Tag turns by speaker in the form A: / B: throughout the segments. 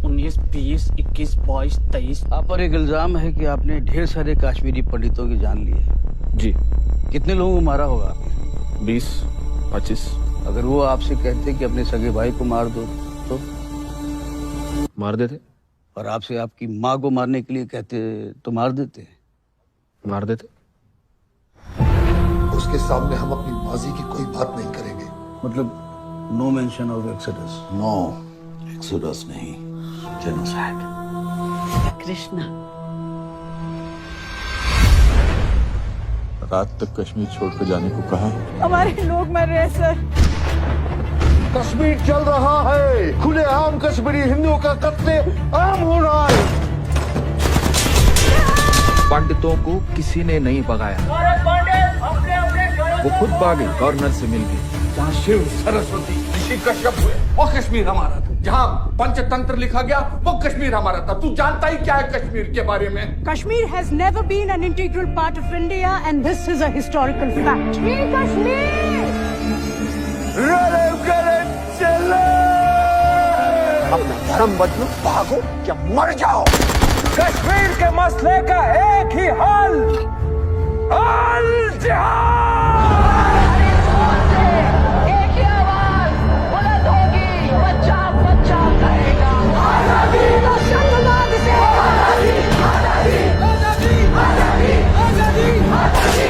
A: 19, 20, 21, 22, 23।
B: आप पर एक इल्जाम है कि आपने ढेर सारे कश्मीरी पंडितों की जान ली है।
A: जी।
B: कितने लोगों को मारा होगा आपने?
A: 20, 25।
B: अगर वो आपसे कहते कि अपने सगे भाई को मार दो तो?
A: मार देते।
B: और आपसे आपकी माँ को मारने के लिए कहते तो मार देते?
A: मार देते।
C: उसके सामने हम अपनी माजी की कोई बात नहीं करेंगे।
B: मतलब no mention of exodus?
D: No exodus नहीं, जेनोसाइड।
E: कृष्णा,
D: रात तक कश्मीर छोड़कर जाने को कहा है।
E: हमारे लोग मर रहे हैं सर।
C: कश्मीर चल रहा है, खुलेआम कश्मीरी हिंदुओं का कत्ले आम हो रहा है।
F: पंडितों को किसी ने नहीं भगाया, वो खुद भागे, गवर्नर से मिल गए।
G: जहाँ शिव, सरस्वती, ऋषि कश्यप हुए वो कश्मीर हमारा था। जहाँ पंचतंत्र लिखा गया वो कश्मीर हमारा था। तू जानता ही क्या है कश्मीर के बारे में?
E: Kashmir has never been an integral part of India and this is a historical fact. Kashmir!
C: चलो अपना धर्म बदलो, भागो या मर जाओ।
G: कश्मीर के मसले का एक ही हल, अल जिहाद।
H: एक ही आवाज बुलंद होगी, बच्चा बच्चा कहेगा आजादी, दहशतवाद से आजादी, आजादी, आजादी, आजादी, आजादी, आजादी।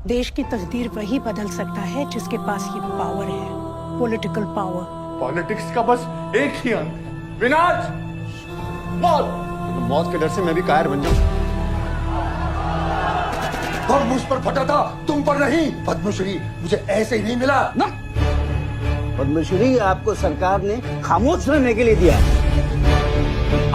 E: देश की तकदीर वही बदल सकता है जिसके पास ये पावर है, पॉलिटिकल पावर।
G: पॉलिटिक्स का बस एक ही अंत है, विनाश, मौत।
C: तो मौत के डर से मैं भी कायर बन जाऊं। बम मुझ पर फटा था, तुम पर नहीं। पद्मश्री मुझे ऐसे ही नहीं मिला ना।
B: पद्मश्री आपको सरकार ने खामोश रहने के लिए दिया।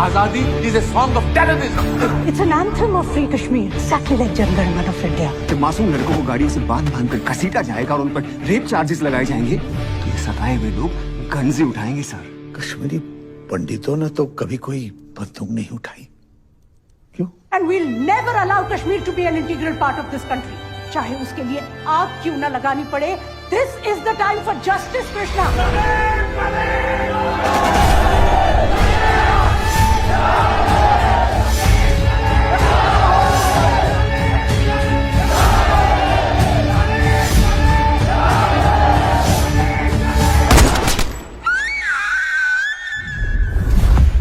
G: आजादी is a song of terrorism.
E: It's an anthem of free Kashmir, exactly like Jan Gan Man of India.
I: जब मासूम लड़कों को गाड़ियों से बांध कर घसीटा जाएगा और उन पर रेप चार्जेस लगाए जाएंगे तो ये सताए हुए लोग गंजे उठाएंगे सर।
D: कश्मीरी पंडितों ने तो कभी कोई बंदूक नहीं उठाई। क्यों?
E: And we'll never allow Kashmir to be an integral part of this country. चाहे उसके लिए आग क्यों न लगानी पड़े। This is the time for justice, Krishna.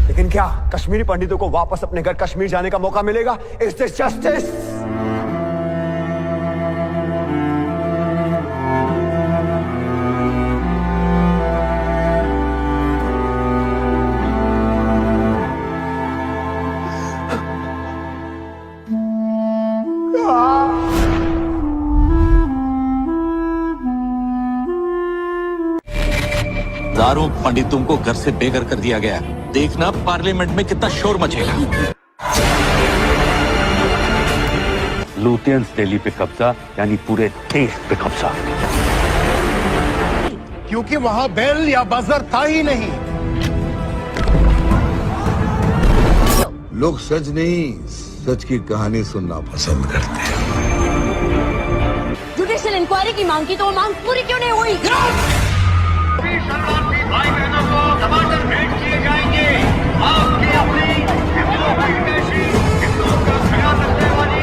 I: लेकिन क्या कश्मीरी पंडितों को वापस अपने घर कश्मीर जाने का मौका मिलेगा? Is this justice?
D: हजारों पंडितों को घर से बेघर कर दिया गया। देखना पार्लियामेंट में कितना शोर मचेगा।
J: लुटियंस दिल्ली पे कब्जा यानी पूरे देश पे कब्जा,
C: क्योंकि वहां बेल या बजर था ही नहीं।
D: लोग सच नहीं, सच की कहानी सुनना पसंद करते हैं।
H: जुडिशियल इंक्वायरी की मांग की तो मांग पूरी क्यों नहीं हुई?
K: भाई बहनों को टमाटर भेंट किए जाएंगे। आपकी अपनी हिंदुओं की हितैषी, हिंदुओं का ख्याल रखने वाली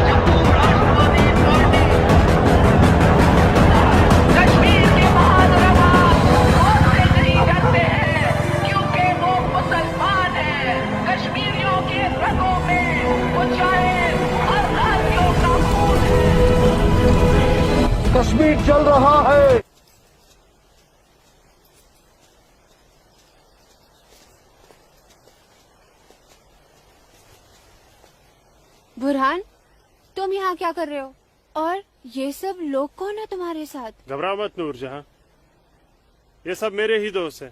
K: जम्मू राष्ट्रवादी पार्टी।
H: कश्मीर के बहादुर आवाज मौत से नहीं डरते हैं क्योंकि वो मुसलमान हैं। कश्मीरियों के रगों में वो चाहे हर भारतीयों का खून है।
C: कश्मीर चल रहा है।
L: बुरहान, तुम यहाँ क्या कर रहे हो? और ये सब लोग कौन है तुम्हारे साथ?
M: घबरा मत नूरजहां, ये सब मेरे ही दोस्त हैं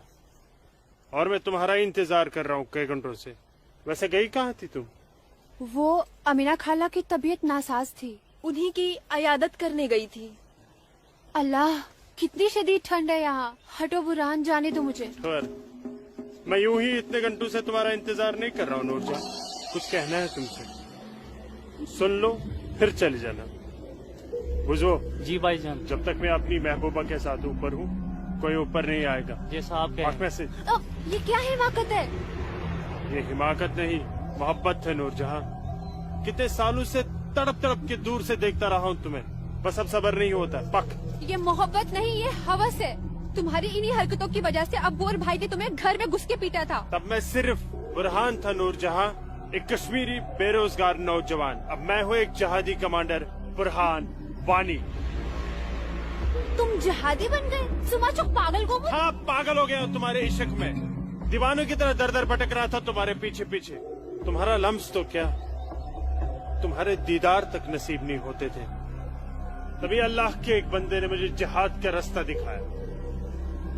M: और मैं तुम्हारा ही इंतजार कर रहा हूँ कई घंटों से। वैसे गई कहाँ थी तुम?
L: वो अमीना खाला की तबीयत नासाज थी, उन्हीं की अयादत करने गई थी। अल्लाह, कितनी शदीद ठंड है यहाँ। हटो बुरहान, जाने दो मुझे।
M: मैं यूं ही इतने घंटों से तुम्हारा इंतजार नहीं कर रहा हूँ नूरजहां, कुछ कहना है तुमसे। सुन लो फिर चले जाना। बुझो
A: जी भाईजान।
M: जब तक मैं अपनी महबूबा के साथ ऊपर हूँ कोई ऊपर नहीं आएगा।
A: ये साहब के
M: में से
L: ये क्या हिमाकत है?
M: ये हिमाकत नहीं, मोहब्बत है नूरजहां। कितने सालों से तड़प तड़प के दूर से देखता रहा हूँ तुम्हें, बस अब सब्र नहीं होता। पक
L: ये मोहब्बत नहीं, ये हवस है। तुम्हारी इन्हीं हरकतों की वजह से अब्बू और भाई ने तुम्हें घर में घुस के पीटा था।
M: तब मैं सिर्फ बुरहान था नूरजहां, एक कश्मीरी बेरोजगार नौजवान। अब मैं हूँ एक जहादी कमांडर, बुरहान वानी।
L: तुम जहादी बन गए? सुमाचो पागल को।
M: हाँ, पागल हो गया हूँ तुम्हारे इश्क में। दीवानों की तरह दर दर भटक रहा था तुम्हारे पीछे पीछे। तुम्हारा लम्स तो क्या, तुम्हारे दीदार तक नसीब नहीं होते थे। तभी अल्लाह के एक बंदे ने मुझे जिहाद का रास्ता दिखाया,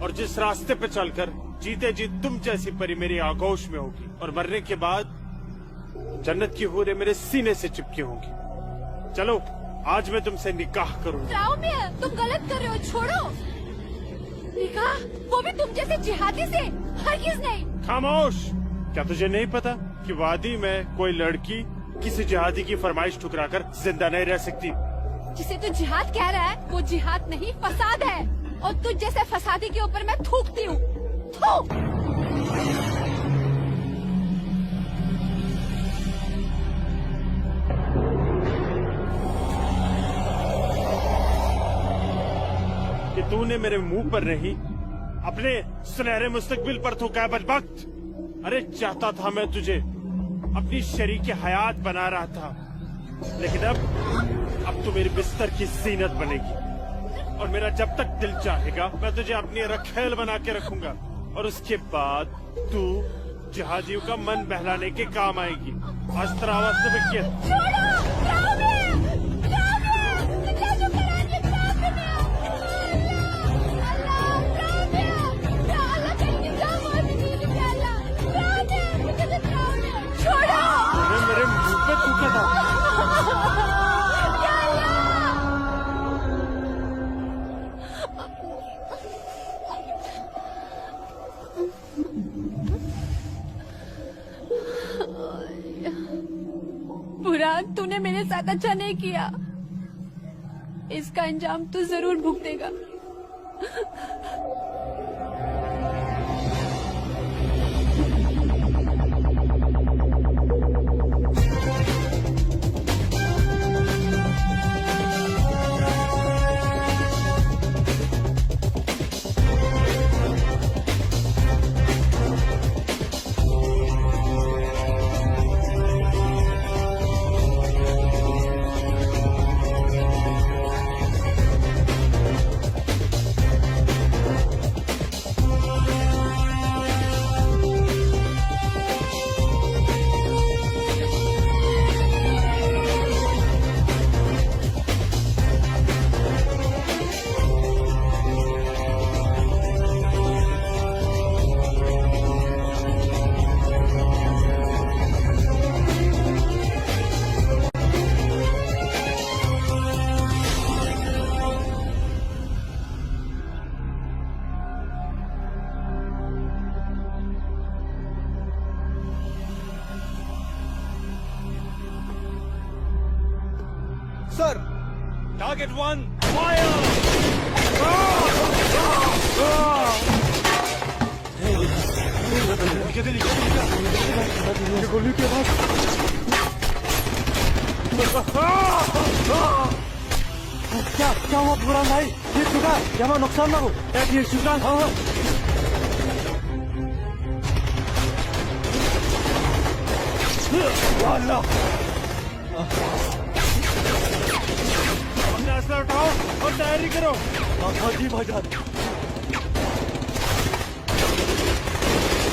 M: और जिस रास्ते पे चलकर जीते जी तुम जैसी परी मेरी आगोश में होगी, और मरने के बाद जन्नत की हूरें मेरे सीने से चिपकी होंगी। चलो आज मैं तुमसे निकाह करूंगा।
L: तुम गलत कर रहे हो, छोड़ो। निकाह? वो भी तुम जैसे जिहादी से? हरगिज़ नहीं।
M: खामोश। क्या तुझे नहीं पता कि वादी में कोई लड़की किसी जिहादी की फरमाइश ठुकराकर जिंदा नहीं रह सकती?
L: जिसे तू जिहाद कह रहा है वो जिहाद नहीं, फसाद है। और तुझ जैसे फसादी के ऊपर मैं थूकती हूँ।
M: कि तूने मेरे मुंह पर नहीं, अपने सुनहरे मुस्तकबिल पर थूका बदबख्त। अरे चाहता था मैं तुझे अपनी शरीके हयात बना रहा था, लेकिन अब तू मेरे बिस्तर की जीनत बनेगी। और मेरा जब तक दिल चाहेगा मैं तुझे अपनी रखेल बना के रखूंगा, और उसके बाद तू जहादियों का मन बहलाने के काम आएगी। अस्त्रावा मेरे मुंह पे थूका था।
L: बुरहान, तूने मेरे साथ अच्छा नहीं किया। इसका अंजाम तू जरूर भुगतेगा।
C: Sir,
M: target 1 fire.
C: गोली के बाद क्या हुआ बुरहान भाई? ये चुका, क्या नुकसान ना हो? ये चुका। हाँ
M: अपना असला उठाओ और तैयारी करो।
C: हाँ जी भाईजान।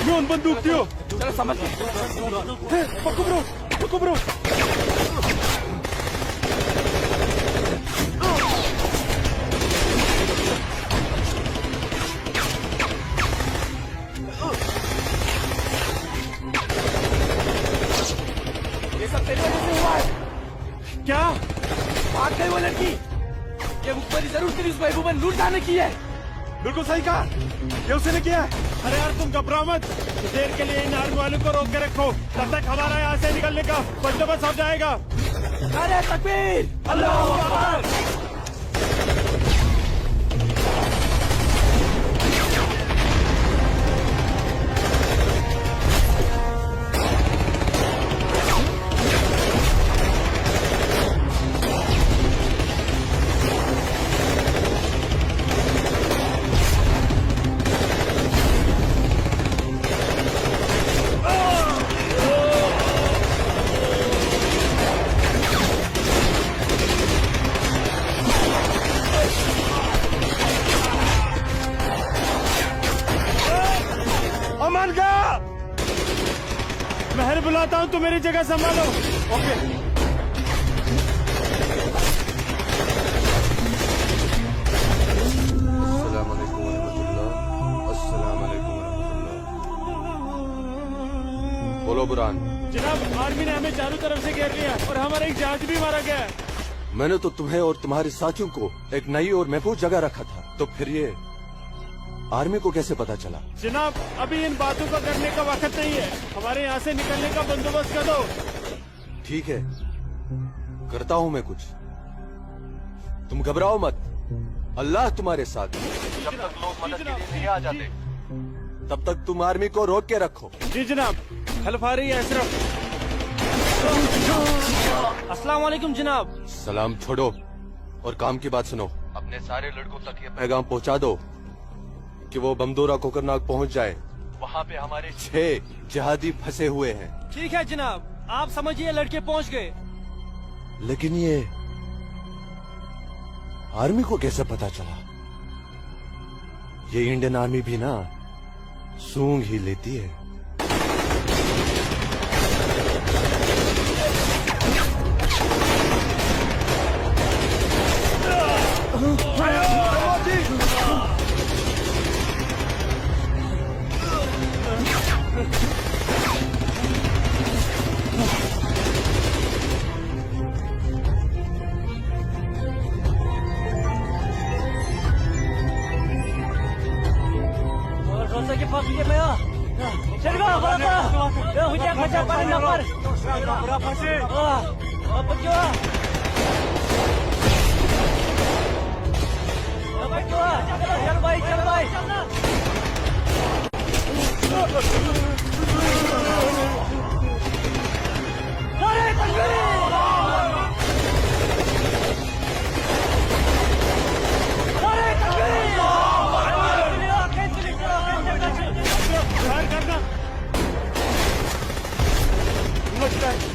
C: कौन बंदूक दियो?
A: चलो समझ
C: पकड़ो ब्रो।
A: ये सब तेरी वजह से हुआ है।
M: क्या
A: भाग गई वो लड़की? ये मुखबरी जरूर तेरी उस महबूबा लूट जाने की है।
C: बिल्कुल सही कहा, ये उसने किया है।
M: अरे यार तुम घबराओ मत, देर के लिए इन आर्मी वालों को रोक के रखो, तब तक हमारा यहाँ से निकलने का बंदोबस्त हो जाएगा।
A: अरे तकबीर, अल्लाहू अकबर।
M: महर बुलाता हूँ, तुम मेरी जगह संभालो। ओके।
C: अस्सलाम वालेकुम वरहमतुल्लाह। अस्सलाम वालेकुम वरहमतुल्लाह। बोलो बुरान।
M: जनाब, आर्मी ने हमें चारों तरफ से घेर लिया और हमारा एक जहाज भी मारा गया है।
C: मैंने तो तुम्हें और तुम्हारे साथियों को एक नई और महफूज जगह रखा था, तो फिर ये आर्मी को कैसे पता चला?
M: जनाब, अभी इन बातों का करने का वक्त नहीं है। हमारे यहाँ से निकलने का बंदोबस्त कर दो।
C: ठीक है, करता हूँ मैं कुछ। तुम घबराओ मत, अल्लाह तुम्हारे साथ है। जब तक लोग मदद के लिए नहीं आ जाते, तब तक तुम आर्मी को रोक के रखो।
M: जी जनाब। हेल्प आ रही है अशरफ। अस्सलाम वालेकुम जनाब।
C: सलाम छोड़ो और काम की बात सुनो। अपने सारे लड़कों तक ये पैगाम पहुंचा दो कि वो बमदोरा कोकरनाग पहुंच जाए। वहाँ पे हमारे 6 जिहादी फंसे हुए हैं।
A: ठीक है जनाब, आप समझिए लड़के पहुंच गए।
C: लेकिन ये आर्मी को कैसे पता चला? ये इंडियन आर्मी भी ना सूंघ ही लेती है।
A: चल भाई चल भाई।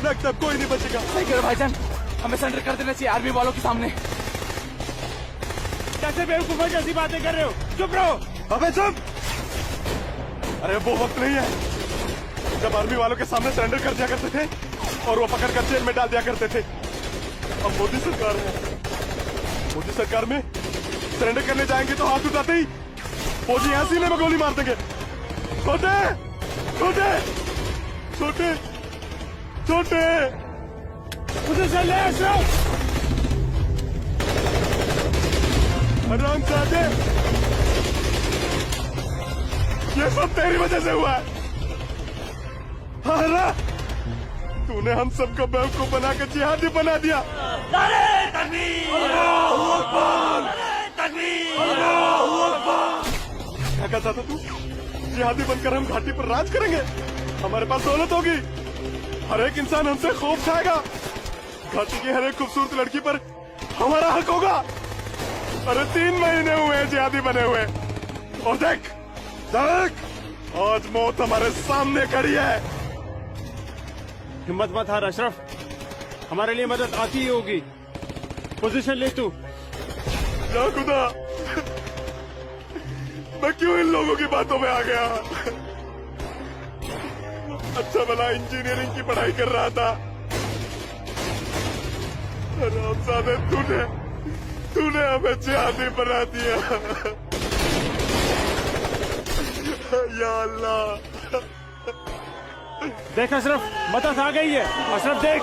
M: लगता है कोई नहीं बचेगा।
A: सही करो भाईजान, हमें सरेंडर कर देना चाहिए आर्मी वालों के सामने।
M: कैसे बेवकूफों जैसी बातें कर रहे हो? चुप रहो।
C: अबे चुप! अरे वो वक्त नहीं है जब आर्मी वालों के सामने सरेंडर कर दिया करते थे और वो पकड़ कर जेल में डाल दिया करते थे। अब मोदी सरकार है, मोदी सरकार में सरेंडर करने जाएंगे तो हाथ उठाते ही फौजी यहाँ सीने में गोली मार देंगे। छोटे छोटे छोटे छोटे
M: मुझे से ले अशरफ।
C: हरामजादे, ये सब तेरी वजह से हुआ है। हाँ, तूने हम सबको बेवकूफ बनाकर जिहादी बना दिया। क्या कहता था तू? जिहादी बनकर हम घाटी पर राज करेंगे, हमारे पास दौलत होगी, हर एक इंसान हमसे खौफ खाएगा, घाटी की हर एक खूबसूरत लड़की पर हमारा हक होगा। अरे 3 महीने हुए हैं जिहादी बने हुए, और देख देख आज मौत हमारे सामने खड़ी है।
M: हिम्मत मत हार अशरफ, हमारे लिए मदद आती ही होगी। पोजीशन ले तू।
C: या खुदा, मैं क्यों इन लोगों की बातों में आ गया? अच्छा भला इंजीनियरिंग की पढ़ाई कर रहा था। हरामजादे, तूने हमें जिहादी बना दिया। या अल्लाह।
M: देख अशरफ, मदद आ गई है। अशरफ देख।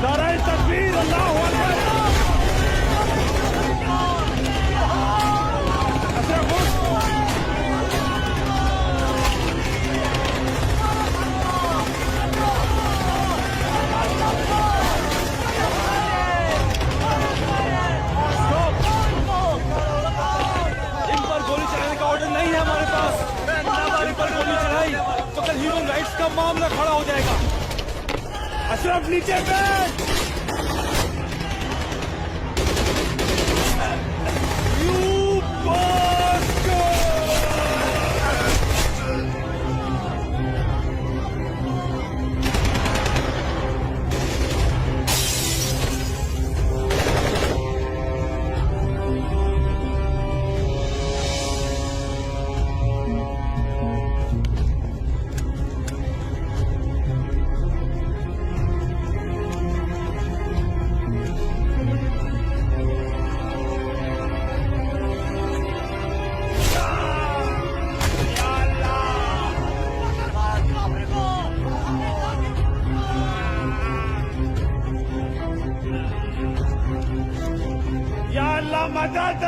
M: नाराए तकबीर, अल्लाहु अकबर। अशरफ उठ।
A: नहीं है हमारे पास। हमारे पर गोली चलाई तो कल ह्यूमन राइट्स का मामला खड़ा हो जाएगा।
M: अशरफ नीचे बैठ।
A: अल्लाह मदद।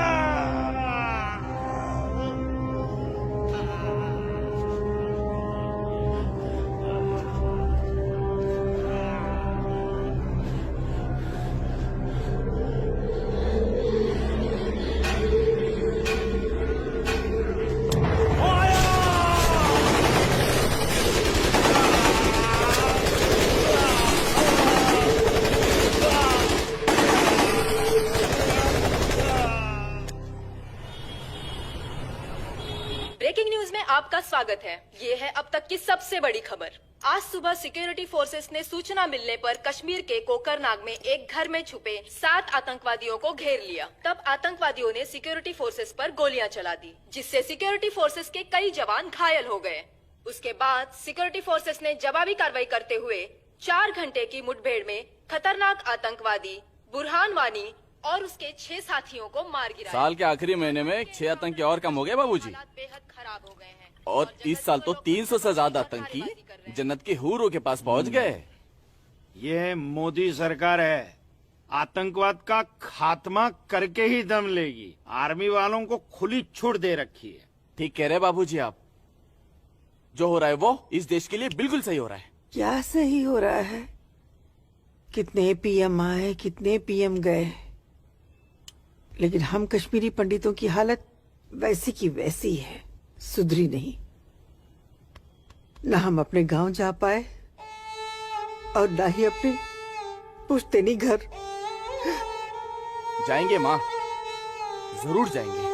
N: ब्रेकिंग न्यूज में आपका स्वागत है। ये है अब तक की सबसे बड़ी खबर। आज सुबह सिक्योरिटी फोर्सेस ने सूचना मिलने पर कश्मीर के कोकरनाग में एक घर में छुपे 7 आतंकवादियों को घेर लिया। तब आतंकवादियों ने सिक्योरिटी फोर्सेस पर गोलियां चला दी, जिससे सिक्योरिटी फोर्सेस के कई जवान घायल हो गए। उसके बाद सिक्योरिटी फोर्सेस ने जवाबी कार्रवाई करते हुए 4 घंटे की मुठभेड़ में खतरनाक आतंकवादी बुरहान वानी और उसके 6 साथियों को मार गिराया।
A: साल के आखिरी महीने में 6 आतंकी और कम हो गए बाबूजी।
N: बेहद खराब हो गए हैं
A: और इस साल तो 300 से ज्यादा आतंकी जन्नत के हूरों के पास पहुंच गए।
O: ये मोदी सरकार है, आतंकवाद का खात्मा करके ही दम लेगी। आर्मी वालों को खुली छूट दे रखी है।
A: ठीक कह रहे बाबूजी आप। जो हो रहा है वो इस देश के लिए बिल्कुल सही हो रहा है।
P: क्या सही हो रहा है? कितने पीएम आए, कितने पीएम गए, लेकिन हम कश्मीरी पंडितों की हालत वैसी की वैसी है, सुधरी नहीं। न हम अपने गांव जा पाए और न ही अपने पुश्तैनी घर।
A: जाएंगे माँ, जरूर जाएंगे।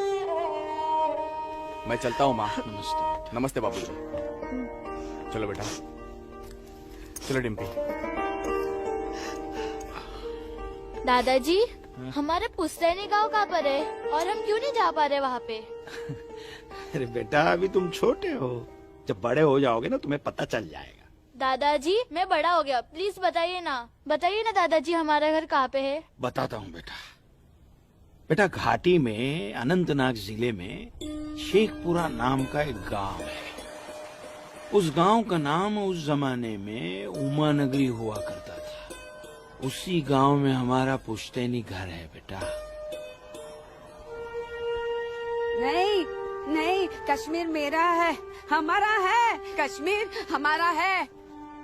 A: मैं चलता हूँ माँ। नमस्ते। नमस्ते बाबूजी। चलो बेटा, चलो डिम्पी।
L: दादाजी, हमारे पुश्तैनी गांव कहाँ पर है और हम क्यों नहीं जा पा रहे वहाँ पे?
O: अरे बेटा, अभी तुम छोटे हो, जब बड़े हो जाओगे ना तुम्हें पता चल जाएगा।
L: दादाजी, मैं बड़ा हो गया, प्लीज बताइए ना दादाजी, हमारा घर कहाँ पे है?
O: बताता हूँ बेटा। बेटा, घाटी में अनंतनाग जिले में शेखपुरा नाम का एक गांव है। उस गांव का नाम उस जमाने में उमा नगरी हुआ करता था। उसी गांव में हमारा पुश्तैनी घर है बेटा।
E: नहीं नहीं, कश्मीर मेरा है, हमारा है। कश्मीर हमारा है,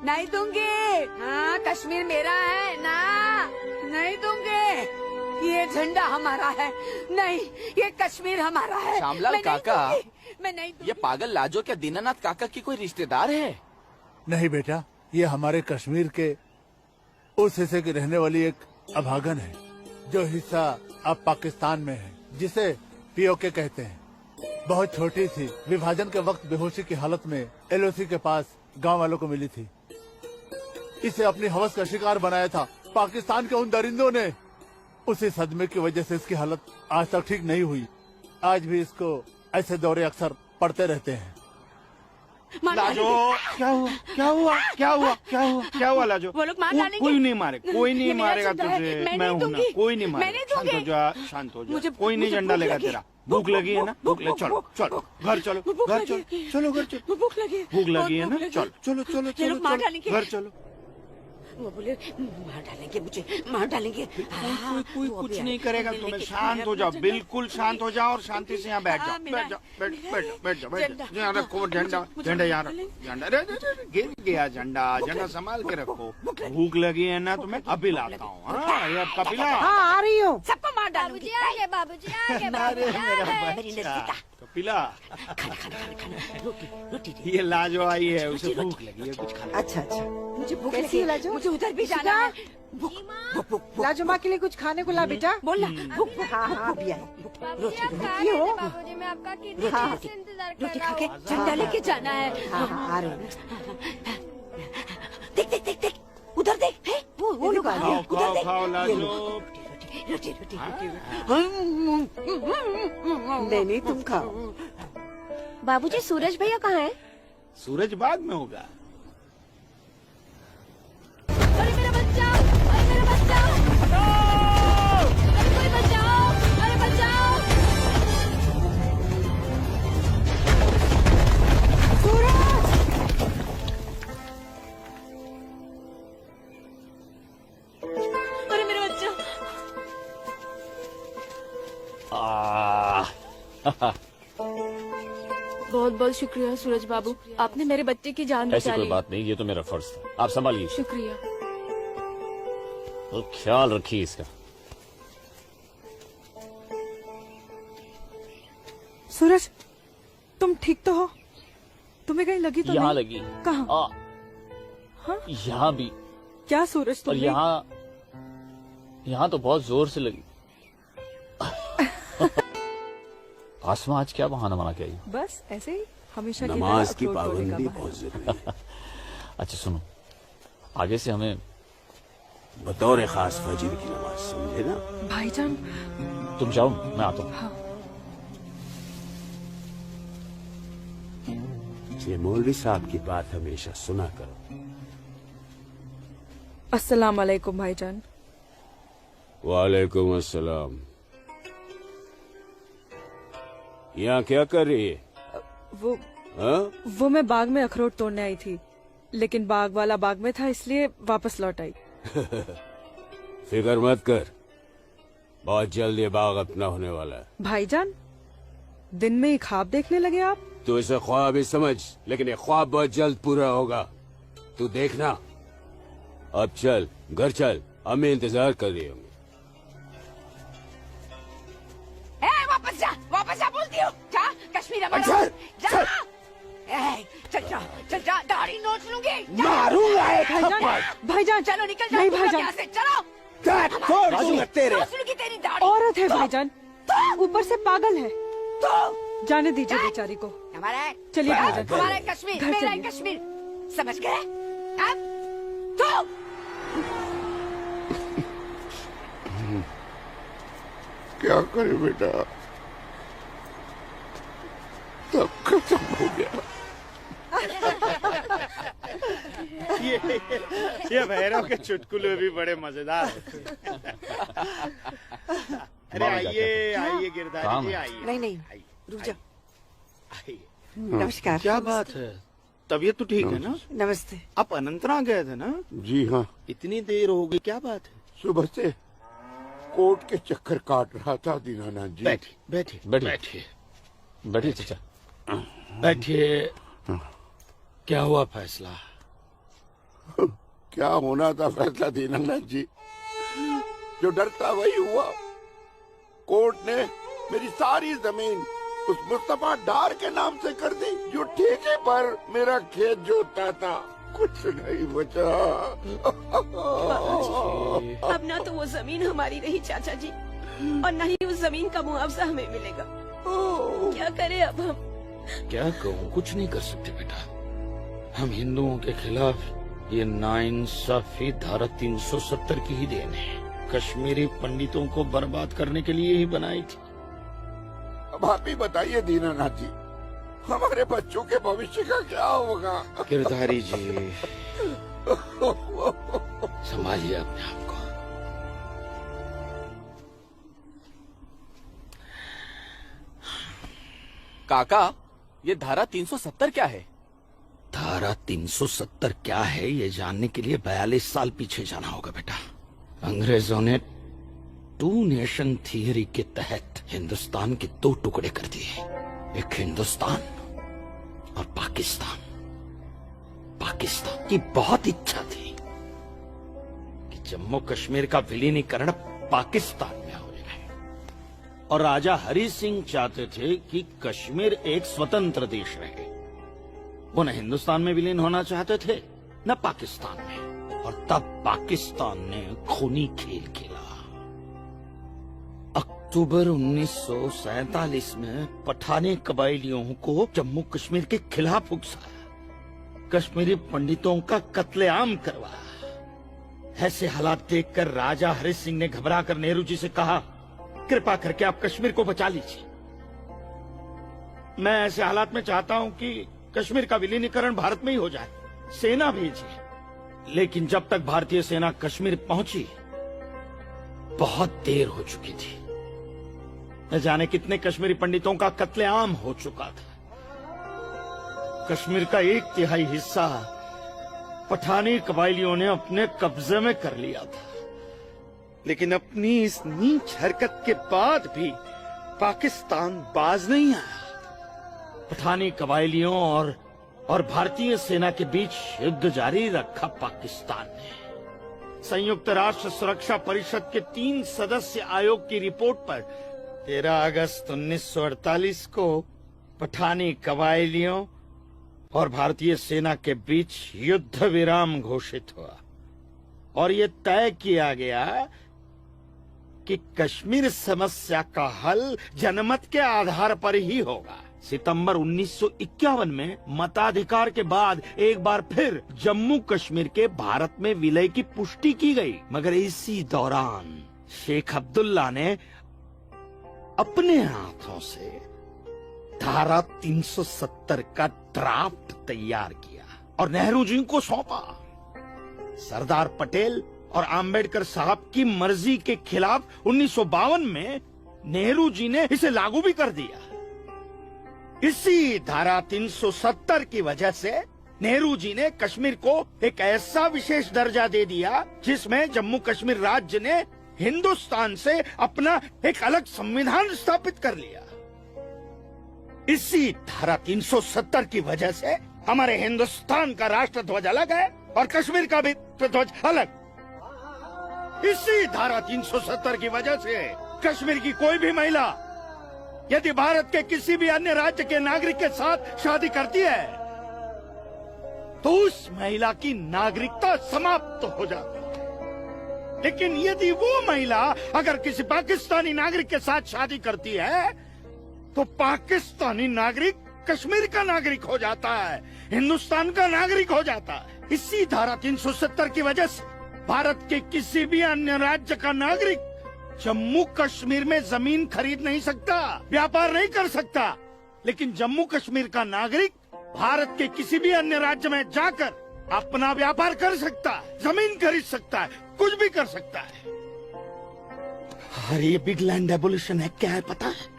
E: नहीं दूंगी। हाँ, कश्मीर मेरा है ना, नहीं दूंगी। ये झंडा हमारा है, नहीं, ये कश्मीर हमारा है।
A: श्यामलाल काका,
E: मैं नहीं दूंगी।
A: ये पागल लाजो क्या दीनानाथ काका की कोई रिश्तेदार है?
Q: नहीं बेटा, ये हमारे कश्मीर के उस हिस्से की रहने वाली एक अभागन है, जो हिस्सा अब पाकिस्तान में है, जिसे पीओके कहते हैं। बहुत छोटी थी, विभाजन के वक्त बेहोशी की हालत में एलओसी के पास गांव वालों को मिली थी। इसे अपनी हवस का शिकार बनाया था पाकिस्तान के उन दरिंदों ने। उसी सदमे की वजह से इसकी हालत आज तक ठीक नहीं हुई। आज भी इसको ऐसे दौरे अक्सर पड़ते रहते हैं।
O: लाजो, क्या हुआ क्या हुआ क्या हुआ क्या हुआ क्या हुआ लाजो?
E: वो लोग मार डालेंगे।
O: कोई नहीं मारेगा, कोई नहीं मारेगा तुझे। मैं हूँ ना, कोई नहीं
E: मैं नहीं
O: मारेगा। शांत हो
E: दूंगी।
O: जा, शांत हो जा।
E: मुझे-
O: कोई नहीं
E: मुझे
O: झंडा
E: भूख
O: लेगा
E: लगी।
O: तेरा। भूख लगी है ना? भूख ले, चलो चलो घर चलो, घर चलो, चलो घर चलो।
E: भूख लगी,
O: भूख लगी है ना?
E: लगी।
O: चलो चलो चलो
E: ये
O: चलो
E: लोग मार
O: चलो,
E: डालेंगे।
O: घर चलो।
E: वो बोले मार डालेंगे, मुझे मार डालेंगे। हाँ,
O: कोई
E: वो
O: कुछ
E: अभी
O: नहीं
E: आए।
O: करेगा
E: लेके
O: तुम्हें।
E: जाना
O: शांत
E: है
O: हो जाओ,
E: अपना
O: बिल्कुल शांत हो जाओ और शांति से यहाँ बैठ जाओ।
E: हाँ,
O: बैठ जाओ, बैठ बैठ जाओ, बैठ जाओ, बैठ
E: झंडा।
O: जाओ। यहाँ रखो झंडा, झंडा यहाँ रखो। झंडा, अरे, अरे, अरे, गिर गया झंडा। झंडा संभाल के रखो। भूख लगी है ना तुम्हें? अभी लाता हूँ। हाँ, ये आपका पिला।
P: हाँ, आ रही हूँ।
E: सबको मार डालूंगी।
L: बाबूजी आ गए,
O: अरे मेरा बच्चा, तो पिला। ये लाजो आई है, उसे भूख लगी है, कुछ खाना।
P: अच्छा अच्छा,
E: मुझे भूख
P: कैसी
E: लगी
P: है लाजो?
E: मुझे उधर भी जाना है। भूख भूख भूख
P: लाजो माँ के लिए कुछ खाने को ला बेटा।
E: बोल ना। भूख भूख
P: हाँ हाँ, अभी आई।
L: बाबूजी,
P: हो?
L: बाबूजी, मैं आपका कितनी
E: रोटी
L: देर
E: रोटी
L: से इंतजार कर
E: रोटी
L: रहा
E: खा के
L: हूँ।
E: झंडा लेके जाना है।
P: हाँ हाँ, आ रही हूँ।
E: देख देख देख देख, उधर देख। है वो लोग आ गए।
O: खाओ
E: उधर
O: खाओ
E: देख।
O: खाओ लाजो।
E: रोटी रोटी रोटी।
P: नहीं नहीं, तुम खाओ।
L: बाबूजी, सूरज भैया कहाँ है?
O: सूरज बाद में होगा।
L: अरे मेरा बच्चा, अरे मेरा बच्चा, अरे कोई बचाओ, अरे बचाओ।
E: अरे मेरा बच्चा।
L: बहुत बहुत शुक्रिया सूरज बाबू, आपने मेरे बच्चे की जान
J: ऐसी
L: बचा
J: कोई
L: ली।
J: बात नहीं, ये तो मेरा फर्ज था। आप संभालिए,
L: शुक्रिया।
J: तो ख्याल रखिए इसका।
P: सूरज, तुम ठीक तो हो? तुम्हें कहीं लगी तो
J: यहाँ
P: नहीं?
J: लगी।
P: कहाँ? हाँ?
J: यहाँ भी।
P: क्या सूरज
J: और
P: तुम्हें?
J: यहाँ तो बहुत जोर से लगी। आसमा आज क्या बहाना बना के आई?
P: बस ऐसे ही, हमेशा की
I: नमाज
P: तरह
I: की
P: अखरोट तोड़ने का
I: पाबंदी
P: बहाना।
I: बहुत जरूरी है।
J: अच्छा सुनो, आगे से हमें
I: बतौर खास फजर की नमाज, समझे ना?
P: भाईजान,
J: तुम जाओ, मैं आता हूँ।
P: हाँ।
I: ये मौलवी साहब की बात हमेशा सुना करो।
P: अस्सलाम वालेकुम भाईजान।
I: वालेकुम अस्सलाम। यहाँ क्या कर रही है?
P: वो
I: हाँ?
P: वो मैं बाग में अखरोट तोड़ने आई थी, लेकिन बाग वाला बाग में था, इसलिए वापस लौट आई।
I: फिक्र मत कर, बहुत जल्द ये बाग अपना होने वाला है।
P: भाईजान, दिन में ही ख्वाब देखने लगे आप?
I: तू इसे ख्वाब ही समझ, लेकिन ये ख्वाब बहुत जल्द पूरा होगा, तू देखना। अब चल, घर चल, हमें इंतजार कर रही होंगी।
E: वापस जा बोलती हूँ। जा, कश्मीर हमारा। जा। चल जा, दाढ़ी नोच लूंगी।
B: मारूंगा एक
P: भाईजान, भाईजान,
E: चलो निकल जाओ।
P: नहीं
E: तुम
P: भाईजान।
E: यहाँ से चलो।
B: तोड़ दूंगा तेरे।
E: नोच लूंगी तेरी दाढ़ी।
P: औरत है भाईजान, ऊपर से पागल है। जाने दीजिए बेचारी को।
E: हमारा है।
P: चलिए भाईजान,
E: हमारा है कश्मीर,
P: घर
E: मेरा है
P: चलिए।
E: कश्मीर, समझ गए? अब तो
Q: क्या करे बेटा, सब खत्म हो गया।
M: ये भैरव के चुटकुले भी बड़े मजेदार हैं। अरे आइए आइए गिरधारी जी, आइए।
P: नहीं नहीं, रुक जा।
M: आइए।
P: नमस्कार।
O: क्या बात है, तबीयत तो ठीक है ना?
P: नमस्ते।
O: आप अनंतनाग गए थे ना?
Q: जी हाँ,
O: इतनी देर हो गई, क्या बात है?
Q: सुबह से कोर्ट के चक्कर काट रहा था दीनानाथ जी।
O: बैठिए बैठिए
J: बैठिए बैठिए चाचा।
O: बैठिए। क्या हुआ फैसला?
Q: क्या होना था फैसला दीनानाथ जी, जो डर था वही हुआ। कोर्ट ने मेरी सारी जमीन उस मुस्तफा डार के नाम से कर दी, जो ठेके पर मेरा खेत जोतता था। कुछ नहीं बचा।
L: अब ना तो वो जमीन हमारी रही चाचा जी, और न ही उस जमीन का मुआवजा हमें मिलेगा। क्या करें अब हम?
O: क्या कहूँ, कुछ नहीं कर सकते बेटा। हम हिंदुओं के खिलाफ ये नाइंसाफी धारा 370 की ही देन है। कश्मीरी पंडितों को बर्बाद करने के लिए ही बनाई थी।
Q: अब आप ही बताइए दीनानाथ जी, हमारे बच्चों के भविष्य का क्या होगा?
O: गिरधारी जी, संभालिए अपने आप को।
F: काका, ये धारा 370 क्या है?
O: धारा 370 क्या है, ये जानने के लिए 42 साल पीछे जाना होगा बेटा। अंग्रेजों ने टू नेशन थियरी के तहत हिंदुस्तान के दो टुकड़े कर दिए, एक हिंदुस्तान और पाकिस्तान। पाकिस्तान की बहुत इच्छा थी कि जम्मू कश्मीर का विलीनीकरण पाकिस्तान में हो जाए, और राजा हरि सिंह चाहते थे कि कश्मीर एक स्वतंत्र देश रहे। वो न हिंदुस्तान में विलीन होना चाहते थे न पाकिस्तान में, और तब पाकिस्तान ने खूनी खेल खेला। अक्टूबर 1947 में पठानी कबायलियों को जम्मू कश्मीर के खिलाफ उकसाया, कश्मीरी पंडितों का कत्लेआम करवाया। ऐसे हालात देखकर राजा हरि सिंह ने घबरा कर नेहरू जी से कहा, कृपा करके आप कश्मीर को बचा लीजिए। मैं ऐसे हालात में चाहता हूं कि कश्मीर का विलीनीकरण भारत में ही हो जाए, सेना भेजिए। लेकिन जब तक भारतीय सेना कश्मीर पहुंची, बहुत देर हो चुकी थी। न जाने कितने कश्मीरी पंडितों का कत्लेआम हो चुका था। कश्मीर का 1/3 हिस्सा पठानी कबायलियों ने अपने कब्जे में कर लिया था। लेकिन अपनी इस नीच हरकत के बाद भी पाकिस्तान बाज नहीं आया। पठानी कबायलियों और भारतीय सेना के बीच युद्ध जारी रखा पाकिस्तान ने। संयुक्त राष्ट्र सुरक्षा परिषद के 3 सदस्य आयोग की रिपोर्ट पर 13 अगस्त 1948 को पठानी कबायलियों और भारतीय सेना के बीच युद्ध विराम घोषित हुआ और ये तय किया गया कि कश्मीर समस्या का हल जनमत के आधार पर ही होगा। सितंबर 1951 में मताधिकार के बाद एक बार फिर जम्मू कश्मीर के भारत में विलय की पुष्टि की गई, मगर इसी दौरान शेख अब्दुल्ला ने अपने हाथों से धारा 370 का ड्राफ्ट तैयार किया और नेहरू जी को सौंपा। सरदार पटेल और आम्बेडकर साहब की मर्जी के खिलाफ 1952 में नेहरू जी ने इसे लागू भी कर दिया। इसी धारा 370 की वजह से नेहरू जी ने कश्मीर को एक ऐसा विशेष दर्जा दे दिया जिसमें जम्मू कश्मीर राज्य ने हिंदुस्तान से अपना एक अलग संविधान स्थापित कर लिया। इसी धारा 370 की वजह से हमारे हिंदुस्तान का राष्ट्र ध्वज अलग है और कश्मीर का भी ध्वज अलग। इसी धारा 370 की वजह से कश्मीर की कोई भी महिला यदि भारत के किसी भी अन्य राज्य के नागरिक के साथ शादी करती है तो उस महिला की नागरिकता समाप्त हो जाती है। लेकिन यदि वो महिला अगर किसी पाकिस्तानी नागरिक के साथ शादी करती है तो पाकिस्तानी नागरिक कश्मीर का नागरिक हो जाता है, हिंदुस्तान का नागरिक हो जाता है। इसी धारा 370 की वजह से भारत के किसी भी अन्य राज्य का नागरिक जम्मू कश्मीर में जमीन खरीद नहीं सकता, व्यापार नहीं कर सकता, लेकिन जम्मू कश्मीर का नागरिक भारत के किसी भी अन्य राज्य में जाकर अपना व्यापार कर सकता है, जमीन खरीद सकता है, कुछ भी कर सकता है। अरे ये बिग लैंड एबोल्यूशन है, क्या है पता है?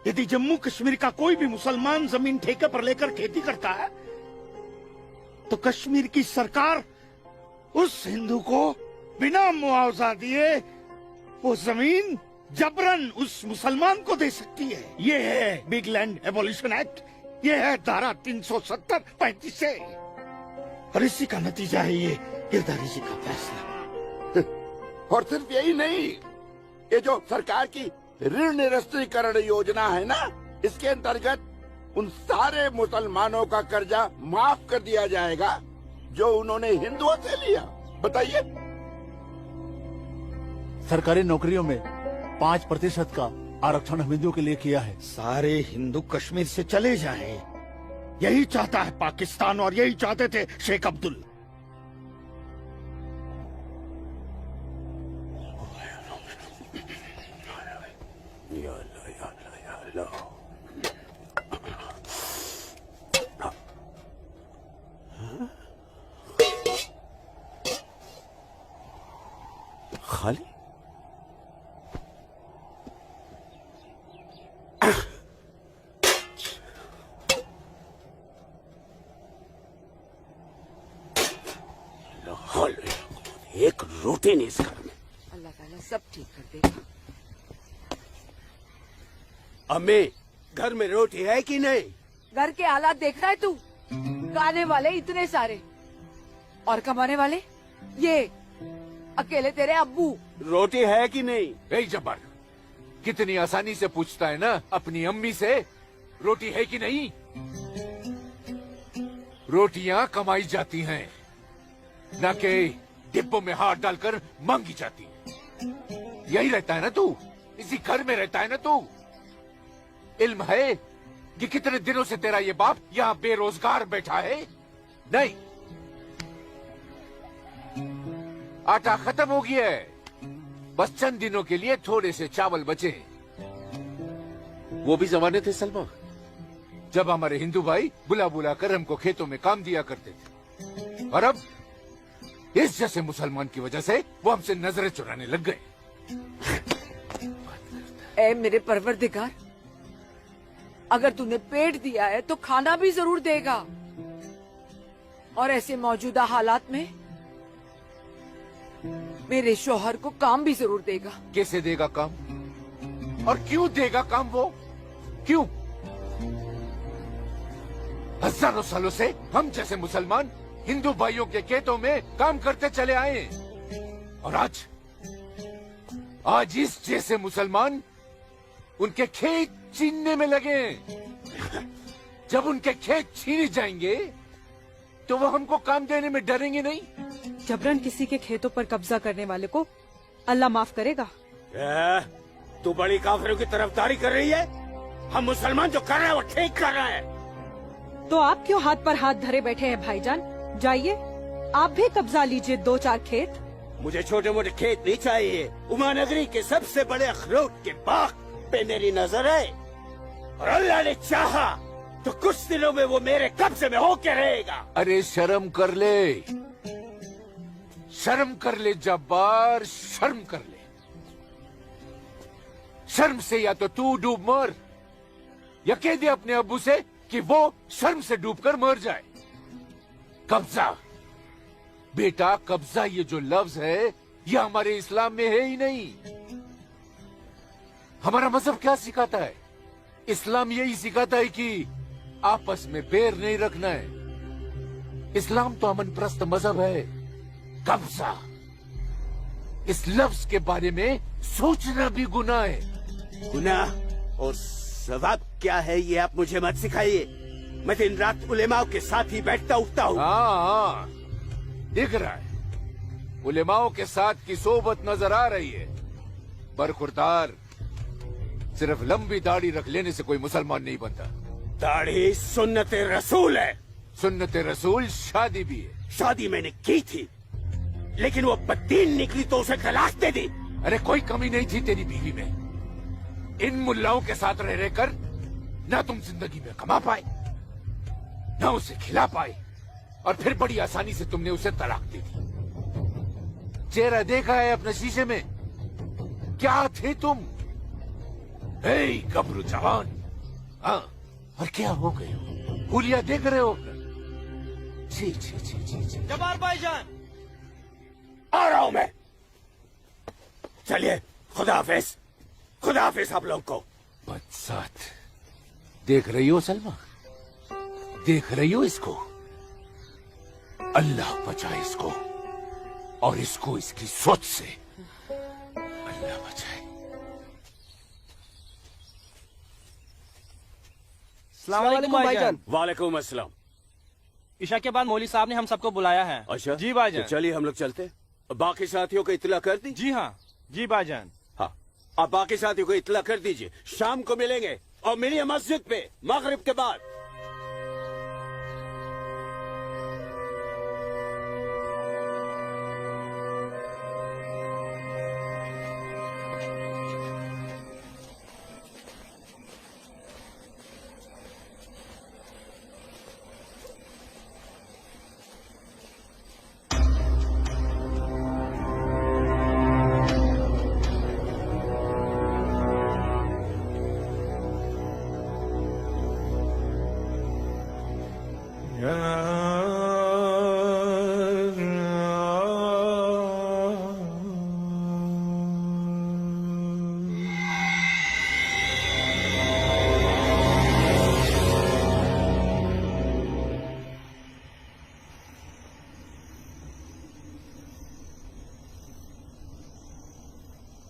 O: यदि जम्मू कश्मीर का कोई भी मुसलमान जमीन ठेके पर लेकर खेती करता है तो कश्मीर की सरकार उस हिंदू को बिना मुआवजा दिए वो जमीन जबरन उस मुसलमान को दे सकती है। ये है बिग लैंड एबोल्यूशन एक्ट, ये है धारा 370-35 से, और इसी का नतीजा है ये गिरधारी जी का फैसला।
R: और सिर्फ यही नहीं, ये जो सरकार की ऋण निरस्तीकरण योजना है ना, इसके अंतर्गत उन सारे मुसलमानों का कर्जा माफ कर दिया जाएगा जो उन्होंने हिंदुओं से लिया। बताइए।
Q: सरकारी नौकरियों में 5% का आरक्षण हम हिंदुओं के लिए किया है।
O: सारे हिंदू कश्मीर से चले जाएं, यही चाहता है पाकिस्तान और यही चाहते थे शेख अब्दुल्ला।
R: खाली एक रोटी नहीं इस घर में।
P: अल्लाह ताला सब ठीक कर देगा।
R: अम्मी, घर में रोटी है कि नहीं?
E: घर के हालात देख रहा है तू? खाने वाले इतने सारे और कमाने वाले ये अकेले तेरे अब्बू।
R: रोटी है कि नहीं?
F: ए जब्बार, कितनी आसानी से पूछता है ना अपनी अम्मी से रोटी है कि नहीं। रोटियां कमाई जाती हैं, न कि डिब्बों में हाथ डालकर मांगी जाती है। यही रहता है ना तू, इसी घर में रहता है ना तू। इल्म है कि कितने दिनों से तेरा ये बाप यहाँ बेरोजगार बैठा है? नहीं, आटा खत्म हो गया है, बस चंद दिनों के लिए थोड़े से चावल बचे। वो भी जमाने थे सलमा, जब हमारे हिंदू भाई बुला बुला कर हमको खेतों में काम दिया करते थे, और अब इस जैसे मुसलमान की वजह से वो हमसे नजरें चुराने लग गए।
E: ए मेरे परवरदिगार, अगर तूने पेट दिया है तो खाना भी जरूर देगा, और ऐसे मौजूदा हालात में मेरे शौहर को काम भी जरूर देगा।
F: कैसे देगा काम? और क्यों देगा काम वो? क्यों? हजारों सालों से हम जैसे मुसलमान हिंदू भाइयों के खेतों में काम करते चले आए हैं, और आज इस जैसे मुसलमान उनके खेत छीनने में लगे हैं। जब उनके खेत छीने जाएंगे तो वो हमको काम देने में डरेंगे नहीं।
S: जबरन किसी के खेतों पर कब्जा करने वाले को अल्लाह माफ करेगा।
I: तू बड़ी काफिरों की तरफदारी कर रही है? हम मुसलमान जो कर रहे हैं वो ठीक कर रहे हैं।
S: तो आप क्यों हाथ पर हाथ धरे बैठे हैं भाईजान? जाइए आप भी कब्जा लीजिए 2-4 खेत।
I: मुझे छोटे मोटे खेत नहीं चाहिए। उमानगरी के सबसे बड़े अखरोट के बाग पे मेरी नजर है, और अल्लाह ने चाहा तो कुछ दिनों में वो मेरे कब्जे में होके रहेगा।
F: अरे शर्म कर ले, शर्म कर ले जब्बार, शर्म कर ले। शर्म से या तो तू डूब मर, या कह दे अपने अब्बू से कि वो शर्म से डूबकर मर जाए। कब्जा बेटा, कब्जा ये जो लफ्ज है ये हमारे इस्लाम में है ही नहीं। हमारा मजहब क्या सिखाता है? इस्लाम यही सिखाता है कि आपस में बैर नहीं रखना है। इस्लाम तो अमन प्रस्त मजहब है। कब्जा, इस लफ्ज के बारे में सोचना भी गुनाह है।
I: गुनाह और सवाब क्या है ये आप मुझे मत सिखाइए। मैं दिन रात उलेमाओं के साथ ही बैठता उठता हूँ।
F: हाँ, दिख रहा है उलेमाओं के साथ की सोबत नजर आ रही है। बरखुरदार, सिर्फ लंबी दाढ़ी रख लेने से कोई मुसलमान नहीं बनता।
I: दाढ़ी सुन्नते रसूल है।
F: सुन्नते रसूल शादी भी है।
I: शादी मैंने की थी, लेकिन वो बददीन निकली तो उसे तलाक दे दी।
F: अरे कोई कमी नहीं थी तेरी बीवी में। इन मुल्लाओं के साथ रह रहकर ना तुम जिंदगी में कमा पाए, ना उसे खिला पाए, और फिर बड़ी आसानी से तुमने उसे तलाक दे दी। चेहरा देखा है अपने शीशे में? क्या थे तुम? गबरू जवान। हाँ, और क्या हो गए हो? हुलिया देख रहे हो? जी जी जी जी जी।
A: जब्बार भाईजान,
I: आ रहा हूं मैं। चलिए, खुदा हाफिज। खुदा हाफिज आप लोग को।
F: बदसात, देख रही हो सलमा? देख रही हो इसको? अल्लाह बचाए इसको, और इसको इसकी सोच से अल्लाह बचाए।
A: अस्सलाम वालेकुम भाईजान।
I: वालेकुम अस्सलाम।
A: ईशा के बाद मौली साहब ने हम सबको बुलाया है।
I: अच्छा
A: जी भाईजान।
I: तो चलिए हम लोग चलते। बाकी साथियों को इत्तला कर दी?
A: जी हाँ जी भाईजान।
I: हाँ, आप बाकी साथियों को इत्तला कर दीजिए। शाम को मिलेंगे और मिलिए मस्जिद पे मगरिब के बाद।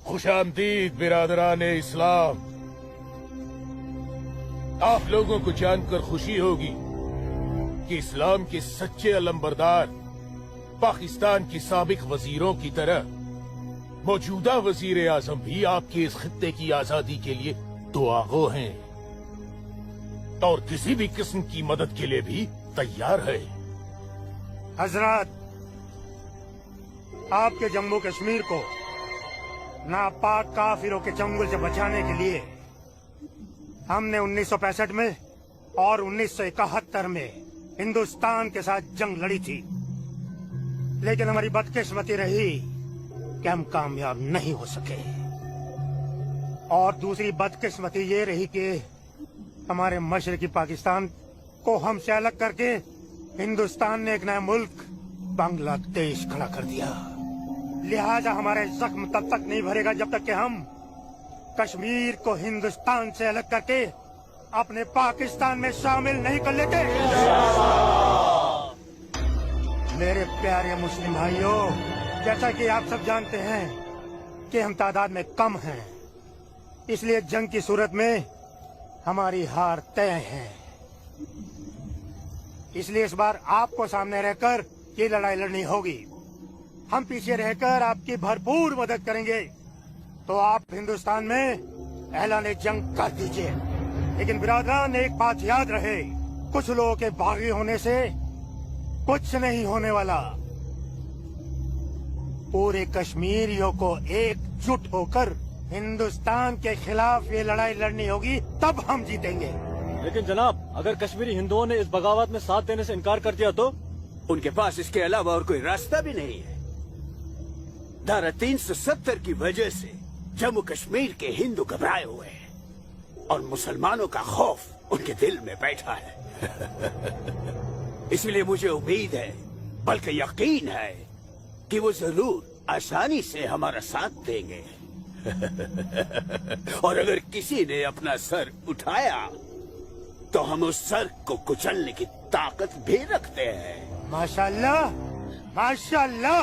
C: खुशामदीद बिरादरान इस्लाम। आप लोगों को जानकर खुशी होगी कि इस्लाम के सच्चे अलंबरदार पाकिस्तान की साबिक वजीरों की तरह मौजूदा वजीर आजम भी आपके इस खित्ते की आजादी के लिए दुआगो हैं, और किसी भी किस्म की मदद के लिए भी तैयार है।
T: हजरत, आपके जम्मू कश्मीर को नापाक काफिरों के चंगुल से बचाने के लिए हमने 1965 में और 1971 में हिंदुस्तान के साथ जंग लड़ी थी, लेकिन हमारी बदकिस्मती रही कि हम कामयाब नहीं हो सके। और दूसरी बदकिस्मती ये रही कि हमारे मशरकी पाकिस्तान को हमसे अलग करके हिंदुस्तान ने एक नया मुल्क बांग्लादेश खड़ा कर दिया। लिहाजा हमारे जख्म तब तक नहीं भरेगा जब तक कि हम कश्मीर को हिंदुस्तान से अलग करके अपने पाकिस्तान में शामिल नहीं कर लेते। मेरे प्यारे मुस्लिम भाइयों, जैसा कि आप सब जानते हैं कि हम तादाद में कम हैं, इसलिए जंग की सूरत में हमारी हार तय है। इसलिए इस बार आपको सामने रहकर ये लड़ाई लड़नी होगी। हम पीछे रहकर आपकी भरपूर मदद करेंगे। तो आप हिंदुस्तान में ऐलान जंग कर दीजिए। लेकिन बिरादरान, एक बात याद रहे, कुछ लोगों के बागी होने से कुछ नहीं होने वाला। पूरे कश्मीरियों को एकजुट होकर हिंदुस्तान के खिलाफ ये लड़ाई लड़नी होगी, तब हम जीतेंगे।
A: लेकिन जनाब, अगर कश्मीरी हिंदुओं ने इस बगावत में साथ देने से इनकार कर दिया तो?
I: उनके पास इसके अलावा और कोई रास्ता भी नहीं है। धारा 370 की वजह से जम्मू कश्मीर के हिंदू घबराए हुए हैं और मुसलमानों का खौफ उनके दिल में बैठा है। इसलिए मुझे उम्मीद है, बल्कि यकीन है, कि वो जरूर आसानी से हमारा साथ देंगे। और अगर किसी ने अपना सर उठाया तो हम उस सर को कुचलने की ताकत भी रखते हैं।
T: माशाल्लाह, माशाल्लाह,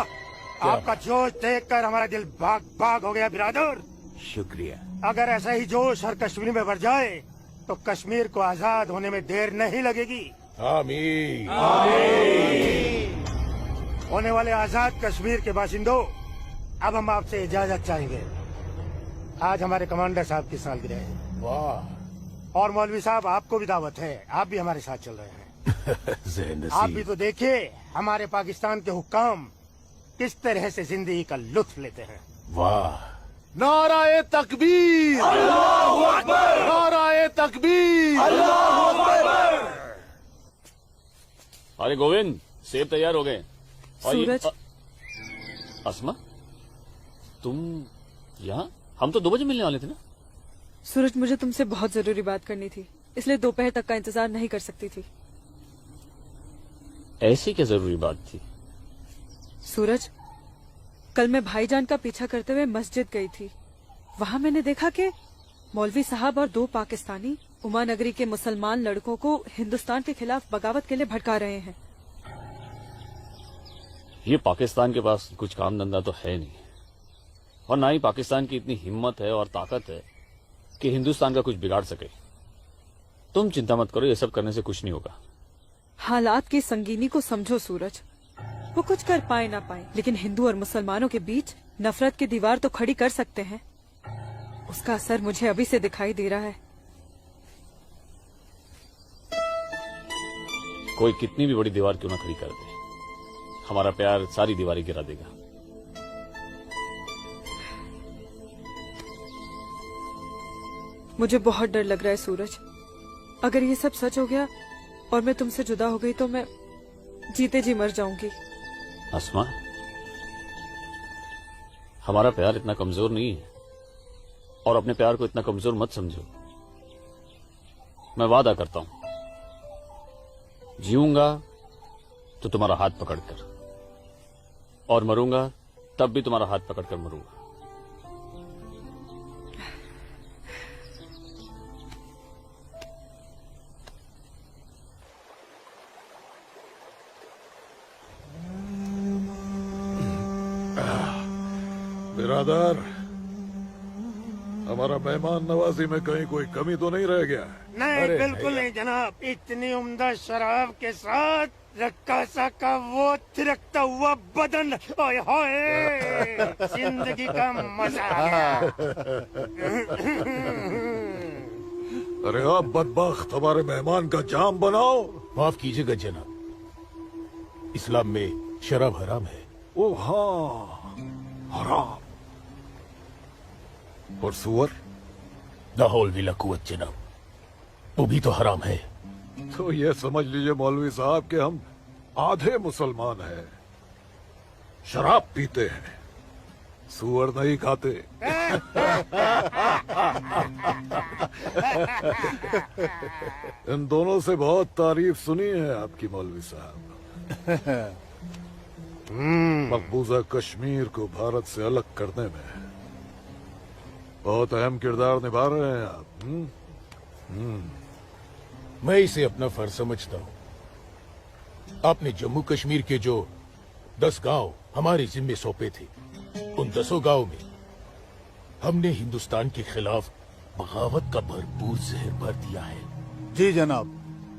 T: आपका जोश देखकर हमारा दिल भाग भाग हो गया बिरादर।
I: शुक्रिया।
T: अगर ऐसा ही जोश हर कश्मीर में बढ़ जाए तो कश्मीर को आजाद होने में देर नहीं लगेगी।
C: आमीन।
T: होने वाले आजाद कश्मीर के बाशिंदों, अब हम आपसे इजाजत चाहेंगे। आज हमारे कमांडर साहब की सालगिरह है।
C: वाह।
T: और मौलवी साहब, आपको भी दावत है, आप भी हमारे साथ चल रहे हैं। आप भी तो देखिए हमारे पाकिस्तान के हुक्काम किस तरह से जिंदगी का लुत्फ लेते हैं।
C: वाह। नाराए तकबीर, अल्लाहू अकबर, नाराए तकबीर, अल्लाहू अकबर।
J: अरे गोविंद, सेब तैयार हो गए।
S: सूरज।
J: अस्मा, तुम यहाँ? हम तो 2 बजे मिलने वाले थे ना।
S: सूरज, मुझे तुमसे बहुत जरूरी बात करनी थी, इसलिए दोपहर तक का इंतजार नहीं कर सकती थी।
J: ऐसी क्या जरूरी बात थी?
S: सूरज, कल मैं भाईजान का पीछा करते हुए मस्जिद गई थी। वहाँ मैंने देखा कि मौलवी साहब और 2 पाकिस्तानी उमा नगरी के मुसलमान लड़कों को हिंदुस्तान के खिलाफ बगावत के लिए भड़का रहे हैं।
J: ये पाकिस्तान के पास कुछ काम धंधा तो है नहीं, और ना ही पाकिस्तान की इतनी हिम्मत है और ताकत है कि हिंदुस्तान का कुछ बिगाड़ सके। तुम चिंता मत करो, ये सब करने से कुछ नहीं होगा।
S: हालात की संगीनी को समझो सूरज। वो कुछ कर पाए ना पाए, लेकिन हिंदू और मुसलमानों के बीच नफरत की दीवार तो खड़ी कर सकते हैं। उसका असर मुझे अभी से दिखाई दे रहा है।
J: कोई कितनी भी बड़ी दीवार क्यों ना खड़ी कर दे, हमारा प्यार सारी दीवारें गिरा देगा।
S: मुझे बहुत डर लग रहा है सूरज। अगर ये सब सच हो गया और मैं तुमसे जुदा हो गई तो मैं जीते जी मर जाऊंगी।
J: अस्मा, हमारा प्यार इतना कमजोर नहीं है, और अपने प्यार को इतना कमजोर मत समझो। मैं वादा करता हूं, जीऊंगा तो तुम्हारा हाथ पकड़कर, और मरूंगा तब भी तुम्हारा हाथ पकड़कर मरूंगा।
C: बिरादर, हमारा मेहमान नवाजी में कहीं कोई कमी तो नहीं रह गया?
T: नहीं, बिल्कुल नहीं जनाब। इतनी उम्दा शराब के साथ रक्कासा का वो थिरकता हुआ बदन, ओए होए, जिंदगी का मजा आ गया।
C: अरे आप बदबख्त, हमारे मेहमान का जाम बनाओ।
U: माफ कीजिएगा जनाब, इस्लाम में शराब हराम है।
C: ओ हाँ, हराम। और सुअर?
U: लाहौल विला कुवत जनाब, वो भी तो हराम है।
C: तो ये समझ लीजिए मौलवी साहब कि हम आधे मुसलमान हैं, शराब पीते हैं, सुअर नहीं खाते। इन दोनों से बहुत तारीफ सुनी है आपकी मौलवी साहब। मकबूजा कश्मीर को भारत से अलग करने में
U: बहुत अहम किरदार निभा रहे हैं आप। मैं इसे अपना फर्ज समझता हूँ। आपने जम्मू कश्मीर के जो 10 गांव हमारे जिम्मे सौंपे थे, उन 10 गांव में हमने हिंदुस्तान के खिलाफ बगावत का भरपूर जहर भर दिया है।
Q: जी जनाब,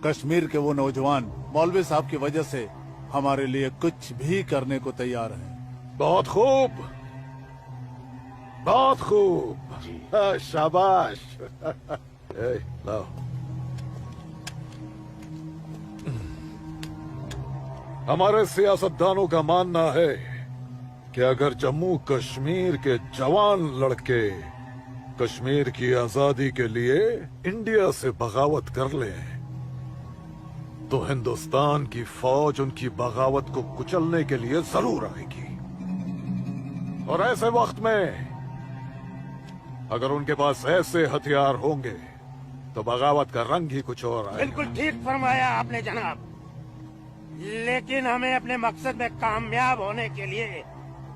Q: कश्मीर के वो नौजवान मौलवी साहब की वजह से हमारे लिए कुछ भी करने को तैयार हैं।
U: बहुत खूब, बहुत खूब। शाबाश। लाओ। हमारे सियासतदानों का मानना है कि अगर जम्मू कश्मीर के जवान लड़के कश्मीर की आजादी के लिए इंडिया से बगावत कर लें तो हिंदुस्तान की फौज उनकी बगावत को कुचलने के लिए जरूर आएगी। और ऐसे वक्त में अगर उनके पास ऐसे हथियार होंगे तो बगावत का रंग ही कुछ और आएगा।
T: बिल्कुल ठीक फरमाया आपने जनाब, लेकिन हमें अपने मकसद में कामयाब होने के लिए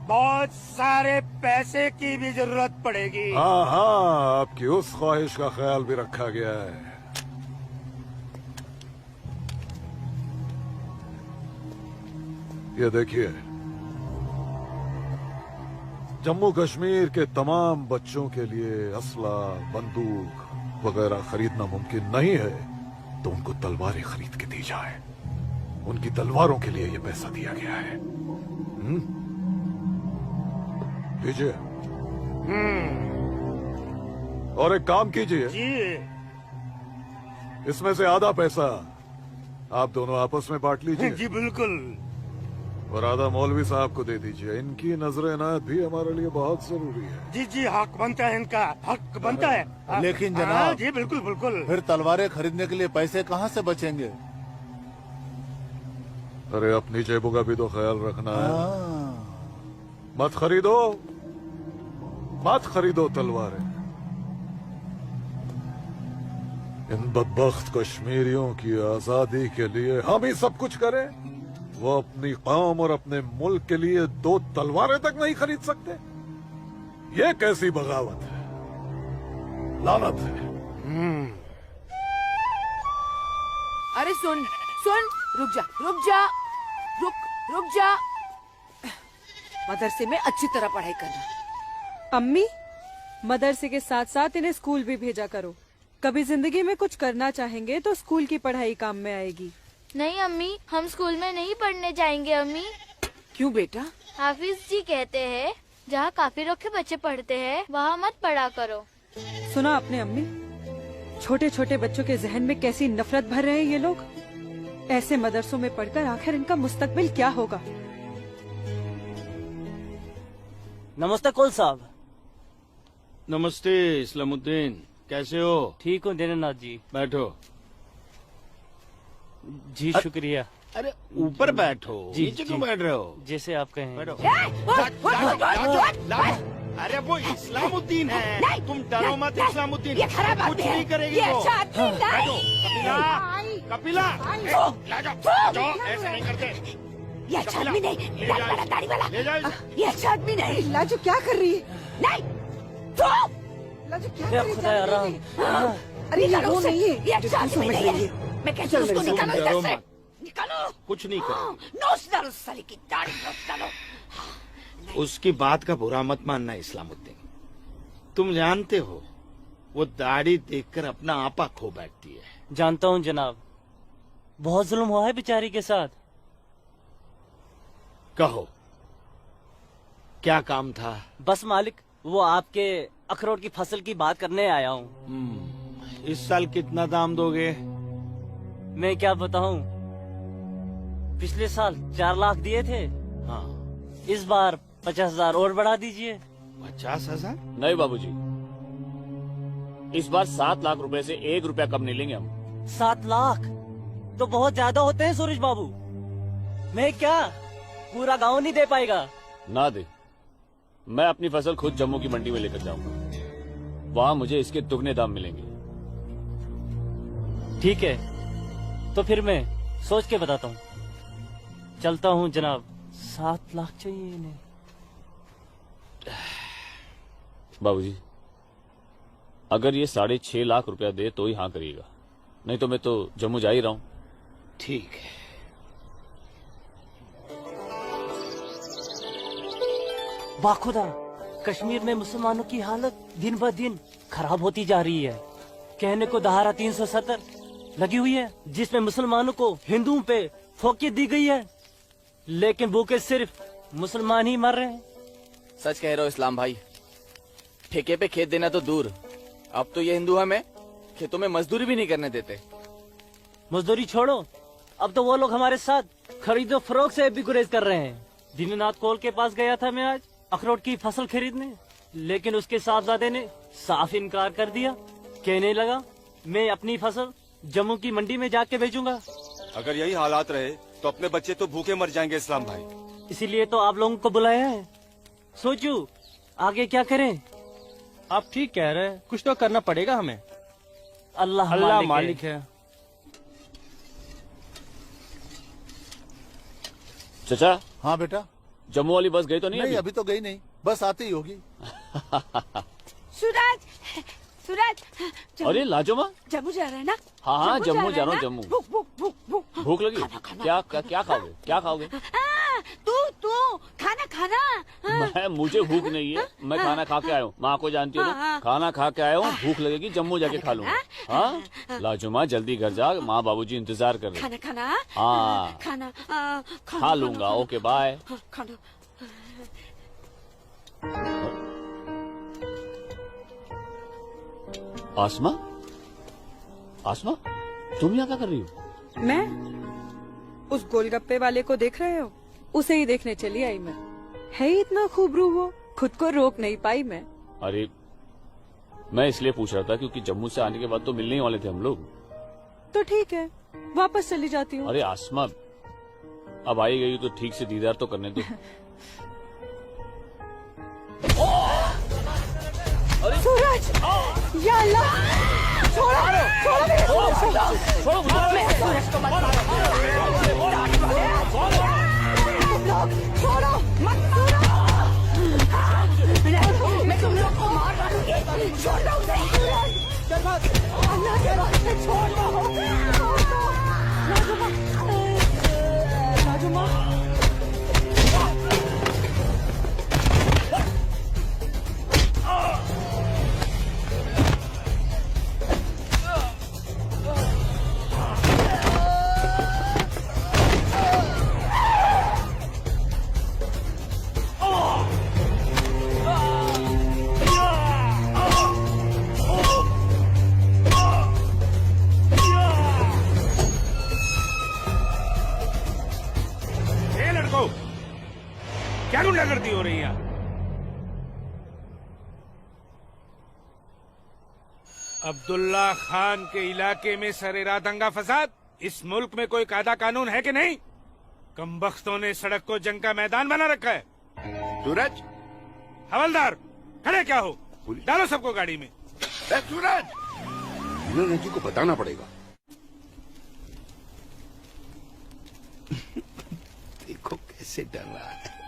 T: बहुत सारे पैसे की भी जरूरत पड़ेगी।
U: हाँ हाँ, आपकी उस ख्वाहिश का ख्याल भी रखा गया है। ये देखिए, जम्मू कश्मीर के तमाम बच्चों के लिए असला, बंदूक वगैरह खरीदना मुमकिन नहीं है, तो उनको तलवारें खरीद के दी जाए। उनकी तलवारों के लिए ये पैसा दिया गया है। दीजिए। और एक काम कीजिए, इसमें से आधा पैसा आप दोनों आपस में बांट लीजिए।
T: जी बिल्कुल।
U: और आधा मौलवी साहब को दे दीजिए। इनकी नजर इनायत भी हमारे लिए बहुत जरूरी है।
T: जी जी, हक बनता है, इनका हक बनता है।
Q: लेकिन जनाब,
T: जी बिल्कुल बिल्कुल।
Q: फिर तलवारें खरीदने के लिए पैसे कहाँ से बचेंगे?
U: अरे अपनी जेबों का भी तो ख्याल रखना है। मत खरीदो, मत खरीदो तलवारें। इन बदबख्त कश्मीरियों की आजादी के लिए हम ही सब कुछ करें, वो अपनी कौम और अपने मुल्क के लिए 2 तलवारें तक नहीं खरीद सकते। ये कैसी बगावत है, लानत है।
E: अरे सुन सुन, रुक जा रुक जा, रुक जा। मदरसे में अच्छी तरह पढ़ाई करना।
S: अम्मी, मदरसे के साथ साथ इन्हें स्कूल भी भेजा करो। कभी जिंदगी में कुछ करना चाहेंगे तो स्कूल की पढ़ाई काम में आएगी।
L: नहीं अम्मी, हम स्कूल में नहीं पढ़ने जाएंगे अम्मी।
E: क्यों बेटा?
L: हाफिज जी कहते हैं जहाँ काफिरों के बच्चे पढ़ते हैं वहाँ मत पढ़ा करो।
S: सुना आपने अम्मी? छोटे छोटे बच्चों के जहन में कैसी नफरत भर रहे हैं ये लोग। ऐसे मदरसों में पढ़कर आखिर इनका मुस्तकबिल क्या होगा?
G: नमस्ते कौल साहब।
O: नमस्ते इस्लामुद्दीन, कैसे हो?
G: ठीक हूँ दीनानाथ जी।
O: बैठो।
G: जी शुक्रिया।
O: अरे ऊपर बैठो,
G: जी,
O: नीचे क्यों
G: जी।
O: बैठ रहे हो?
G: जैसे आप कहें।
O: बैठो। अरे वो इस्लामुद्दीन है, तुम डरो मत। इस्लामुद्दीन
E: ये खराब
O: कुछ
E: बात है।
O: नहीं करेगी
E: ये
O: वो।
E: अच्छा आदमी नहीं।
O: बैठो। कपिला, ले जाओ, ऐसे नहीं करते।
E: ये अच्छा आदमी नहीं, दाढ़ी वाला, दाढ़ी वाला।
O: ले जाओ इसे।
E: ये अच्छा आदमी नहीं।
P: लाजो क्या कर रही है?
E: नहीं, तो
P: लाजो क्या
G: या
P: कर रही
G: खुदा आराम।
P: अरे ये
E: निकालो
P: वो
E: उसे।
P: नहीं है,
E: ये अच्छा आदमी नहीं है। मैं कहती हूँ उसको निकालो
O: डरो
E: इधर से।
O: मत।
E: निकालो।
O: कुछ नहीं करेगी।
E: नोच डालो साली की दाढ़ी, नोच डालो।
O: उसकी बात का बुरा मत मानना इस्लामुद्दीन। तुम जानते हो वो दाढ़ी देखकर अपना आपा खो बैठती है।
G: जानता हूँ जनाब, बहुत जुल्म हुआ है बेचारी के साथ।
O: कहो क्या काम था?
G: बस मालिक, वो आपके अखरोट की फसल की बात करने आया हूँ।
O: इस साल कितना दाम दोगे?
G: मैं क्या बताऊँ, पिछले साल 4 लाख दिए थे।
O: हाँ,
G: इस बार 50,000 और बढ़ा दीजिए।
O: 50,000?
J: नहीं बाबूजी, इस बार 7 लाख रुपए से 1 रुपया कम नहीं लेंगे हम।
G: 7 लाख तो बहुत ज्यादा होते हैं सूरज बाबू। मैं क्या पूरा गांव नहीं दे पाएगा?
J: ना दे, मैं अपनी फसल खुद जम्मू की मंडी में लेकर जाऊंगा। वहाँ मुझे इसके दुगने दाम मिलेंगे।
G: ठीक है, तो फिर मैं सोच के बताता हूँ। चलता हूँ जनाब। 7 लाख चाहिए इन्हें।
J: बाबूजी, अगर ये 6.5 लाख रुपया दे तो ही हाँ करिएगा, नहीं तो मैं तो जम्मू जा ही रहा हूँ।
O: ठीक है।
G: बाखुदा, कश्मीर में मुसलमानों की हालत दिन ब दिन खराब होती जा रही है। कहने को धारा 370 लगी हुई है जिसमें मुसलमानों को हिंदुओं पे फोकियत दी गई है, लेकिन भूखे सिर्फ मुसलमान ही मर रहे हैं।
D: सच कह रहे हो इस्लाम भाई, ठेके पे खेत देना तो दूर, अब तो ये हिंदू हमें खेतों में मजदूरी भी नहीं करने देते।
G: मजदूरी छोड़ो, अब तो वो लोग हमारे साथ खरीदो फरोख्त से भी गुरेज कर रहे हैं। दीननाथ कोल के पास गया था मैं आज अखरोट की फसल खरीदने, लेकिन उसके साहबजादे ने साफ इनकार कर दिया। कहने लगा मैं अपनी फसल जम्मू की मंडी में जाके बेचूंगा।
C: अगर यही हालात रहे तो अपने बच्चे तो भूखे मर जाएंगे इस्लाम भाई।
G: इसीलिए तो आप लोगों को बुलाया है। सोचू आगे क्या करें।
V: आप ठीक कह रहे हैं, कुछ तो करना पड़ेगा हमें।
G: अल्लाह
V: मालिक है।
J: चचा।
Q: हाँ बेटा।
J: जम्मू वाली बस गई तो नहीं?
Q: नहीं अभी तो गई नहीं, बस आती ही होगी।
E: सूरज, सूरज।
J: अरे लाजो माँ,
E: जम्मू जा रहे हैं ना?
J: हाँ जम्मू जा रहा हूँ। जम्मू
E: भूख
J: भूख लगी? क्या क्या खाओगे? क्या खाओगे?
E: तू खाना खाना।
J: मुझे भूख नहीं है, मैं खाना खा के आया हूँ। माँ को जानती हो ना, खाना खा के आया हूँ। भूख लगेगी जम्मू जाके खा लूंगा। हाँ लाजो माँ जल्दी घर जा, माँ बाबूजी इंतजार कर रहे।
E: खाना खाना।
J: हाँ
E: खाना
J: खा लूंगा। Okay bye.
E: खाना।
J: आसमा, आसमा तुम यहाँ क्या कर रही हो?
S: मैं उस गोलगप्पे वाले को देख रहे हो? उसे ही देखने चली आई मैं। है ही इतना खूबरू वो, खुद को रोक नहीं पाई मैं।
J: अरे मैं इसलिए पूछ रहा था क्योंकि जम्मू से आने के बाद तो मिलने ही वाले थे हम लोग।
S: तो ठीक है, वापस चली जाती हूँ।
J: अरे आसमा अब आई गई तो ठीक से दीदार तो करने दो।
E: सूरज, या अल्लाह, छोड़ो मेरे सूरज को मत मारो। तुम लोग छोड़ो, मत मारो। मैं तुम लोग को मार डालूंगी। छोड़ दो उसे। अल्लाह के वास्ते छोड़ दो। राजुमा,
O: क्या गुंडागर्दी हो रही है? अब्दुल्ला खान के इलाके में सरेरा दंगा फसाद। इस मुल्क में कोई कायदा कानून है कि नहीं? कमबख्तों ने सड़क को जंग का मैदान बना रखा है।
R: सूरज,
O: हवलदार खड़े क्या हो? डालो सबको गाड़ी में।
R: सूरज, जी को बताना पड़ेगा।
O: देखो कैसे डर रहा है।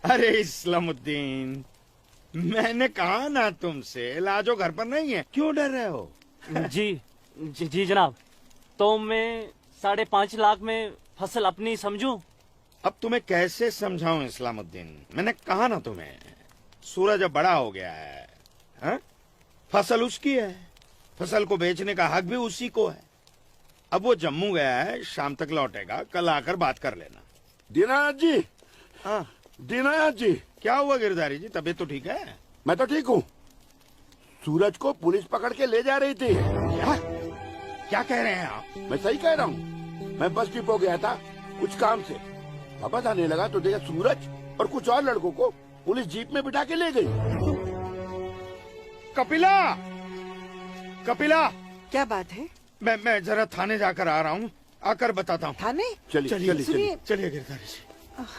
O: अरे इस्लामुद्दीन, मैंने कहा ना तुमसे लाजो घर पर नहीं है, क्यों डर रहे हो?
G: जी जनाब, तो मैं 5.5 लाख में फसल अपनी समझूं?
O: अब तुम्हें कैसे समझाऊं इस्लामुद्दीन? मैंने कहा ना तुम्हें, सूरज अब बड़ा हो गया है। हा? फसल उसकी है, फसल को बेचने का हक भी उसी को है। अब वो जम्मू गया है, शाम तक लौटेगा, कल आकर बात कर लेना।
R: दीनानाथ जी।
O: हाँ
R: दीनानाथ जी।
O: क्या हुआ गिरधारी जी, तबीयत तो ठीक है?
R: मैं तो ठीक हूँ। सूरज को पुलिस पकड़ के ले जा रही थी।
O: क्या कह रहे हैं आप?
R: मैं सही कह रहा हूँ। मैं बस डिपो गया था कुछ काम से, वापस आने लगा तो देखा सूरज और कुछ और लड़कों को पुलिस जीप में बिठा के ले गई।
O: कपिला, कपिला,
P: क्या बात है?
O: मैं जरा थाने जाकर आ रहा हूँ, आकर बताता हूँ।
P: थाने?
O: चलिए गिरधारी जी।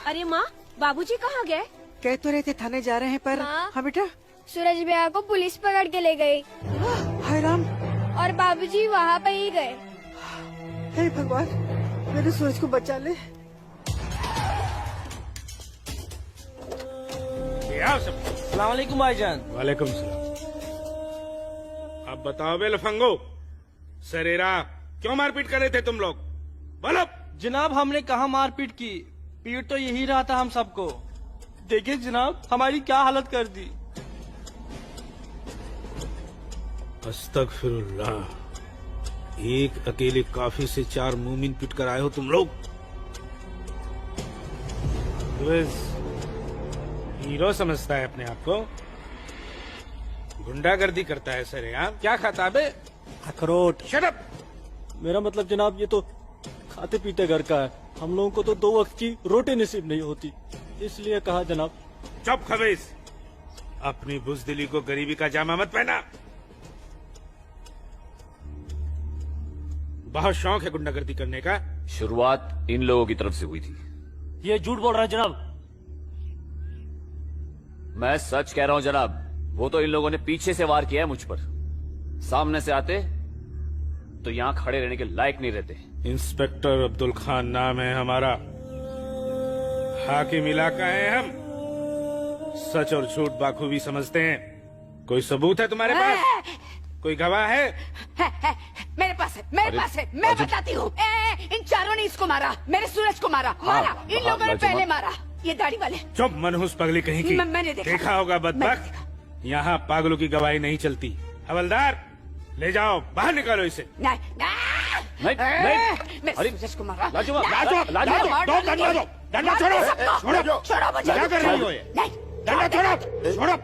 L: अरे माँ, बाबूजी कहाँ गए?
P: कह तो रहे थे थाने जा रहे हैं पर। हाँ बेटा।
L: सूरज भैया को पुलिस पकड़ के ले गई।
P: हाय राम।
L: और बाबूजी वहाँ पे ही गए।
P: हे भगवान, मेरे सूरज को बचा ले।
M: आओ सब।
V: सलाम वालेकुम भाईजान।
M: वालेकुम सलाम। अब बताओ बे लफंगो, सरेरा क्यों मारपीट कर रहे थे तुम लोग? बोलो।
V: जनाब हमने कहा मारपीट की, पीट तो यही रहा था हम सबको। देखिए जनाब हमारी क्या हालत कर दी।
M: अस्तगफिरुल्लाह, एक अकेले काफी से 4 मूमिन पिट कर आए हो तुम लोग। हीरो समझता है अपने आप को, गुंडागर्दी करता है सरेआम। क्या खाता बे?
V: अखरोट।
M: Shut up.
V: मेरा मतलब जनाब ये तो खाते पीते घर का है, हम लोगों को तो 2 वक्त की रोटी नसीब नहीं होती, इसलिए कहा जनाब।
M: चुप खबीस, अपनी बुज़दिली को गरीबी का जामा मत पहना। बहुत शौक है गुंडागर्दी करने का।
J: शुरुआत इन लोगों की तरफ से हुई थी।
V: ये झूठ बोल रहा है जनाब।
J: मैं सच कह रहा हूं जनाब, वो तो इन लोगों ने पीछे से वार किया है मुझ पर। सामने से आते तो यहां खड़े रहने के लायक नहीं रहते।
M: इंस्पेक्टर अब्दुल खान नाम है हमारा, हाकिम इलाका है हम, सच और झूठ बाखूबी समझते हैं। कोई सबूत है तुम्हारे पास? कोई गवाह है?
E: मेरे पास है, मेरे पास है, मैं बताती हूँ। इन चारों ने इसको मारा, मेरे सूरज को मारा। इन लोगों ने पहले मारा, ये दाढ़ी वाले।
M: चुप मनहूस पगली कहीं की।
E: मैंने
M: देखा होगा बदबख्त, यहाँ पागलों की गवाही नहीं चलती। हवलदार ले जाओ, बाहर निकालो इसे।
E: नहीं, मेरे सूरज को मारा।
M: डंडा छोड़ो,
E: छोड़ो मुझे।
M: क्या कर रही हो ये? डंडा छोड़ो, छोड़ो,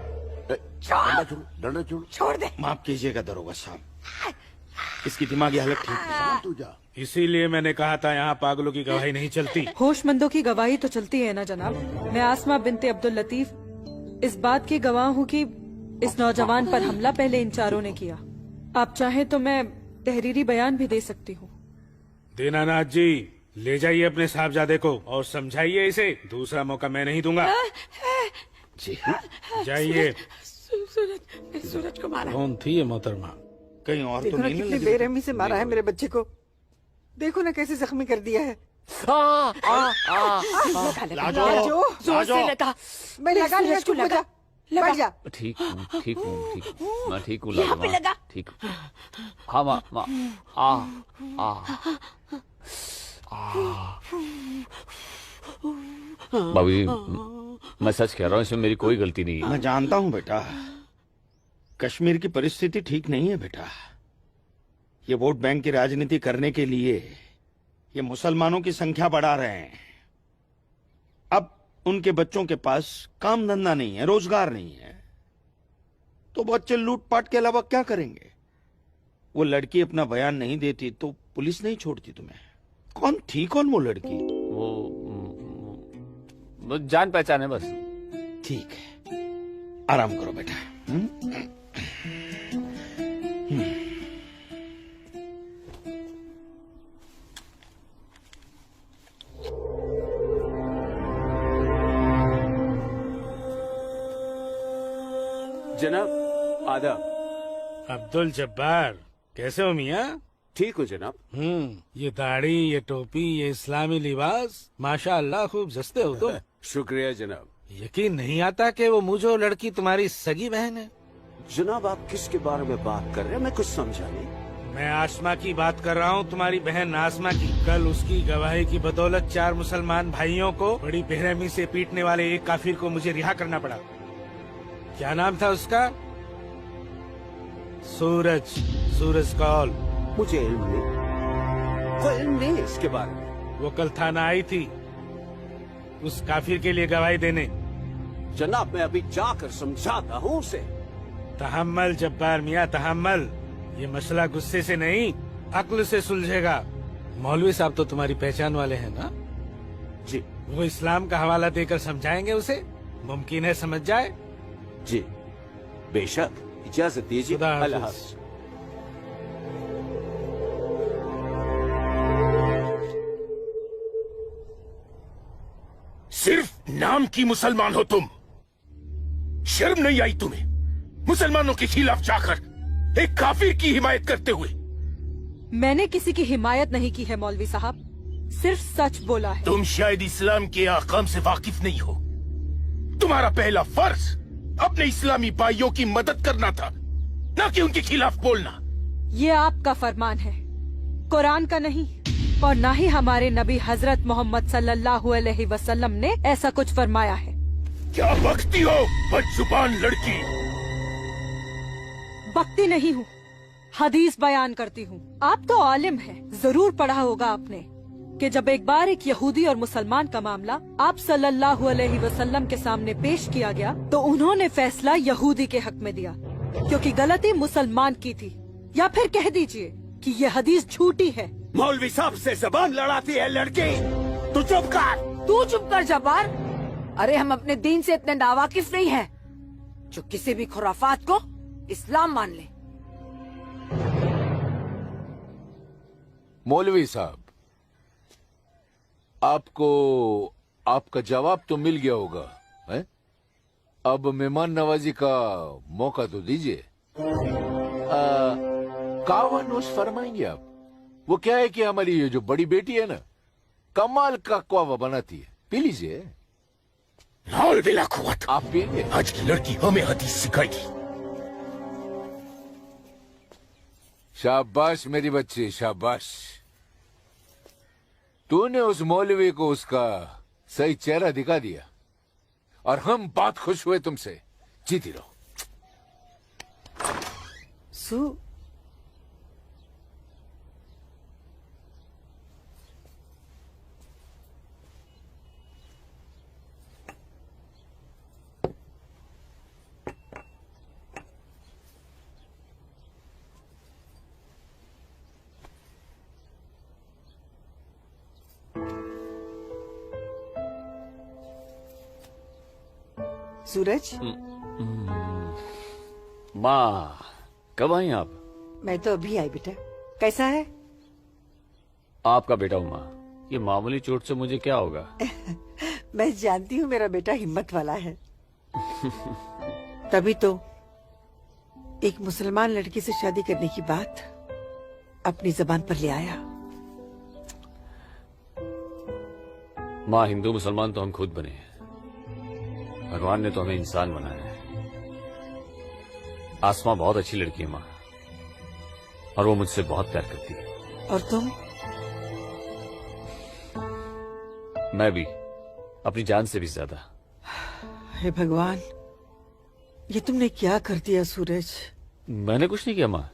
R: डंडा छोड़ो।
E: छोड़ दे।
O: माफ कीजिएगा दरोगा साहब, इसकी दिमागी हालत ठीक नहीं।
R: तू जा।
M: इसीलिए मैंने कहा था यहाँ पागलों की गवाही नहीं चलती।
S: होशमंदों की गवाही तो चलती है ना जनाब। मैं आसमा बिनते अब्दुल लतीफ इस बात की गवाह हूँ कि इस नौजवान पर हमला पहले इन चारों ने किया। आप चाहें तो मैं तहरीरी बयान भी दे सकती हूँ।
M: दीनानाथ जी, ले जाइए अपने साहबजादे को और समझाइए इसे, दूसरा मौका मैं नहीं दूंगा।
O: जी
M: जाइए।
E: सूरज को मारा।
M: कौन थी ये मोहतरमा?
O: कहीं और
P: देखो
O: तो
P: ना
O: नहीं
P: कितनी बेरहमी से मारा है मेरे बच्चे को। देखो ना कैसे जख्मी कर दिया है।
E: लाजो, जोर से लगा।
P: मैं लगा लिया, चुप हो जा, बैठ जा।
J: ठीक हूँ, ठीक हूँ, ठीक हूँ, मैं ठीक हूँ।
E: यहाँ पे लगा।
J: ठीक हूँ। हाँ माँ, बाबूजी, मैं सच कह रहा हूँ, इसमें मेरी कोई गलती नहीं है।
O: मैं जानता हूँ बेटा, कश्मीर की परिस्थिति ठीक नहीं है बेटा। ये वोट बैंक की राजनीति करने के लिए ये मुसलमानों की संख्या बढ़ा रहे हैं। अब उनके बच्चों के पास काम धंधा नहीं है, रोजगार नहीं है, तो बच्चे लूटपाट के अलावा क्या करेंगे? वो लड़की अपना बयान नहीं देती तो पुलिस नहीं छोड़ती तुम्हें। कौन थी वो लड़की?
J: वो जान पहचान है बस।
O: ठीक है, आराम करो बेटा।
I: जनाब आदाब।
M: अब्दुल जब्बार, कैसे हो मियाँ?
I: ठीक हो जनाब।
M: ये दाढ़ी, ये टोपी, ये इस्लामी लिबास, माशाअल्लाह खूब जस्ते हो तुम।
I: शुक्रिया जनाब।
M: यकीन नहीं आता कि वो मुझे लड़की तुम्हारी सगी बहन है।
I: जनाब आप किसके बारे में बात कर रहे हैं? मैं कुछ समझा नहीं।
M: मैं आसमा की बात कर रहा हूँ, तुम्हारी बहन आसमा की। कल उसकी गवाही की बदौलत 4 मुसलमान भाइयों को बड़ी बेरहमी से पीटने वाले एक काफिर को मुझे रिहा करना पड़ा। क्या नाम था उसका? सूरज कौल।
I: मुझे इल्म नहीं, कोई इल्म नहीं है इसके बारे में।
M: वो कल थाना आई थी उस काफिर के लिए गवाही देने।
I: जनाब मैं अभी जाकर समझाता हूँ उसे।
M: तहम्मल जब्बार मियाँ, तहम्मल। ये मसला गुस्से से नहीं, अक्ल से सुलझेगा। मौलवी साहब तो तुम्हारी पहचान वाले हैं ना?
I: जी।
M: वो इस्लाम का हवाला देकर समझाएंगे उसे, मुमकिन है समझ जाए।
I: जी बेशक, इजाजत दीजिए। अल्लाह हाफ़िज़।
H: सिर्फ नाम की मुसलमान हो तुम, शर्म नहीं आई तुम्हें मुसलमानों के खिलाफ जाकर एक काफिर की हिमायत करते हुए?
S: मैंने किसी की हिमायत नहीं की है मौलवी साहब, सिर्फ सच बोला है।
H: तुम शायद इस्लाम के अहकाम से वाकिफ नहीं हो। तुम्हारा पहला फर्ज अपने इस्लामी भाइयों की मदद करना था, न कि उनके खिलाफ बोलना।
S: ये आपका फरमान है, कुरान का नहीं, और ना ही हमारे नबी हजरत मोहम्मद सल्लल्लाहु अलैहि वसल्लम ने ऐसा कुछ फरमाया है।
H: क्या बकती हो बदजुबान लड़की?
S: बकती नहीं हूँ, हदीस बयान करती हूँ। आप तो आलिम हैं, जरूर पढ़ा होगा आपने कि जब एक बार एक यहूदी और मुसलमान का मामला आप सल्लल्लाहु अलैहि वसल्लम के सामने पेश किया गया तो उन्होंने फैसला यहूदी के हक में दिया, क्योंकि गलती मुसलमान की थी। या फिर कह दीजिए कि ये हदीस झूठी है।
I: मौलवी साहब से जबान लड़ाती है लड़की, तू चुप कर।
E: तू चुप कर जब्बार। अरे हम अपने दीन से इतने नावाकिफ नहीं हैं जो किसी भी खुराफात को इस्लाम मान ले।
F: मौलवी साहब, आपको आपका जवाब तो मिल गया होगा, है? अब मेहमान नवाजी का मौका तो दीजिए। कावा नोश फरमाएंगे आप? वो क्या है कि हमारी ये जो बड़ी बेटी है ना, कमाल का क्वावा बनाती है, पी लीजिए।
H: आप पीजिए। आज की लड़की हमें हदीस सिखाएगी।
F: शाबाश मेरी बच्ची, शाबाश। तूने उस मौलवी को उसका सही चेहरा दिखा दिया और हम बहुत खुश हुए तुमसे। जीती रहो।
P: सूरज,
J: माँ कब आई आप?
P: मैं तो अभी आई बेटा। कैसा है?
J: आपका बेटा हूँ माँ, ये मामूली चोट से मुझे क्या होगा?
P: मैं जानती हूँ मेरा बेटा हिम्मत वाला है। तभी तो एक मुसलमान लड़की से शादी करने की बात अपनी जबान पर ले आया।
J: माँ, हिंदू मुसलमान तो हम खुद बने हैं, भगवान ने तो हमें इंसान बनाया है। आसमां बहुत अच्छी लड़की है माँ, और वो मुझसे बहुत प्यार करती है।
P: और तुम?
J: मैं भी, अपनी जान से भी ज्यादा।
P: हे भगवान, ये तुमने क्या कर दिया सूरज?
J: मैंने कुछ नहीं किया माँ,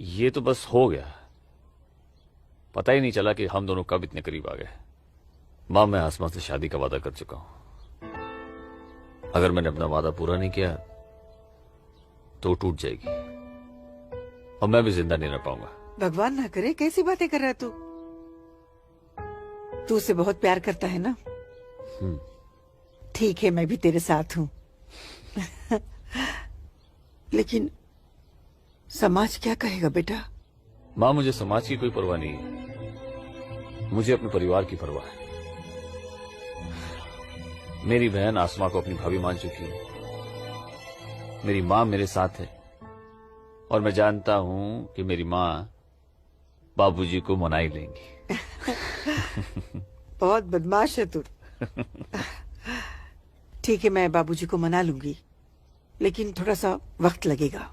J: ये तो बस हो गया। पता ही नहीं चला कि हम दोनों कब इतने करीब आ गए। माँ, मैं आसमां से शादी का वादा कर चुका हूं। अगर मैंने अपना वादा पूरा नहीं किया तो टूट जाएगी और मैं भी जिंदा नहीं रह पाऊंगा।
P: भगवान ना करे, कैसी बातें कर रहा है तू? तू उसे बहुत प्यार करता है ना? ठीक है, मैं भी तेरे साथ हूँ। लेकिन समाज क्या कहेगा बेटा?
J: माँ, मुझे समाज की कोई परवाह नहीं है, मुझे अपने परिवार की परवाह है। मेरी बहन आसमा को अपनी भाभी मान चुकी है, मेरी माँ मेरे साथ है, और मैं जानता हूँ कि मेरी माँ बाबूजी को मना ही लेंगी।
P: बहुत बदमाश है तू। ठीक है, मैं बाबूजी को मना लूंगी, लेकिन थोड़ा सा वक्त लगेगा।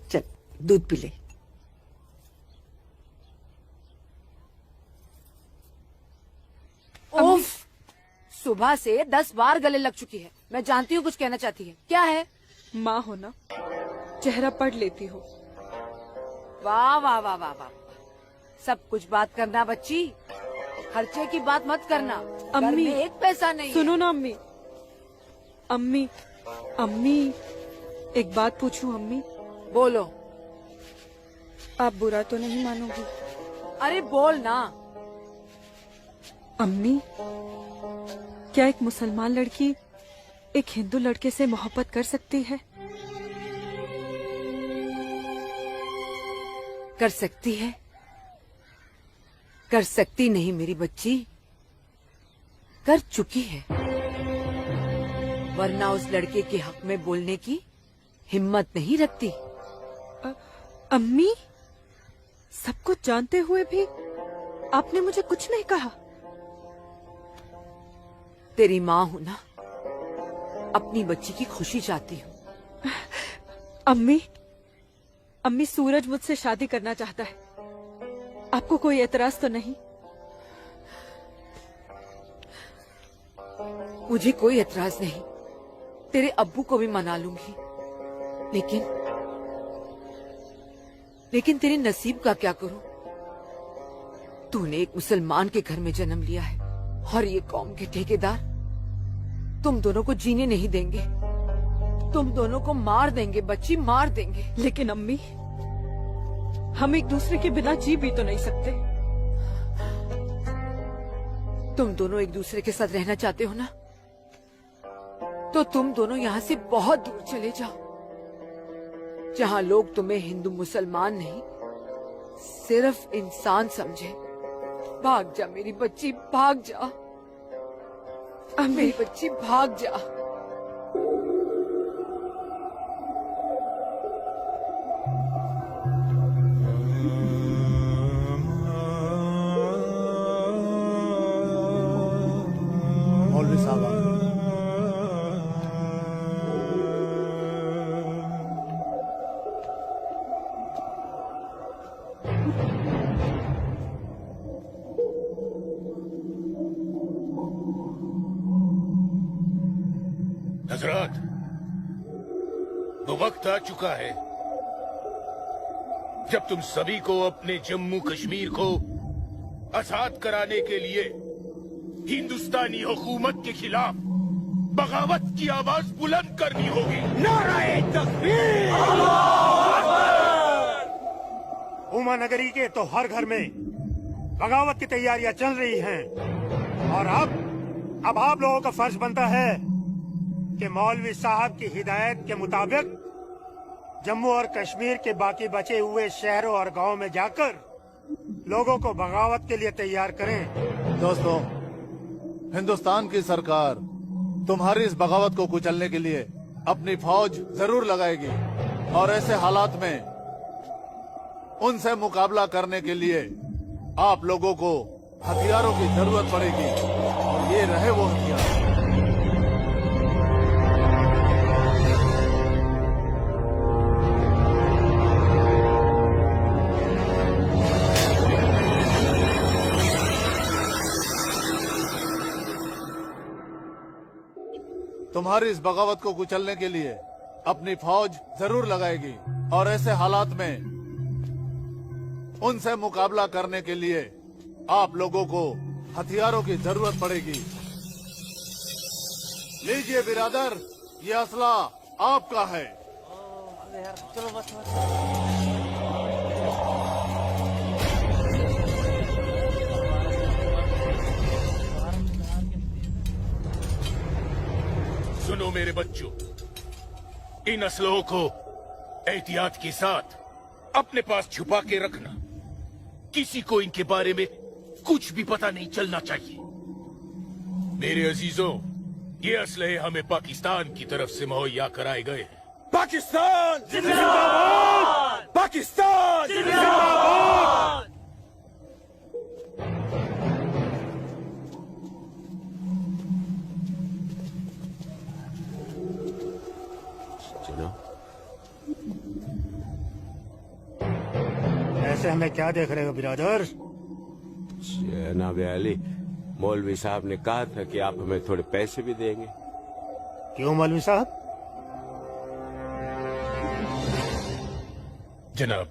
P: चल दूध पी ले।
E: उफ, सुबह से 10 बार गले लग चुकी है। मैं जानती हूँ कुछ कहना चाहती है। क्या है?
S: माँ हो ना, चेहरा पढ़ लेती हो।
E: वाह वाह वाह वाह वाह, सब कुछ बात करना बच्ची, खर्चे की बात मत करना।
S: अम्मी,
E: घर में एक पैसा नहीं।
S: सुनो ना अम्मी। अम्मी, अम्मी, एक बात पूछूं अम्मी?
E: बोलो।
S: आप बुरा तो नहीं मानोगी?
E: अरे बोल ना।
S: अम्मी, क्या एक मुसलमान लड़की एक हिंदू लड़के से मोहब्बत कर सकती है?
E: कर सकती है, कर सकती नहीं मेरी बच्ची, कर चुकी है। वरना उस लड़के के हक में बोलने की हिम्मत नहीं रखती।
S: अम्मी, सब कुछ जानते हुए भी आपने मुझे कुछ नहीं कहा।
P: तेरी माँ हूँ ना, अपनी बच्ची की खुशी चाहती हूँ।
S: अम्मी, अम्मी सूरज मुझसे शादी करना चाहता है, आपको कोई एतराज तो नहीं?
P: मुझे कोई एतराज नहीं, तेरे अब्बू को भी मना लूंगी, लेकिन तेरे नसीब का क्या करूं? तूने एक मुसलमान के घर में जन्म लिया है और ये कौम के ठेकेदार तुम दोनों को जीने नहीं देंगे, तुम दोनों को मार देंगे, बच्ची मार देंगे।
S: लेकिन अम्मी, हम एक दूसरे के बिना जी भी तो नहीं सकते।
P: तुम दोनों एक दूसरे के साथ रहना चाहते हो ना, तो तुम दोनों यहाँ से बहुत दूर चले जाओ, जहाँ लोग तुम्हें हिंदू मुसलमान नहीं, सिर्फ इंसान समझे। भाग जा मेरी बच्ची, भाग जा मेरी बच्ची, भाग जा।
Q: मौलवी साहब,
H: हजरत, वो वक्त आ चुका है जब तुम सभी को अपने जम्मू कश्मीर को आजाद कराने के लिए हिंदुस्तानी हुकूमत के खिलाफ बगावत की आवाज बुलंद करनी होगी।
T: नारे तकबीर! उमा नगरी के तो हर घर में बगावत की तैयारियां चल रही हैं और अब आप लोगों का फर्ज बनता है कि मौलवी साहब की हिदायत के मुताबिक जम्मू और कश्मीर के बाकी बचे हुए शहरों और गांवों में जाकर लोगों को बगावत के लिए तैयार करें।
Q: दोस्तों, हिंदुस्तान की सरकार तुम्हारी इस बगावत को कुचलने के लिए अपनी फौज जरूर लगाएगी और ऐसे हालात में उनसे मुकाबला करने के लिए आप लोगों को हथियारों की जरूरत पड़ेगी और ये रहे वो हथियार। तुम्हारी इस बगावत को कुचलने के लिए अपनी फौज जरूर लगाएगी और ऐसे हालात में उनसे मुकाबला करने के लिए आप लोगों को हथियारों की जरूरत पड़ेगी। लीजिए बिरादर, ये असला आपका है।
G: चलो बस।
H: सुनो मेरे बच्चों, इन असलों को एहतियात के साथ अपने पास छुपा के रखना। किसी को इनके बारे में कुछ भी पता नहीं चलना चाहिए। मेरे अजीजों, ये असलहे हमें पाकिस्तान की तरफ से मुहैया कराए गए हैं।
I: पाकिस्तान जिंदाबाद! पाकिस्तान जिंदाबाद!
T: ऐसे हमें क्या देख रहे हो बिरादर?
K: जनाब अली, मौलवी साहब ने कहा था कि आप हमें थोड़े पैसे भी देंगे।
T: क्यों मौलवी साहब?
H: जनाब,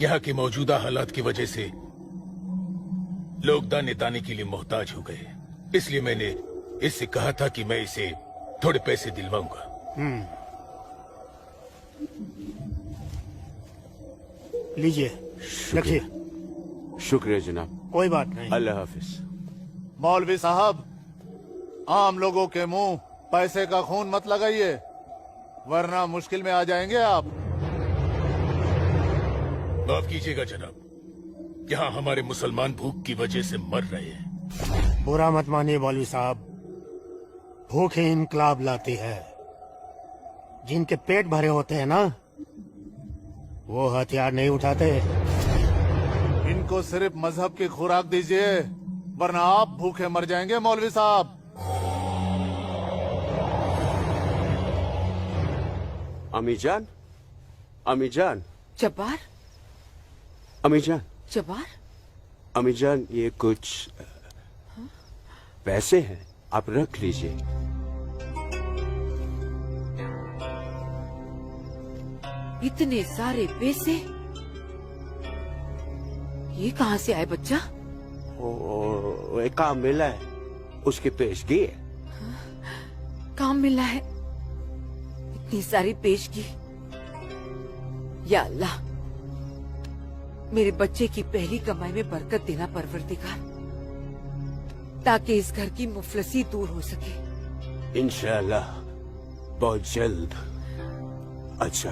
H: यहाँ के मौजूदा हालात की वजह से लोग दाने दाने के लिए मोहताज हो गए, इसलिए मैंने इससे कहा था कि मैं इसे थोड़े पैसे दिलवाऊंगा।
T: लीजिए, रखिए।
K: शुक्रिया जनाब।
T: कोई बात नहीं।
K: अल्लाह हाफिज।
Q: मौलवी साहब, आम लोगों के मुंह पैसे का खून मत लगाइए, वरना मुश्किल में आ जाएंगे आप।
H: माफ कीजिएगा जनाब, यहाँ हमारे मुसलमान भूख की वजह से मर रहे हैं।
T: बुरा मत मानिए मौलवी साहब, भूख ही इनकलाब लाती है। जिनके पेट भरे होते हैं ना, वो हथियार नहीं उठाते।
Q: इनको सिर्फ मजहब की खुराक दीजिए, वरना आप भूखे मर जाएंगे। मौलवी साहब,
K: अम्मी जान, अम्मी जान,
P: जब्बार,
K: अम्मी जान,
P: जब्बार,
K: अम्मी जान, ये कुछ पैसे हैं, आप रख लीजिए।
P: इतने सारे पैसे ये कहाँ से आए बच्चा?
K: ओ, एक काम मिला है, उसकी पेशगी है।
P: काम मिला है, इतनी सारी पेशगी। या अल्लाह, मेरे बच्चे की पहली कमाई में बरकत देना परवरदिगार, ताकि इस घर की मुफलसी दूर हो सके।
K: इंशाअल्लाह बहुत जल्द। अच्छा,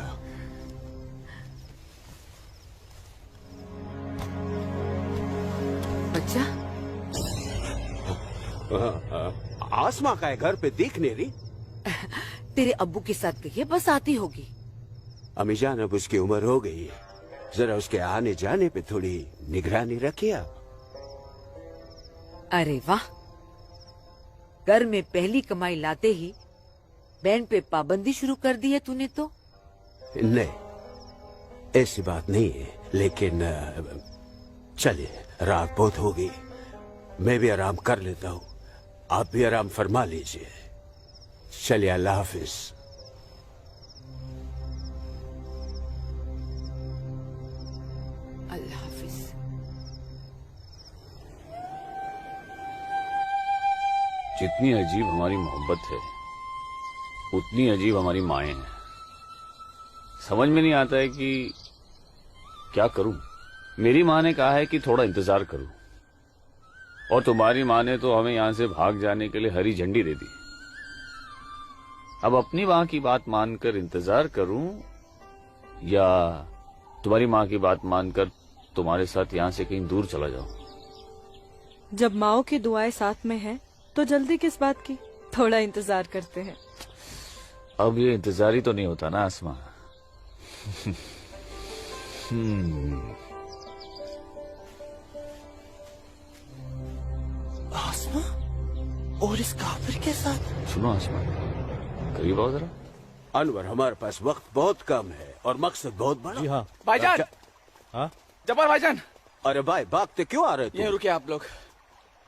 P: बच्चा,
K: आसमा का है, घर पे दिख नहीं रही।
P: तेरे अब्बू के साथ गई है, बस आती होगी।
K: अम्मी जान, अब उसकी उम्र हो गई है, जरा उसके आने जाने पे थोड़ी निगरानी रखिए आप।
P: अरे वाह, घर में पहली कमाई लाते ही बैंड पे पाबंदी शुरू कर दी है तूने तो।
K: नहीं, ऐसी बात नहीं है, लेकिन चलिए, रात बहुत हो गई, मैं भी आराम कर लेता हूँ, आप भी आराम फरमा लीजिए। चलिए, अल्लाह हाफिज।
P: अल्लाह हाफिज।
J: जितनी अजीब हमारी मोहब्बत है, उतनी अजीब हमारी माएं हैं। समझ में नहीं आता है कि क्या करूं। मेरी माँ ने कहा है कि थोड़ा इंतजार करूं, और तुम्हारी माँ ने तो हमें यहां से भाग जाने के लिए हरी झंडी दे दी। अब अपनी माँ की बात मानकर इंतजार करूं, या तुम्हारी माँ की बात मानकर तुम्हारे साथ यहाँ से कहीं दूर चला जाऊं।
S: जब माओ की दुआएं साथ में हैं, तो जल्दी किस बात की, थोड़ा इंतजार करते हैं।
J: अब ये इंतजार ही तो नहीं होता ना आसमा।
I: आसमा और इस काफिर के साथ।
J: सुनो आसमा, करीब आओ जरा।
K: अनवर, हमारे पास वक्त बहुत कम है और मकसद बहुत बड़ा।
D: जी हाँ भाईजान।
K: हाँ
D: जब्बार भाईजान।
K: अरे भाई, भागते क्यों आ रहे थे?
D: यहीं रुके आप लोग,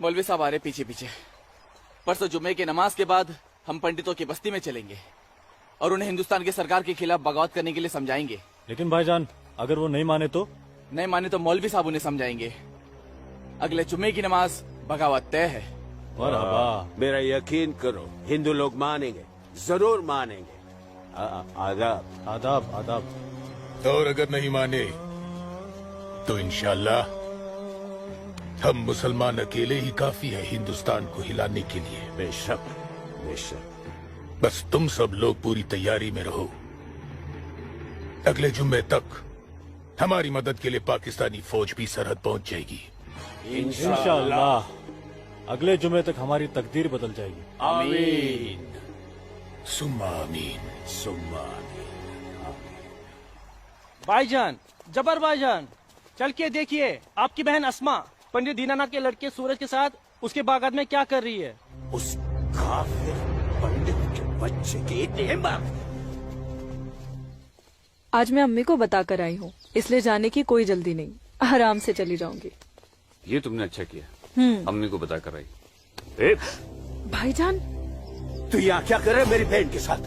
D: मौलवी साहब आ रहे पीछे पीछे। परसों जुम्मे की नमाज के बाद हम पंडितों की बस्ती में चलेंगे और उन्हें हिंदुस्तान की सरकार के खिलाफ बगावत करने के लिए समझाएंगे।
V: लेकिन भाईजान, अगर वो नहीं माने तो?
D: नहीं माने तो मौलवी साहब उन्हें समझाएंगे। अगले जुम्मे की नमाज बगावत तय है।
K: मेरा यकीन करो, हिंदू लोग मानेंगे, जरूर मानेंगे। आदाब
V: आदाब आदाब।
H: और अगर नहीं माने तो इंशाल्लाह हम मुसलमान अकेले ही काफी है हिंदुस्तान को हिलाने के लिए।
K: बेशक बेशक।
H: बस तुम सब लोग पूरी तैयारी में रहो। अगले जुम्मे तक हमारी मदद के लिए पाकिस्तानी फौज भी सरहद पहुंच जाएगी।
V: इंशाअल्लाह अगले जुमे तक हमारी तकदीर बदल जाएगी।
K: आमीन
H: सुम्मा आमीन
K: सुम्मा आमीन।
G: भाईजान, जबर भाईजान, चल के देखिए आपकी बहन अस्मा पंडित दीनानाथ के लड़के सूरज के साथ उसके बागात में क्या कर रही है।
K: उस काफिर पंडित के बच्चे की इतनी हिम्मत।
S: आज मैं अम्मी को बता कर आई हूँ, इसलिए जाने की कोई जल्दी नहीं, आराम से चली जाऊंगी।
J: ये तुमने अच्छा किया, अम्मी को बता कर आई।
S: भाईजान,
K: तू यहाँ क्या कर रहा है मेरी बहन के साथ?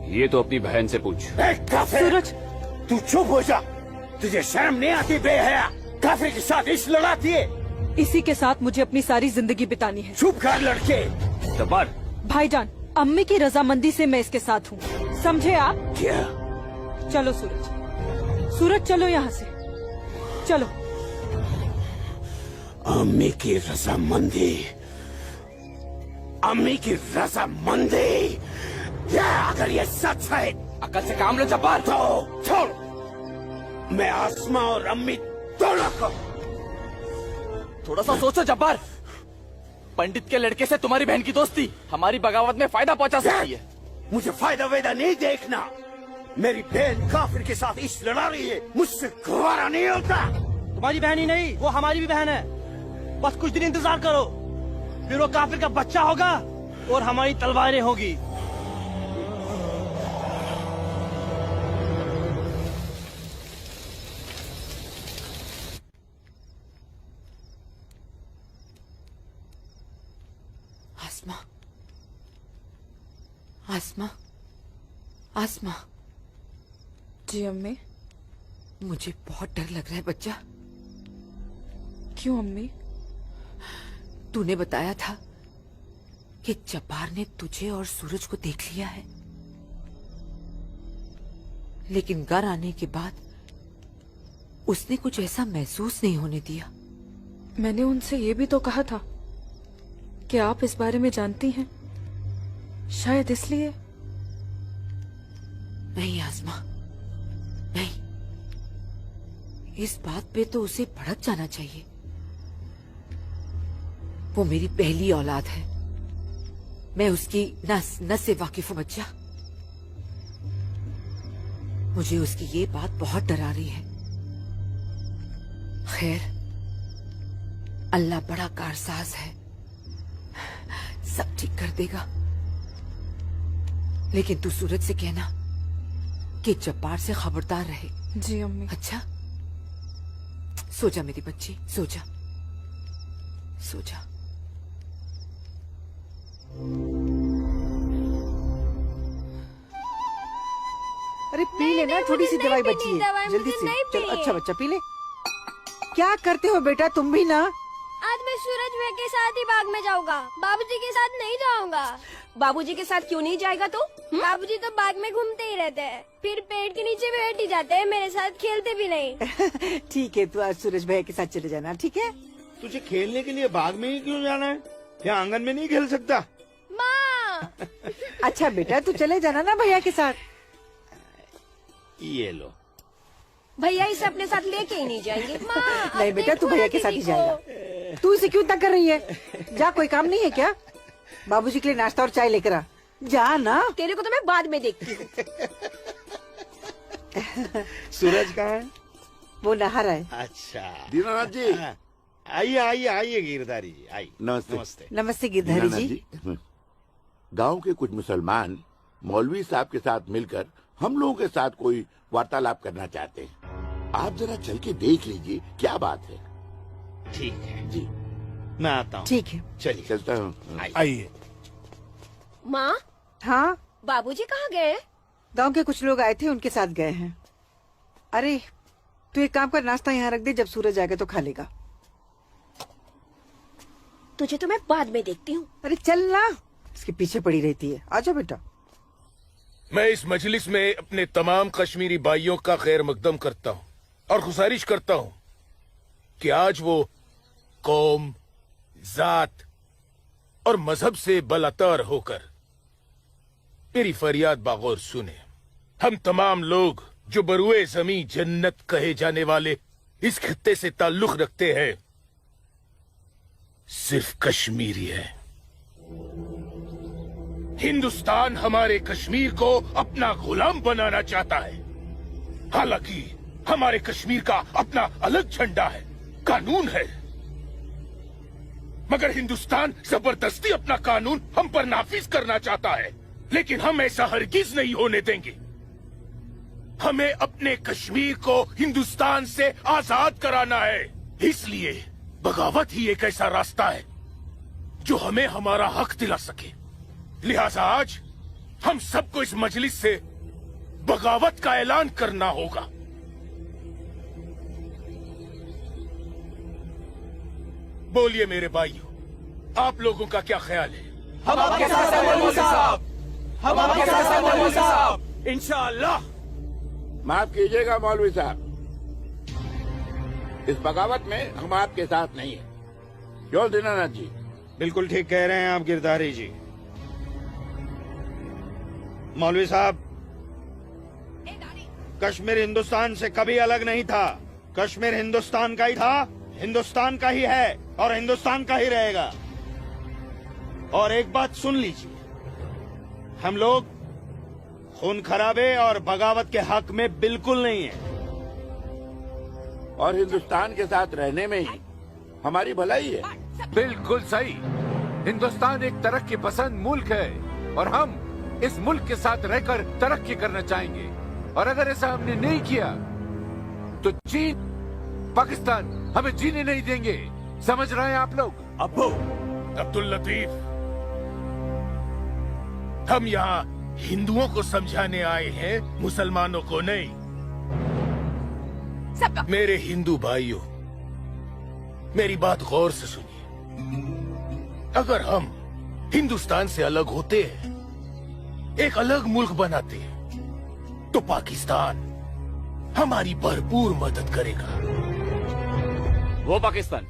J: ये तो अपनी बहन से पूछ।
K: सूरज, तू चुप हो जा। तुझे शर्म नहीं आती बेहया? काफिर के साथ इश्क लड़ाती है।
S: इसी के साथ मुझे अपनी सारी जिंदगी बितानी है।
K: चुप कर लड़के।
J: जब्बार।
S: भाईजान, अम्मी की रजामंदी से मैं इसके साथ हूँ, समझे आप?
K: क्या?
S: चलो सूरज, सूरज चलो यहाँ से, चलो।
K: अम्मी की रजामंदी, अम्मी की रजामंदी। क्या अगर ये सच है?
D: अकल से काम लो जब्बार।
K: तो छोड़, मैं आसमा और अम्मी दोनों को।
D: थोड़ा सा सोचो जब्बार, पंडित के लड़के से तुम्हारी बहन की दोस्ती हमारी बगावत में फायदा पहुंचा सकती है।
K: मुझे फायदा वेदा नहीं देखना। मेरी बहन काफिर के साथ इश्क लड़ा रही है, मुझसे गवारा नहीं होता।
G: तुम्हारी बहन ही नहीं, वो हमारी भी बहन है। बस कुछ दिन इंतजार करो, फिर वो काफिर का बच्चा होगा
V: और हमारी तलवारें होगी।
P: आसमा, आसमा, आसमा।
S: जी अम्मी।
P: मुझे बहुत डर लग रहा है बच्चा।
S: क्यों अम्मी?
P: तूने बताया था कि जब्बार ने तुझे और सूरज को देख लिया है, लेकिन घर आने के बाद उसने कुछ ऐसा महसूस नहीं होने दिया।
S: मैंने उनसे ये भी तो कहा था कि आप इस बारे में जानती हैं, शायद इसलिए।
P: नहीं आसमा, नहीं। इस बात पे तो उसे भड़क जाना चाहिए। वो मेरी पहली औलाद है, मैं उसकी नस से वाकिफ हूं बच्चा। मुझे उसकी ये बात बहुत डरा रही है। खैर, अल्लाह बड़ा कारसाज है, सब ठीक कर देगा। लेकिन तू सूरज से कहना कि जब्बार से खबरदार रहे।
S: जी अम्मी।
P: अच्छा, सो जा मेरी बच्ची, सो जा, सो जा। अरे पी लेना, थोड़ी सी दवाई बची है, जल्दी से। चल अच्छा बच्चा पी ले। क्या करते हो बेटा तुम भी ना?
B: आज मैं सूरज भाई के साथ ही बाग में जाऊंगा, बाबूजी के साथ नहीं जाऊंगा। बाबूजी के साथ क्यों नहीं जाएगा तू? बाबूजी तो बाग में घूमते ही रहते हैं, फिर पेड़ के नीचे बैठ ही जाते हैं, मेरे साथ खेलते भी नहीं।
P: ठीक है, तू आज सूरज भैया के साथ चले जाना, ठीक है?
O: तुझे खेलने के लिए बाग में ही क्यों जाना है? क्या आंगन में नहीं खेल सकता?
B: माँ।
P: अच्छा बेटा, तू चले जाना ना भैया के साथ।
O: ये लो।
B: भैया इसे अपने साथ लेके ही नहीं जाएंगे। माँ,
P: नहीं बेटा, तू भैया के साथ ही जाएगा। तू इसे क्यों तंग कर रही है? जा, कोई काम नहीं है क्या? बाबूजी के लिए नाश्ता और चाय लेकर आ। जा ना।
B: तेरे को तो मैं बाद में देखती हूँ।
O: सूरज कहाँ है?
P: वो नहा रहा है।
O: अच्छा
R: दीनानाथ जी,
O: आइए आइए आइए गिरधारी जी, आइए।
R: नमस्ते।
O: नमस्ते।
P: नमस्ते गिरधारी जी।
R: गांव के कुछ मुसलमान मौलवी साहब के साथ मिलकर हम लोगों के साथ कोई वार्तालाप करना चाहते हैं। आप जरा चल के देख लीजिए क्या बात है।
O: ठीक है
R: जी,
O: मैं आता हूँ।
P: ठीक है,
O: चलिए
R: चलता हूँ।
Q: आइए।
B: माँ,
P: हाँ
B: बाबूजी कहाँ गए?
P: गांव के कुछ लोग आए थे, उनके साथ गए हैं। अरे तू एक काम कर, नाश्ता यहाँ रख दे, जब सूरज आएगा तो खा लेगा।
B: तुझे तो मैं बाद में देखती हूँ।
P: अरे चल ना, इसके पीछे पड़ी रहती है। आजा बेटा।
H: मैं इस मजलिस में अपने तमाम कश्मीरी भाइयों का खैर मकदम करता हूँ और गुजारिश करता हूँ कि आज वो कौम, जात और मजहब से बलातर होकर मेरी फरियाद बागौर सुने। हम तमाम लोग जो बरुए जमी जन्नत कहे जाने वाले इस खित्ते से ताल्लुक रखते हैं, सिर्फ कश्मीरी है। हिंदुस्तान हमारे कश्मीर को अपना गुलाम बनाना चाहता है। हालांकि हमारे कश्मीर का अपना अलग झंडा है, कानून है, मगर हिंदुस्तान जबरदस्ती अपना कानून हम पर नाफिज करना चाहता है। लेकिन हम ऐसा हरगिज नहीं होने देंगे। हमें अपने कश्मीर को हिंदुस्तान से आजाद कराना है। इसलिए बगावत ही एक ऐसा रास्ता है जो हमें हमारा हक दिला सके। लिहाजा आज हम सबको इस मजलिस से बगावत का ऐलान करना होगा। बोलिए मेरे भाइयों, आप लोगों का क्या ख्याल है?
A: हम आपके साथ हैं मौलवी साहब, हम आपके साथ हैं मौलवी साहब,
R: इंशाअल्लाह। माफ कीजिएगा मौलवी साहब, इस बगावत में हम आपके साथ नहीं है। क्यों दीनानाथ जी?
O: बिल्कुल ठीक कह रहे हैं आप गिरधारी जी। मौलवी साहब, कश्मीर हिंदुस्तान से कभी अलग नहीं था। कश्मीर हिंदुस्तान का ही था, हिंदुस्तान का ही है और हिंदुस्तान का ही रहेगा। और एक बात सुन लीजिए, हम लोग खून खराबे और बगावत के हक में बिल्कुल नहीं है।
R: और हिंदुस्तान के साथ रहने में ही हमारी भलाई है।
F: बिल्कुल सही। हिंदुस्तान एक तरक्की पसंद मुल्क है और हम इस मुल्क के साथ रहकर तरक्की करना चाहेंगे। और अगर ऐसा हमने नहीं किया तो चीन, पाकिस्तान हमें जीने नहीं देंगे। समझ रहे हैं आप लोग?
R: अब्बू,
H: अब्दुल लतीफ, हम यहाँ हिंदुओं को समझाने आए हैं, मुसलमानों को नहीं। मेरे हिंदू भाइयों, मेरी बात गौर से सुनिए। अगर हम हिंदुस्तान से अलग होते हैं, एक अलग मुल्क बनाते हैं, तो पाकिस्तान हमारी भरपूर मदद करेगा।
J: वो पाकिस्तान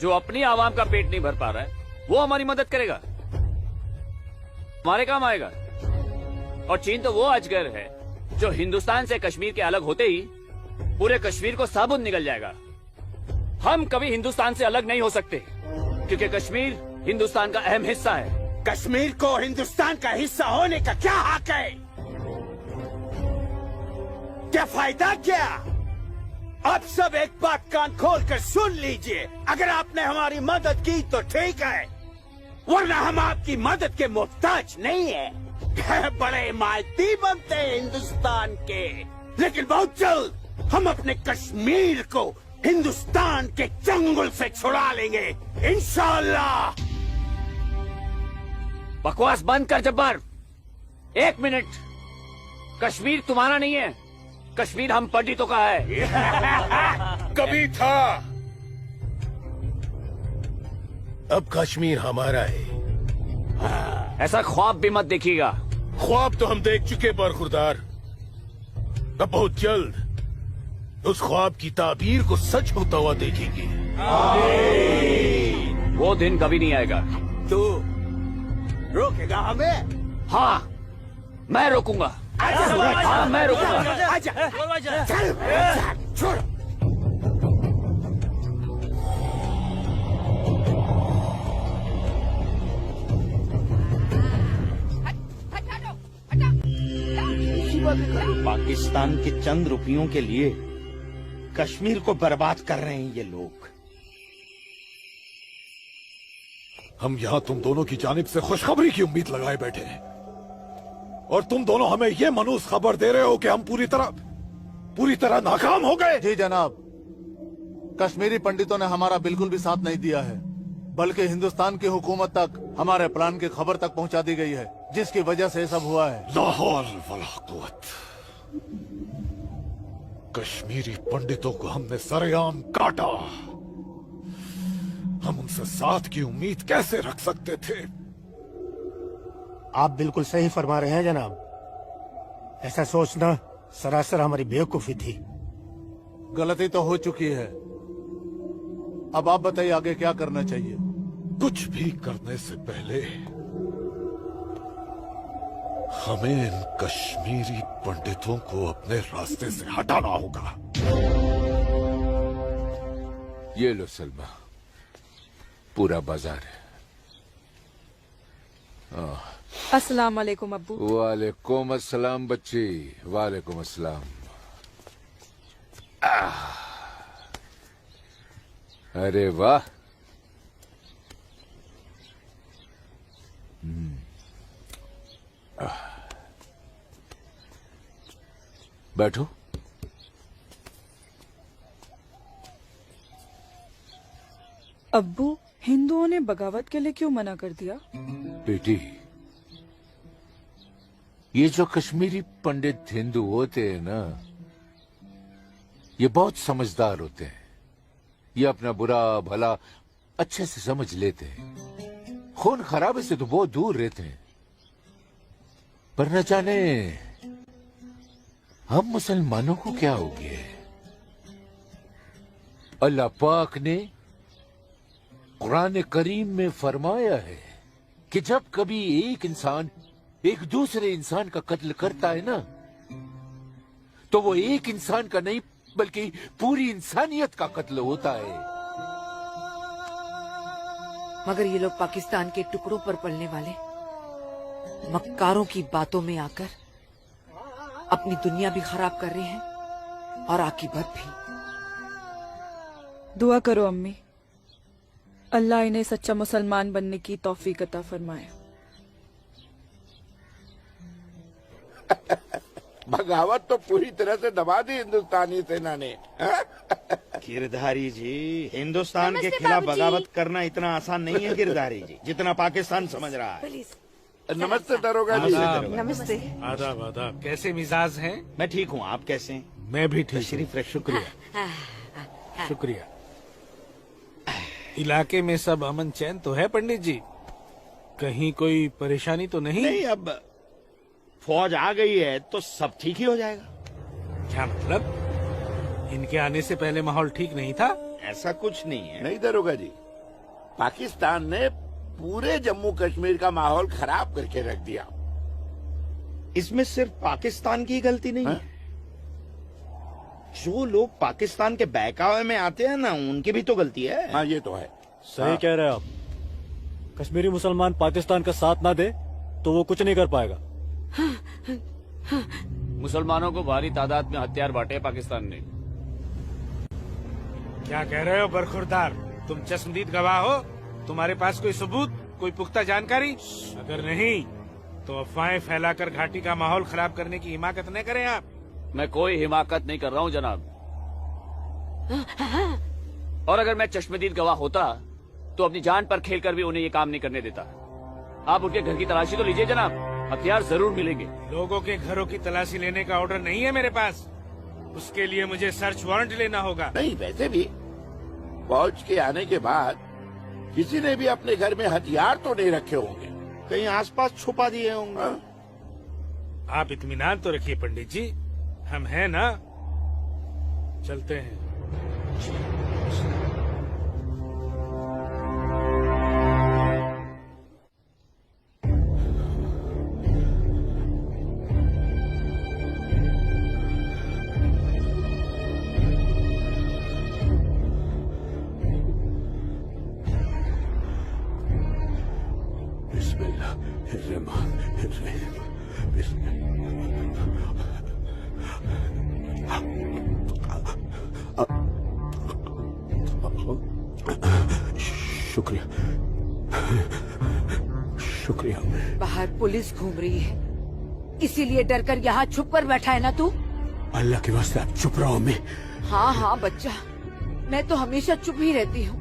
J: जो अपनी आवाम का पेट नहीं भर पा रहा है, वो हमारी मदद करेगा, हमारे काम आएगा। और चीन तो वो अजगर है जो हिंदुस्तान से कश्मीर के अलग होते ही पूरे कश्मीर को साबुत निकल जाएगा। हम कभी हिंदुस्तान से अलग नहीं हो सकते, क्योंकि कश्मीर हिंदुस्तान का अहम हिस्सा है।
I: कश्मीर को हिंदुस्तान का हिस्सा होने का क्या हक है? क्या फायदा क्या? आप सब एक बात कान खोल कर सुन लीजिए। अगर आपने हमारी मदद की तो ठीक है, वरना हम आपकी मदद के मोहताज नहीं है। बड़े मायती बनते हैं हिंदुस्तान के, लेकिन बहुत जल्द हम अपने कश्मीर को हिंदुस्तान के चंगुल से छुड़ा लेंगे, इंशाअल्लाह।
J: बकवास बंद कर जब्बार। 1 मिनट, कश्मीर तुम्हारा नहीं है, कश्मीर हम पंडितों का है।
H: कभी था, अब कश्मीर हमारा है।
J: ऐसा ख्वाब भी मत देखिएगा।
H: ख्वाब तो हम देख चुके बरखुरदार। अब बहुत जल्द उस ख्वाब की ताबीर को सच होता हुआ देखेंगे।
J: वो दिन कभी नहीं आएगा।
I: तू रोकेगा हमें?
J: हाँ, मैं रोकूंगा। हाँ, मैं रोकूंगा।
I: आजा, चल, छोड़।
T: पाकिस्तान के चंद रुपयों के लिए कश्मीर को बर्बाद कर रहे हैं ये लोग।
C: हम यहाँ तुम दोनों की जानिब से खुशखबरी की उम्मीद लगाए बैठे हैं, और तुम दोनों हमें ये मनूस खबर दे रहे हो कि हम पूरी तरह नाकाम हो गए।
Q: जी जनाब, कश्मीरी पंडितों ने हमारा बिल्कुल भी साथ नहीं दिया है, बल्कि हिंदुस्तान की हुकूमत तक हमारे प्लान की खबर तक पहुंचा दी गई है, जिसकी वजह से ये सब हुआ है।
C: ला हौल वला कुव्वत। कश्मीरी पंडितों को हमने सरेआम काटा। हम उनसे साथ की उम्मीद कैसे रख सकते थे?
T: आप बिल्कुल सही फरमा रहे हैं जनाब। ऐसा सोचना सरासर हमारी बेवकूफी थी।
Q: गलती तो हो चुकी है, अब आप बताइए आगे क्या करना चाहिए।
C: कुछ भी करने से पहले हमें इन कश्मीरी पंडितों को अपने रास्ते से हटाना होगा।
F: ये लो सलमा, पूरा बाजार है।
S: अस्सलाम वालेकुम अब्बू।
F: वालेकुम अस्सलाम बच्ची, वालेकुम अस्सलाम। अरे वाह, बैठो।
S: अब्बू, हिंदुओं ने बगावत के लिए क्यों मना कर दिया?
F: बेटी, ये जो कश्मीरी पंडित हिंदू होते हैं ना, ये बहुत समझदार होते हैं। ये अपना बुरा भला अच्छे से समझ लेते हैं। खून खराबे से तो बहुत दूर रहते हैं। पर न जाने हम मुसलमानों को क्या हो गया है। अल्लाह पाक ने कुरान करीम में फरमाया है कि जब कभी एक इंसान एक दूसरे इंसान का कत्ल करता है ना, तो वो एक इंसान का नहीं बल्कि पूरी इंसानियत का कत्ल होता है।
E: मगर ये लोग पाकिस्तान के टुकड़ों पर पलने वाले मक्कारों की बातों में आकर अपनी दुनिया भी खराब कर रहे हैं और आकीबत भी।
S: दुआ करो अम्मी, अल्लाह इन्हें सच्चा मुसलमान बनने की तौफीक अता फरमाए।
R: बगावत तो पूरी तरह से दबा दी हिंदुस्तानी सेना ने।
T: गिरधारी जी, हिंदुस्तान के खिलाफ
B: बाबूजी।
T: बगावत करना इतना आसान नहीं है गिरधारी जी, जितना पाकिस्तान समझ रहा है।
R: नमस्ते दरोगा जी।
P: नमस्ते।
H: आदाब आदाब। कैसे मिजाज हैं?
T: मैं ठीक हूँ, आप कैसे हैं?
H: मैं भी ठीक
T: तशरीफ रख। शुक्रिया
H: शुक्रिया। इलाके में सब अमन चैन तो है पंडित जी? कहीं कोई परेशानी तो नहीं?
T: नहीं, अब फौज आ गई है तो सब ठीक ही हो जाएगा।
H: क्या मतलब? इनके आने से पहले माहौल ठीक नहीं था?
T: ऐसा कुछ नहीं है।
R: नहीं दरोगा जी, पाकिस्तान ने पूरे जम्मू कश्मीर का माहौल खराब करके रख दिया।
T: इसमें सिर्फ पाकिस्तान की गलती नहीं है। जो लोग पाकिस्तान के बहकावे में आते हैं ना, उनकी भी तो गलती है।
R: हाँ, ये तो है।
V: सही कह रहे हैं आप। कश्मीरी मुसलमान पाकिस्तान का साथ ना दे तो वो कुछ नहीं कर पाएगा।
J: मुसलमानों को भारी तादाद में हथियार बांटे पाकिस्तान ने।
H: क्या कह रहे हो बरखुरदार? तुम चश्मदीद गवाह हो? तुम्हारे पास कोई सबूत, कोई पुख्ता जानकारी? अगर नहीं तो अफवाहें फैलाकर घाटी का माहौल खराब करने की हिमाकत न करें आप।
J: मैं कोई हिमाकत नहीं कर रहा हूँ जनाब। और अगर मैं चश्मदीद गवाह होता तो अपनी जान पर खेलकर भी उन्हें ये काम नहीं करने देता। आप उनके घर की तलाशी तो लीजिए जनाब, हथियार जरूर मिलेंगे।
H: लोगों के घरों की तलाशी लेने का ऑर्डर नहीं है मेरे पास। उसके लिए मुझे सर्च वारंट लेना होगा।
R: नहीं, वैसे भी फौज के आने के बाद किसी ने भी अपने घर में हथियार तो नहीं रखे होंगे।
T: कहीं आसपास छुपा दिए होंगे।
H: आप इत्मीनान तो रखिए पंडित जी, हम हैं ना। चलते हैं।
K: शुक्रिया शुक्रिया।
E: बाहर पुलिस घूम रही है, इसीलिए डर कर यहाँ छुप कर बैठा है ना तू?
K: अल्लाह के वास्ते आप चुप रहो। मैं
E: हाँ हाँ बच्चा, मैं तो हमेशा चुप ही रहती हूँ।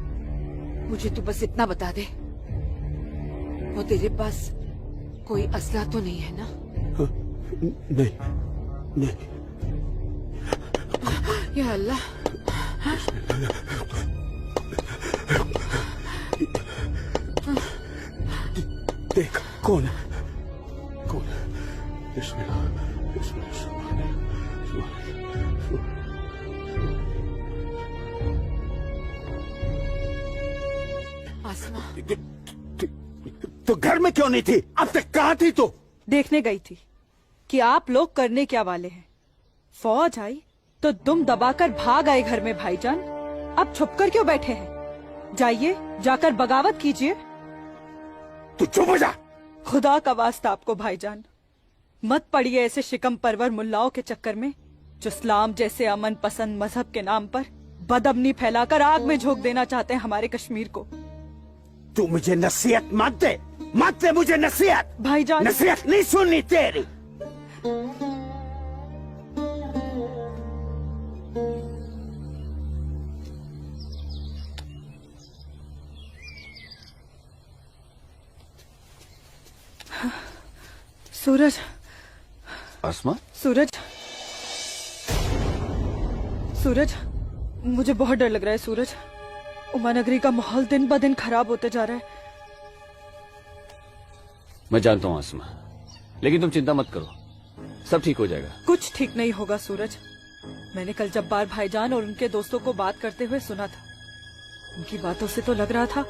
E: मुझे तू बस इतना बता दे, वो तेरे पास कोई असला तो नहीं है ना?
K: नहीं नहीं।
E: या अल्लाह।
K: देख कौन कौन? बिस्मिल्लाह
E: आसमा,
P: तो घर में क्यों नहीं थी? अब तक कहाँ थी तू?
S: देखने गई थी कि आप लोग करने क्या वाले हैं। फौज आई तो दुम दबाकर भाग आए घर में भाईजान। अब छुपकर क्यों बैठे हैं? जाइए, जाकर बगावत कीजिए।
P: तू चुप हो जा।
S: खुदा का वास्ता आपको भाईजान, मत पड़िए ऐसे शिकम परवर मुल्लाओं के चक्कर में जो इस्लाम जैसे अमन पसंद मजहब के नाम पर बदअमनी फैलाकर आग में झोंक देना चाहते हैं हमारे कश्मीर को।
P: तू मुझे नसीहत मत दे, मत दे मुझे नसीहत।
S: भाईजान,
P: नसीहत नहीं सुननी तेरी।
S: सूरज,
J: आसमा,
S: सूरज, सूरज, मुझे बहुत डर लग रहा है सूरज। उमानगरी का माहौल दिन ब दिन खराब होते जा रहा है।
J: मैं जानता हूँ आसमा, लेकिन तुम चिंता मत करो, सब ठीक हो जाएगा।
S: कुछ ठीक नहीं होगा सूरज। मैंने कल जब्बार भाईजान और उनके दोस्तों को बात करते हुए सुना था। उनकी बातों से तो लग रहा था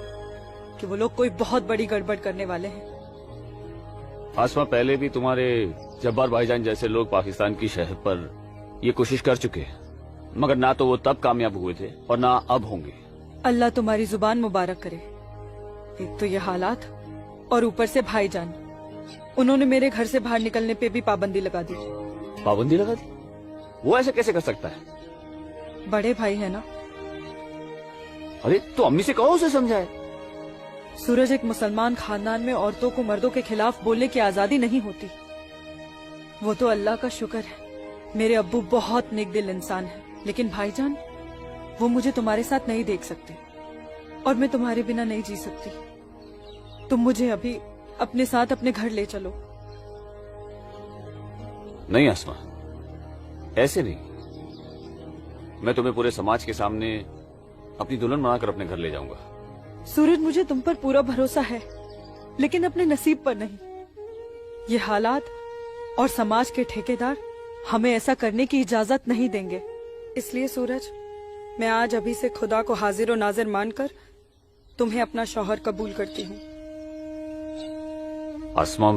S: कि वो लोग कोई बहुत बड़ी गड़बड़ करने वाले हैं।
J: आसमा, पहले भी तुम्हारे जब्बार भाईजान जैसे लोग पाकिस्तान की शहर पर ये कोशिश कर चुके हैं, मगर ना तो वो तब कामयाब हुए थे और ना अब होंगे।
S: अल्लाह तुम्हारी जुबान मुबारक करे। एक तो ये हालात और ऊपर से भाईजान, उन्होंने मेरे घर से बाहर निकलने पे भी पाबंदी लगा दी।
J: पाबंदी लगा दी? वो ऐसे कैसे कर सकता है?
S: बड़े भाई है ना।
J: अरे तो अम्मी से कहो, उसे समझाए।
S: सूरज, एक मुसलमान खानदान में औरतों को मर्दों के खिलाफ बोलने की आजादी नहीं होती। वो तो अल्लाह का शुक्र है, मेरे अब्बू बहुत नेकदिल इंसान है। लेकिन भाईजान, वो मुझे तुम्हारे साथ नहीं देख सकते और मैं तुम्हारे बिना नहीं जी सकती। तुम मुझे अभी अपने साथ अपने घर ले चलो।
J: नहीं आसमा, ऐसे नहीं। मैं तुम्हें पूरे समाज के सामने अपनी दुल्हन बनाकर अपने घर ले जाऊंगा।
S: सूरज, मुझे तुम पर पूरा भरोसा है, लेकिन अपने नसीब पर नहीं। ये हालात और समाज के ठेकेदार हमें ऐसा करने की इजाजत नहीं देंगे। इसलिए सूरज, मैं आज अभी से खुदा को हाजिर और नाजिर मानकर तुम्हें अपना शौहर कबूल करती हूँ।
J: आसमा,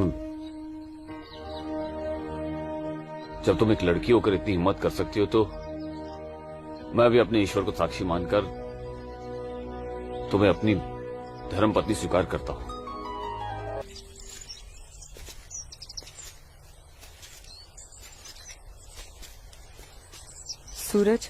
J: जब तुम एक लड़की होकर इतनी हिम्मत कर सकती हो तो मैं भी अपने ईश्वर को साक्षी मानकर तुम्हें अपनी धर्म पत्नी स्वीकार करता हूं।
S: सूरज,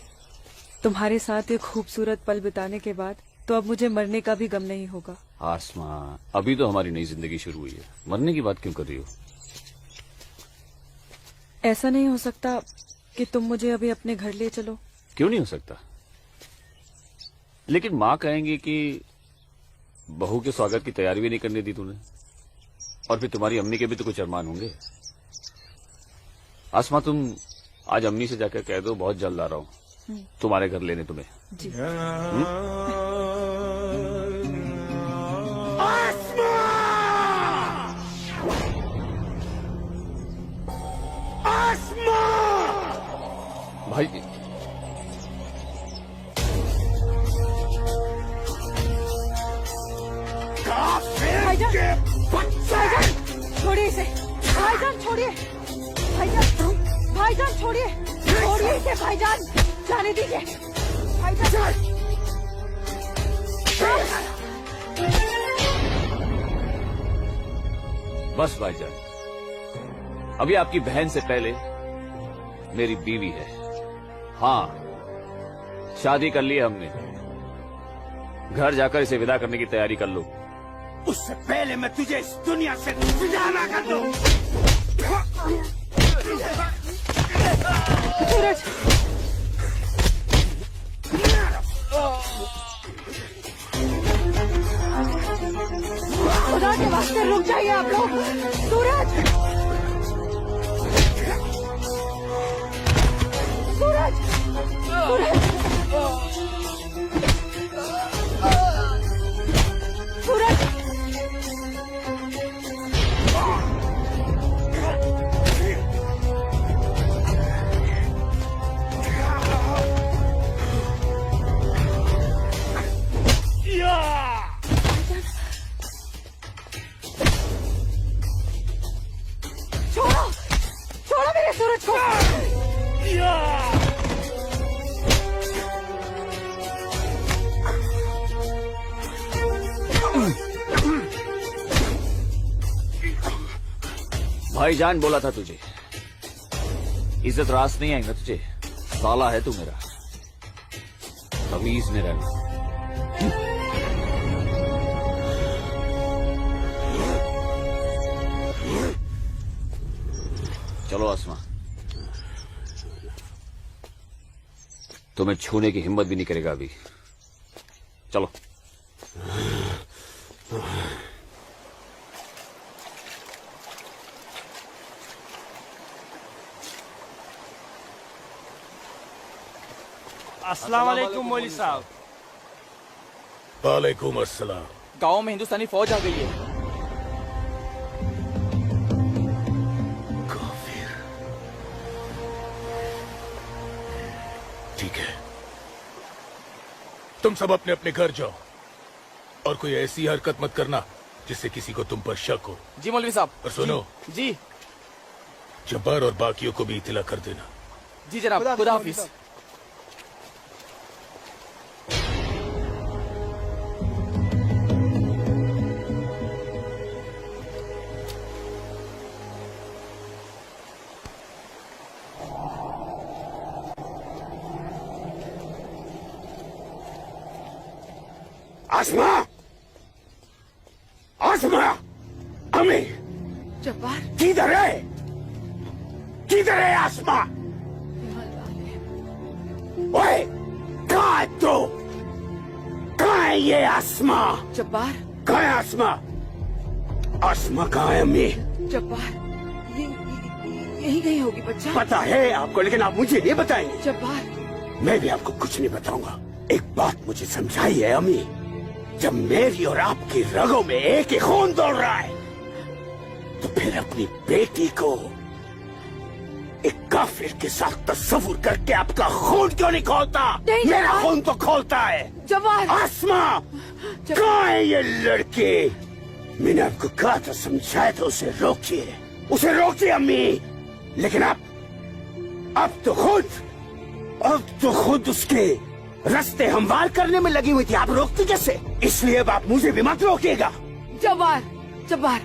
S: तुम्हारे साथ ये खूबसूरत पल बिताने के बाद तो अब मुझे मरने का भी गम नहीं होगा।
J: आसमा, अभी तो हमारी नई जिंदगी शुरू हुई है, मरने की बात क्यों कर रही हो?
S: ऐसा नहीं हो सकता कि तुम मुझे अभी अपने घर ले चलो?
J: क्यों नहीं हो सकता? लेकिन माँ कहेंगी कि बहू के स्वागत की तैयारी भी नहीं करने दी तूने, और फिर तुम्हारी अम्मी के भी तो कुछ अरमान होंगे। आसमा, तुम आज अम्मी से जाकर कह दो बहुत जल्द आ रहा हूँ तुम्हारे घर लेने तुम्हें।
S: जी।
J: भाई,
E: भाईजान, छोड़िए इसे। भाईजान छोड़िए, भाईजान छोड़िए, छोड़िए इसे भाईजान, जाने दीजिए भाईजान।
J: बस भाईजान, अभी आपकी बहन से पहले मेरी बीवी है। हाँ, शादी कर ली है हमने। घर जाकर इसे विदा करने की तैयारी कर लो।
I: उससे पहले मैं तुझे इस दुनिया से विदा ना कर दूं।
E: सूरज, खुदा के वास्ते रुक जाइए आप लोग। सूरज, सूरज, सूरज, सूरज, छोड़ो, छोड़ो मेरे सूरज को।
J: भाईजान बोला था तुझे, इज्जत रास नहीं आएगा तुझे। साला है तू मेरा, तमीज में रहना। चलो आसमा, तुम्हें छूने की हिम्मत भी नहीं करेगा अभी। चलो।
A: अस्सलाम वालेकुम मौलवी साहब।
H: वालेकुम अस्सलाम।
D: गांव में हिंदुस्तानी फौज आ गई है।
H: काफिर। ठीक है, तुम सब अपने अपने घर जाओ और कोई ऐसी हरकत मत करना जिससे किसी को तुम पर शक हो।
D: जी मौलवी साहब।
H: और सुनो
D: जी,
H: जब्बार और बाकियों को भी इत्तला कर देना।
D: जी जनाब, खुदा हाफिज।
R: आसमा, किधर है? किधर है आसमा? ओए, कहाँ है तू? कहाँ है ये आसमा?
P: जब्बार,
R: कहाँ है आसमा? आसमा कहाँ है अम्मी?
P: जब्बार, यही कहीं होगी बच्चा।
R: पता है आपको, लेकिन आप मुझे नहीं बताएंगे।
P: जब्बार,
R: मैं भी आपको कुछ नहीं बताऊंगा। एक बात मुझे समझाई है अम्मी, जब मेरी और आपकी रगों में एक ही खून दौड़ रहा है, तो फिर अपनी बेटी को एक काफिर के साथ तस्वुर करके आपका खून क्यों नहीं खोलता? मेरा खून तो खोलता है।
P: जब्बार,
R: आसमा, कहाँ है ये लड़की? मैंने आपको कहा था, समझाया था, उसे रोकिए, उसे रोकिए अम्मी। लेकिन अब तो खुद उसके रास्ते हमवार करने में लगी हुई थी। आप रोकती कैसे? इसलिए अब आप मुझे भी मत रोकिएगा।
P: जब्बार, जब्बार,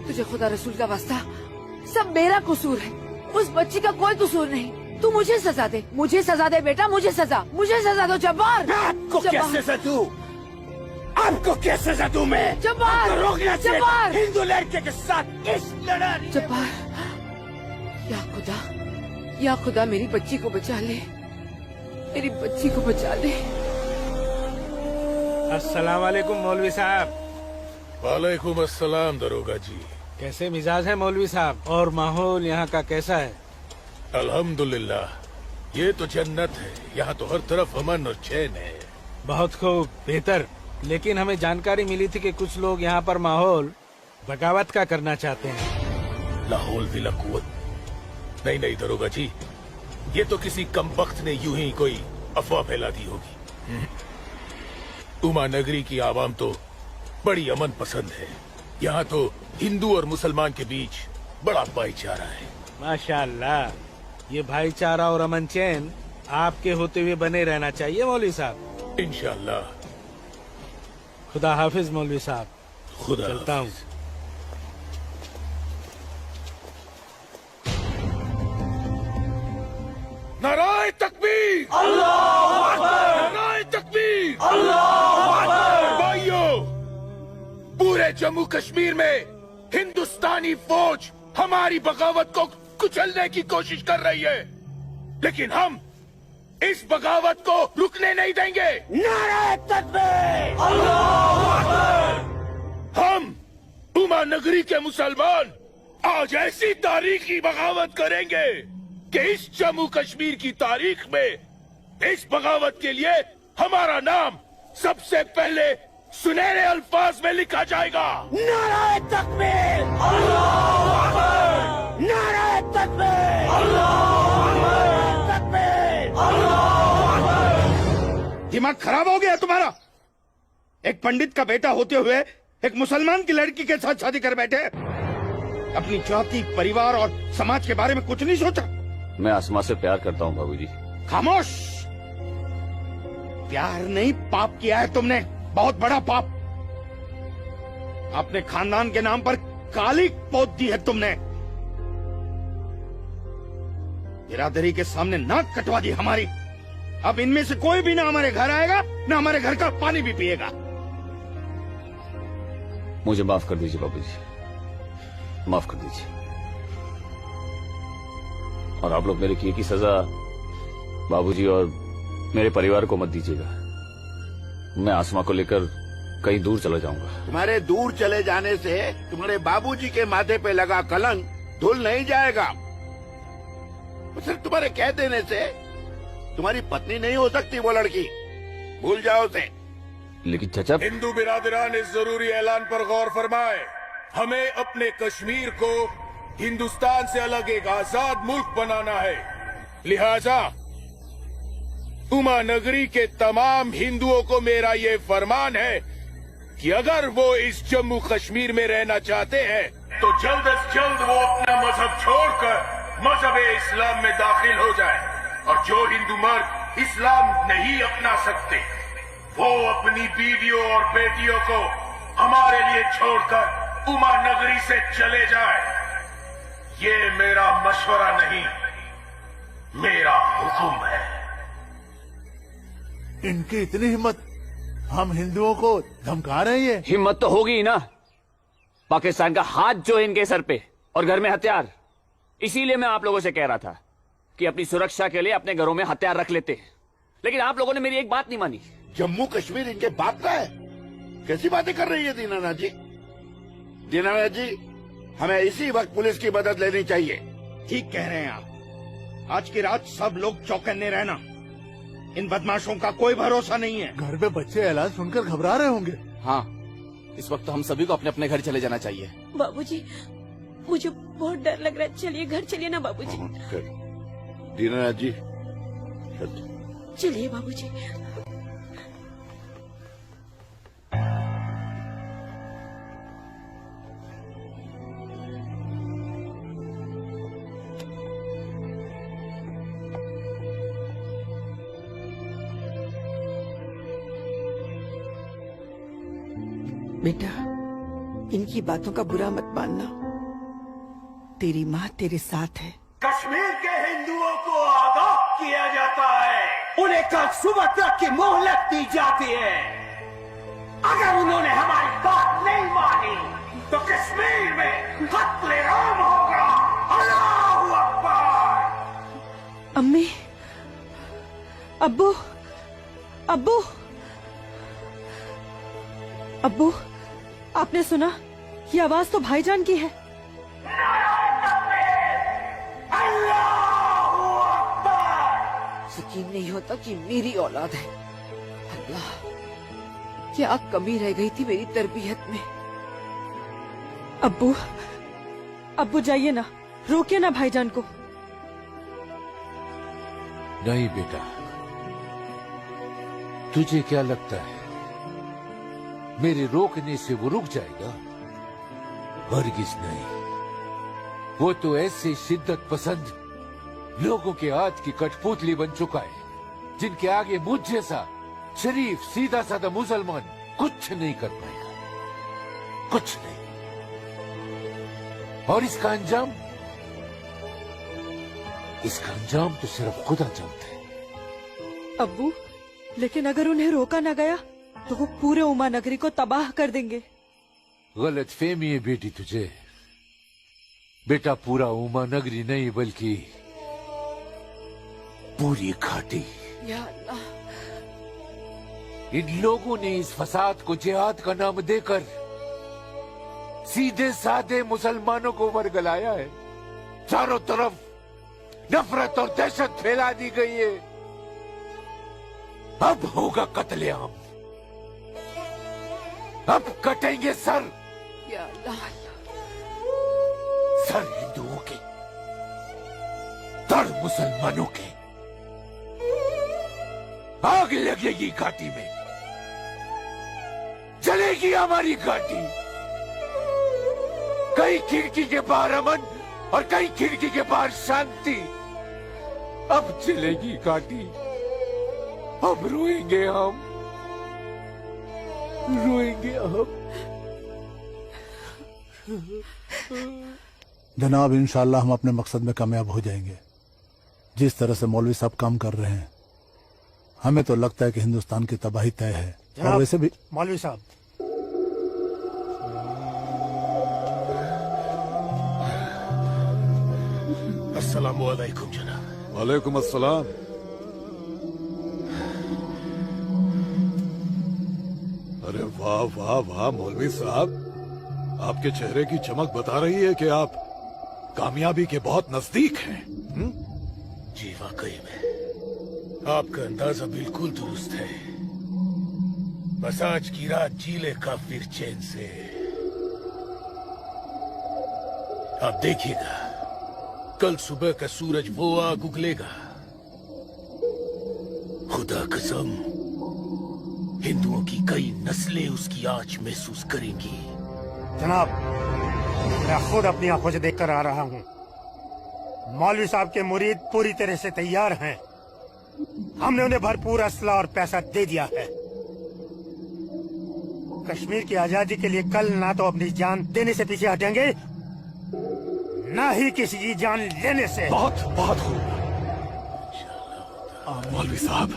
P: तुझे खुदा रसूल का वास्ता, सब मेरा कसूर है, उस बच्ची का कोई कसूर नहीं। तू मुझे सजा दे, मुझे सजा दे बेटा, मुझे सजा दो जब्बार।
R: आपको क्या सजा दूं? आपको क्या सजा दूं मैं?
P: जब्बार,
R: आपको रोकना चाहिए
P: जब्बार,
R: हिंदू लड़के के साथ इस लड़ाई।
P: जब्बार, या खुदा मेरी बच्ची को बचा ले, मेरी बच्ची को बचा ले।
O: अस्सलाम वालेकुम मौलवी साहब।
H: वालेकुम अस्सलाम दरोगा जी।
O: कैसे मिजाज है मौलवी साहब? और माहौल यहाँ का कैसा है?
H: अल्हम्दुलिल्लाह, ये तो जन्नत है। यहाँ तो हर तरफ अमन और चैन है।
O: बहुत खूब, बेहतर। लेकिन हमें जानकारी मिली थी कि कुछ लोग यहाँ पर माहौल बगावत का करना चाहते हैं।
H: लाहौल विला कुव्वत। नहीं दरोगा जी, ये तो किसी कमबख्त ने यूं ही कोई अफवाह फैला दी होगी। उमा नगरी की आवाम तो बड़ी अमन पसंद है। यहाँ तो हिंदू और मुसलमान के बीच बड़ा भाईचारा है।
O: माशाअल्लाह, ये भाईचारा और अमन चैन आपके होते हुए बने रहना चाहिए मौलवी साहब।
H: इंशाअल्लाह।
O: खुदा हाफिज मौलवी साहब।
H: खुदा
O: चलता हूँ।
H: नाराए तकबीर, अल्लाहू अकबर, नाराए तकबीर, अल्लाहू अकबर। भाइयों, पूरे जम्मू कश्मीर में हिंदुस्तानी फौज हमारी बगावत को कुचलने की कोशिश कर रही है, लेकिन हम इस बगावत को रुकने नहीं देंगे।
R: नाराए तकबीर,
H: अल्लाहू अकबर। हम उमा नगरी के मुसलमान आज ऐसी तारीखी बगावत करेंगे कि इस जम्मू कश्मीर की तारीख में इस बगावत के लिए हमारा नाम सबसे पहले सुनहरे अल्फाज में लिखा जाएगा।
R: नाराए तकबीर, अल्लाहू अकबर, नाराए तकबीर, अल्लाहू अकबर, अल्लाहू अकबर।
T: दिमाग खराब हो गया तुम्हारा? एक पंडित का बेटा होते हुए एक मुसलमान की लड़की के साथ शादी कर बैठे। अपनी जाति, परिवार और समाज के बारे में कुछ नहीं सोचा?
J: मैं आसमा से प्यार करता हूँ बाबूजी।
T: खामोश। प्यार नहीं, पाप किया है तुमने, बहुत बड़ा पाप। अपने खानदान के नाम पर काली पोत दी है तुमने। बिरादरी के सामने नाक कटवा दी हमारी। अब इनमें से कोई भी ना हमारे घर आएगा, ना हमारे घर का पानी भी पिएगा।
J: मुझे माफ कर दीजिए बाबूजी, माफ कर दीजिए। और आप लोग मेरे किए की सजा बाबूजी और मेरे परिवार को मत दीजिएगा। मैं आसमा को लेकर कहीं दूर चला जाऊंगा।
R: तुम्हारे दूर चले जाने से तुम्हारे बाबूजी के माथे पे लगा कलंक धुल नहीं जाएगा। सिर्फ तुम्हारे कह देने से तुम्हारी पत्नी नहीं हो सकती वो लड़की, भूल जाओ उसे।
J: लेकिन चाचा,
H: हिंदू बिरादरान इस जरूरी ऐलान पर गौर फरमाए। हमें अपने कश्मीर को हिंदुस्तान से अलग एक आजाद मुल्क बनाना है। लिहाजा उमा नगरी के तमाम हिंदुओं को मेरा ये फरमान है कि अगर वो इस जम्मू कश्मीर में रहना चाहते हैं तो जल्द से जल्द वो अपना मजहब छोड़कर मजहब इस्लाम में दाखिल हो जाए। और जो हिंदू मर्द इस्लाम नहीं अपना सकते वो अपनी बीवियों और बेटियों को हमारे लिए छोड़कर उमा नगरी से चले जाए। ये मेरा मशवरा नहीं, मेरा हुक्म है।
Q: इनकी इतनी हिम्मत, हम हिंदुओं को धमका रहे हैं।
J: हिम्मत तो होगी ही ना। पाकिस्तान का हाथ जो है इनके सर पे, और घर में हथियार। इसीलिए मैं आप लोगों से कह रहा था कि अपनी सुरक्षा के लिए अपने घरों में हथियार रख लेते हैं, लेकिन आप लोगों ने मेरी एक बात नहीं मानी।
R: जम्मू कश्मीर इनके बाप का है? कैसी बातें कर रही है दीनानाथ जी? दीनानाथ जी, हमें इसी वक्त पुलिस की मदद लेनी चाहिए।
T: ठीक कह रहे हैं आप। आज की रात सब लोग चौकन्ने रहना। इन बदमाशों का कोई भरोसा नहीं है।
Q: घर में बच्चे ऐलान सुनकर घबरा रहे होंगे।
D: हाँ, इस वक्त तो हम सभी को अपने अपने घर चले जाना चाहिए।
N: बाबूजी, मुझे बहुत डर लग रहा है। चलिए घर चलिए ना बाबूजी।
R: दीनानाथ जी,
N: चलिए बाबूजी।
P: बेटा, इनकी बातों का बुरा मत मानना। तेरी माँ तेरे साथ है।
I: कश्मीर के हिंदुओं को आगाह किया जाता है। उन्हें कल सुबह तक की मोहलत दी जाती है। अगर उन्होंने हमारी बात नहीं मानी तो कश्मीर में कत्ले-आम होगा। अल्लाहू अकबर।
S: अम्मी, अब्बू, अब्बू, अब्बू, आपने सुना? ये आवाज तो भाईजान की है।
E: यकीन नहीं होता कि मेरी औलाद है। अल्लाह, क्या कमी रह गई थी मेरी तरबियत में।
S: अब्बू, अब्बू जाइए ना, रोकिए ना भाईजान को।
F: नहीं बेटा, तुझे क्या लगता है मेरे रोकने से वो रुक जाएगा? हरगिज नहीं। वो तो ऐसे शिद्दत पसंद लोगों के हाथ की कठपुतली बन चुका है, जिनके आगे मुझ जैसा शरीफ सीधा साधा मुसलमान कुछ नहीं कर पाएगा, कुछ नहीं। और इसका अंजाम तो सिर्फ खुदा जानता है।
S: अब्बू, लेकिन अगर उन्हें रोका न गया तो वो पूरे उमा नगरी को तबाह कर देंगे।
F: गलत फहमी है बेटी तुझे। बेटा, पूरा उमा नगरी नहीं बल्कि पूरी घाटी।
E: या अल्लाह,
F: इन लोगों ने इस फसाद को जिहाद का नाम देकर सीधे साधे मुसलमानों को वरगलाया है। चारों तरफ नफरत और दहशत फैला दी गई है। अब होगा कत्लेआम, अब कटेंगे सर।
E: या अल्लाह,
F: सर हिंदुओं के, धड़ मुसलमानों के। आग लगेगी घाटी में, जलेगी हमारी घाटी। कई खिड़की के बाहर अमन और कई खिड़की के बाहर शांति। अब जलेगी घाटी, अब रोएंगे हम, रोएंगे हम।
Q: जनाब, इंशाल्लाह हम अपने मकसद में कामयाब हो जाएंगे। जिस तरह से मौलवी साहब काम कर रहे हैं, हमें तो लगता है कि हिंदुस्तान की तबाही तय है। और वैसे भी
T: मौलवी साहब,
H: अस्सलामु अलैकुम जनाब।
C: वालेकुम अस्सलाम। अरे वाह वाह वाह मौलवी साहब, आपके चेहरे की चमक बता रही है कि आप कामयाबी के बहुत नजदीक हैं।
H: जी वाकई में आपका अंदाजा बिल्कुल दुरुस्त है। बस आज की रात जी ले काफिर चैन से। आप देखिएगा, कल सुबह का सूरज वो आग उगलेगा। खुदा कसम, हिंदुओं की कई नस्लें उसकी आंच महसूस करेंगी।
T: जनाब, मैं खुद अपनी आंखों से देखकर आ रहा हूँ। मौलवी साहब के मुरीद पूरी तरह से तैयार हैं। हमने उन्हें भरपूर असला और पैसा दे दिया है। कश्मीर की आजादी के लिए कल ना तो अपनी जान देने से पीछे हटेंगे, ना ही किसी की जान लेने से।
C: बहुत बहुत खूब मौलवी साहब,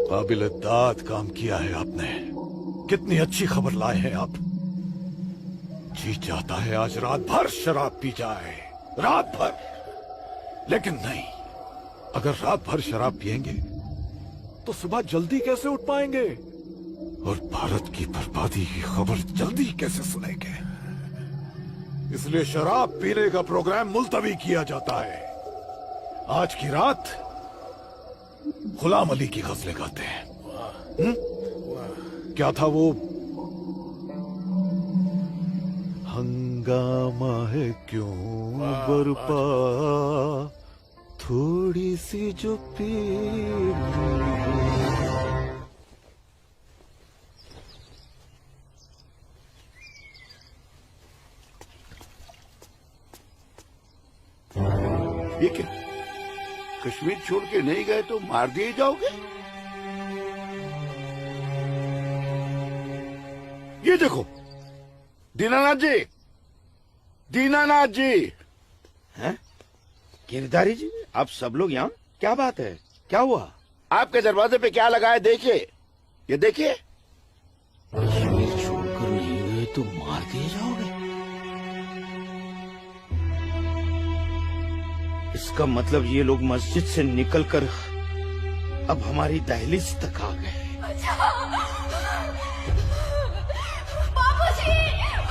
C: काबिल दाद काम किया है आपने। कितनी अच्छी खबर लाए हैं आप।
H: जी चाहता है आज रात भर शराब पी जाए, रात भर। लेकिन नहीं, अगर रात भर शराब पिएंगे तो सुबह जल्दी कैसे उठ पाएंगे और भारत की बर्बादी की खबर जल्दी कैसे सुनेंगे। इसलिए शराब पीने का प्रोग्राम मुलतवी किया जाता है। आज की रात गुलाम अली की गजलें गाते हैं। क्या था वो? हंगामा है क्यों बरपा, थोड़ी सी जो पीड़।
R: ये क्या? कश्मीर छोड़ के नहीं गए तो मार दिए जाओगे? ये देखो, दीनानाथ जी, दीनानाथ जी।
I: हैं? गिरधारी जी, आप सब लोग यहाँ? क्या बात है? क्या हुआ?
R: आपके दरवाजे पे क्या लगा है देखिए, ये देखिए।
I: कश्मीर छोड़कर नहीं गए तो मार दिए जाओगे? इसका मतलब ये लोग मस्जिद से निकलकर अब हमारी दहलीज तक आ गए।
B: बाबूजी,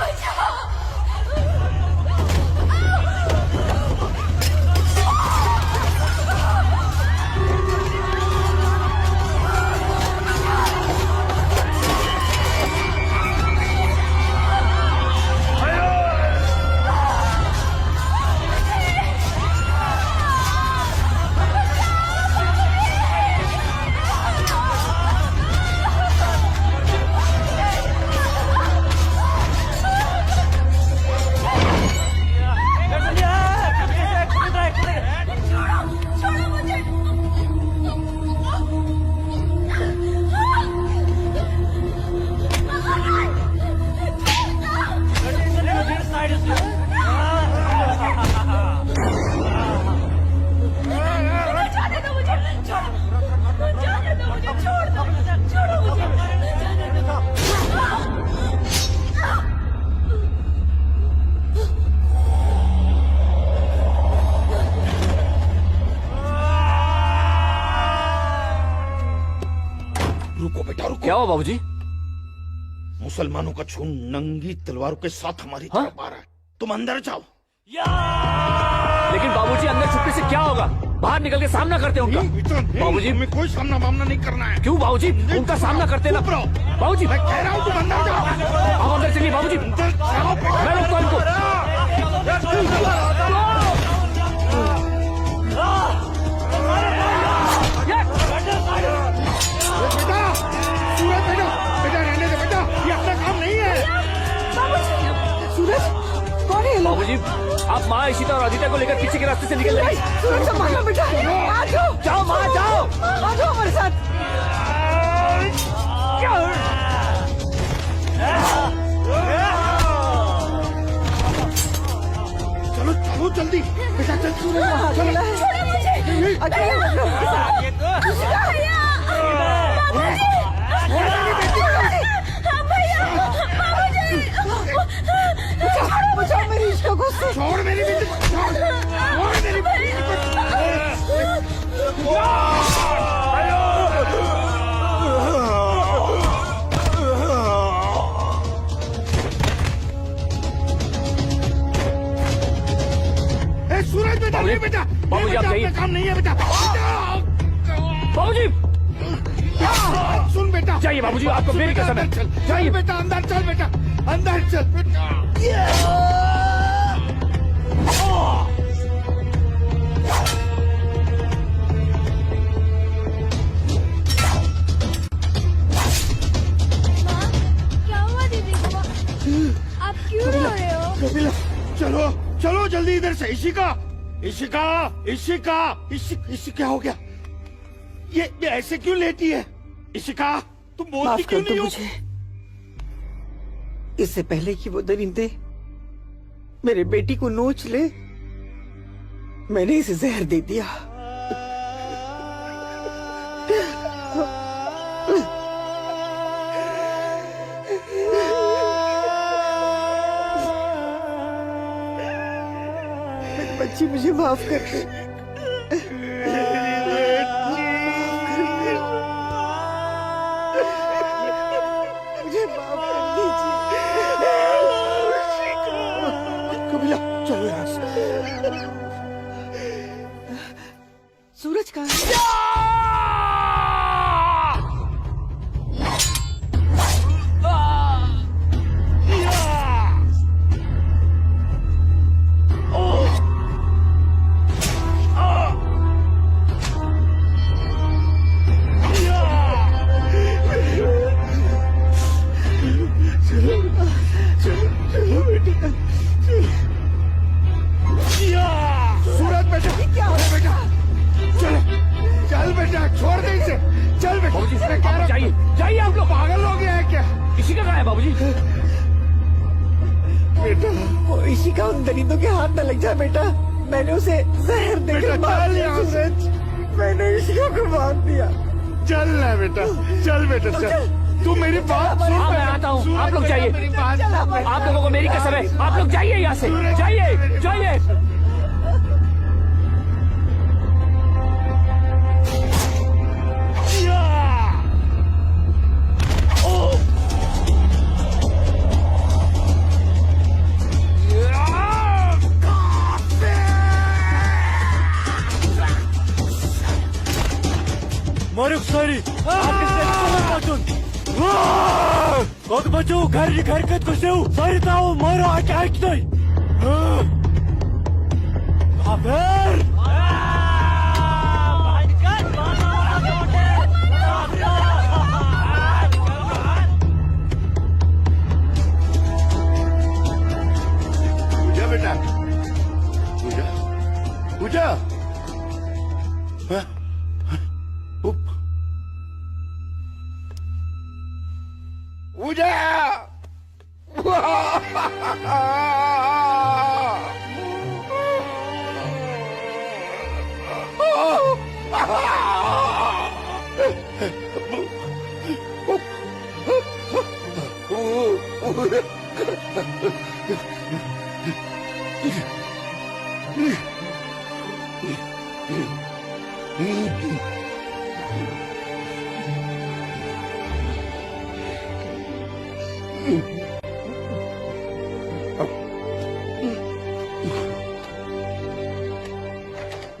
B: बचाओ!
J: क्या हुआ बाबूजी?
I: मुसलमानों का खून नंगी तलवारों के साथ हमारी तरफ आ रहा है। तुम अंदर जाओ।
J: लेकिन बाबूजी अंदर छुपने से क्या होगा? बाहर निकल के सामना करते हैं उनका। बाबूजी
I: हमें कोई सामना मामना नहीं करना है।
J: क्यों बाबूजी? उनका सामना करते ना। बाबूजी
I: मैं कह रहा हूँ तुम अंदर जाओ।
J: आप अंदर चलिए बाबूजी। मैं रोकता हूं इनको।
I: बेटा रहने दे बेटा, ये अपना काम नहीं है।
P: सूरज, कौन है?
J: बाबूजी आप माँ इशिता और आदित्य को लेकर पीछे के रास्ते से निकल जाइए।
P: सूरज संभालो बेटा, आ जाओ।
J: जाओ माँ जाओ।
P: आ जाओ हमारे साथ।
I: चलो चलो जल्दी बेटा, चल सूरज,
P: अकेला है।
B: छोड़ो मुझे!
P: अकेला बचाओ मेरी इश्क को से।
I: छोड़ मेरी बेटी को, छोड़ मेरी बेटी को। सूरज बेटा, नहीं बेटा,
J: बाबूजी आप जाइए।
I: काम नहीं है बेटा।
J: बाबूजी
I: सुन बेटा,
J: जाइए बाबूजी, आपको मेरी कसम है।
I: जाइए बेटा, अंदर चल बेटा, अंदर चल बेटा।
B: क्या हुआ दीदी को? आप क्यों रो रहे हो?
I: कपिला, चलो चलो जल्दी इधर से। इशिका, इशिका, इशिका, क्या हो गया? ये ऐसे क्यों लेटी है? इशिका, तुम बोलती
P: माफ
I: क्यों
P: कर
I: नहीं
P: दो
I: हो?
P: मुझे। इससे पहले कि वो दरिंदे मेरे बेटी को नोच ले, मैंने इसे जहर दे दिया। बच्ची मुझे माफ कर दे। मुझे माफ कर दीजिए।
I: कबीला चलो यहाँ से।
P: सूरज कहाँ है?
I: सूरज बेटा, क्या हो बेटा? चल चल बेटा, छोड़ दे इसे। चल बेटा।
F: बाबूजी जाइए जाइए, आप लोग
I: पागल हो गया है क्या?
F: इसी का कहा है बाबूजी?
P: बेटा वो इसी का उन दरिंदों के हाथ न लग जाए बेटा। मैंने उसे जहर देकर मार दिया। सूरज मैंने इसी को मार दिया।
I: चल ना बेटा, चल बेटा चल। तू मेरी बात सुन।
F: हाँ, मैं आता हूँ, आप लोग जाइए। आप लोगों को मेरी कसम है, आप लोग जाइए यहाँ से। जाइए जाइए।
V: Moruk sorry. Kod bachou घर harakat ko seu. Sorry tao maro attack dai. Haber.
I: पूजा बेटा, पूजा पूजा। हाँ? पूजा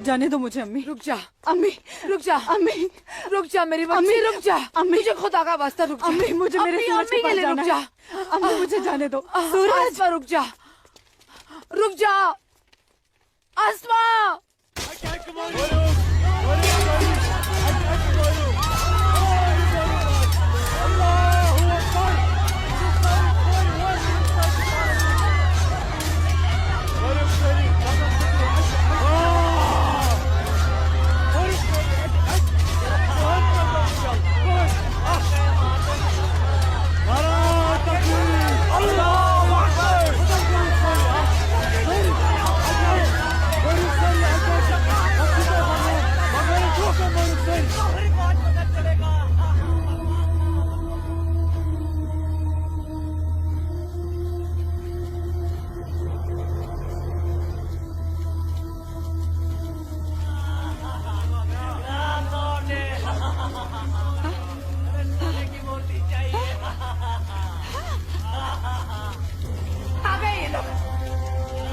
S: जाने दो मुझे अम्मी।
E: रुक जा अम्मी, रुक जा
S: अम्मी,
E: रुक जा मेरी बच्ची, रुक जा
S: अम्मी,
E: मुझे खुदा का वास्ता रुक जा।
S: अम्मी मुझे मेरे सूरज के पास
E: रुक
S: जाना
E: जा।
S: है। अम्मी मुझे जाने दो। सूरज
E: आसमा रुक जा, रुक जा आसमा।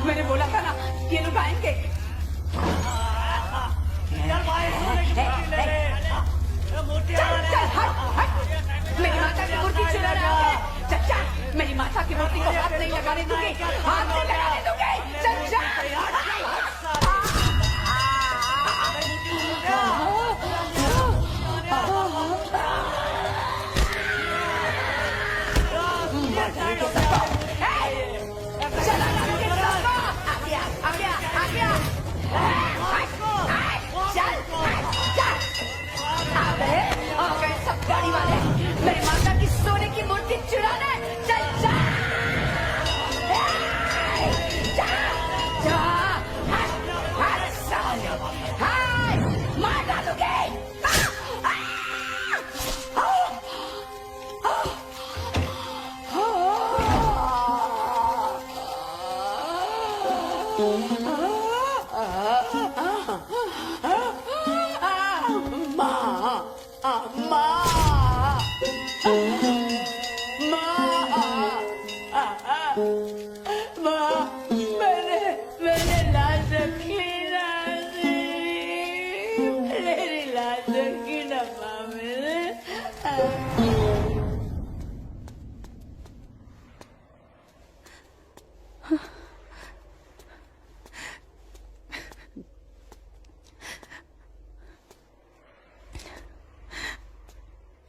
E: मैंने बोला था ना ये लोग आएंगे। चल चल हट हट, मेरी माता की मूर्ति चुरा रहा है। चल चल, मेरी माता की मूर्ति को हाथ नहीं लगाने दूंगी, हाथ नहीं लगाने दूंगी। चल चल। गाड़ी वाले मेरी माता की सोने की मूर्ति चुराना। चल जा मार डालूंगी।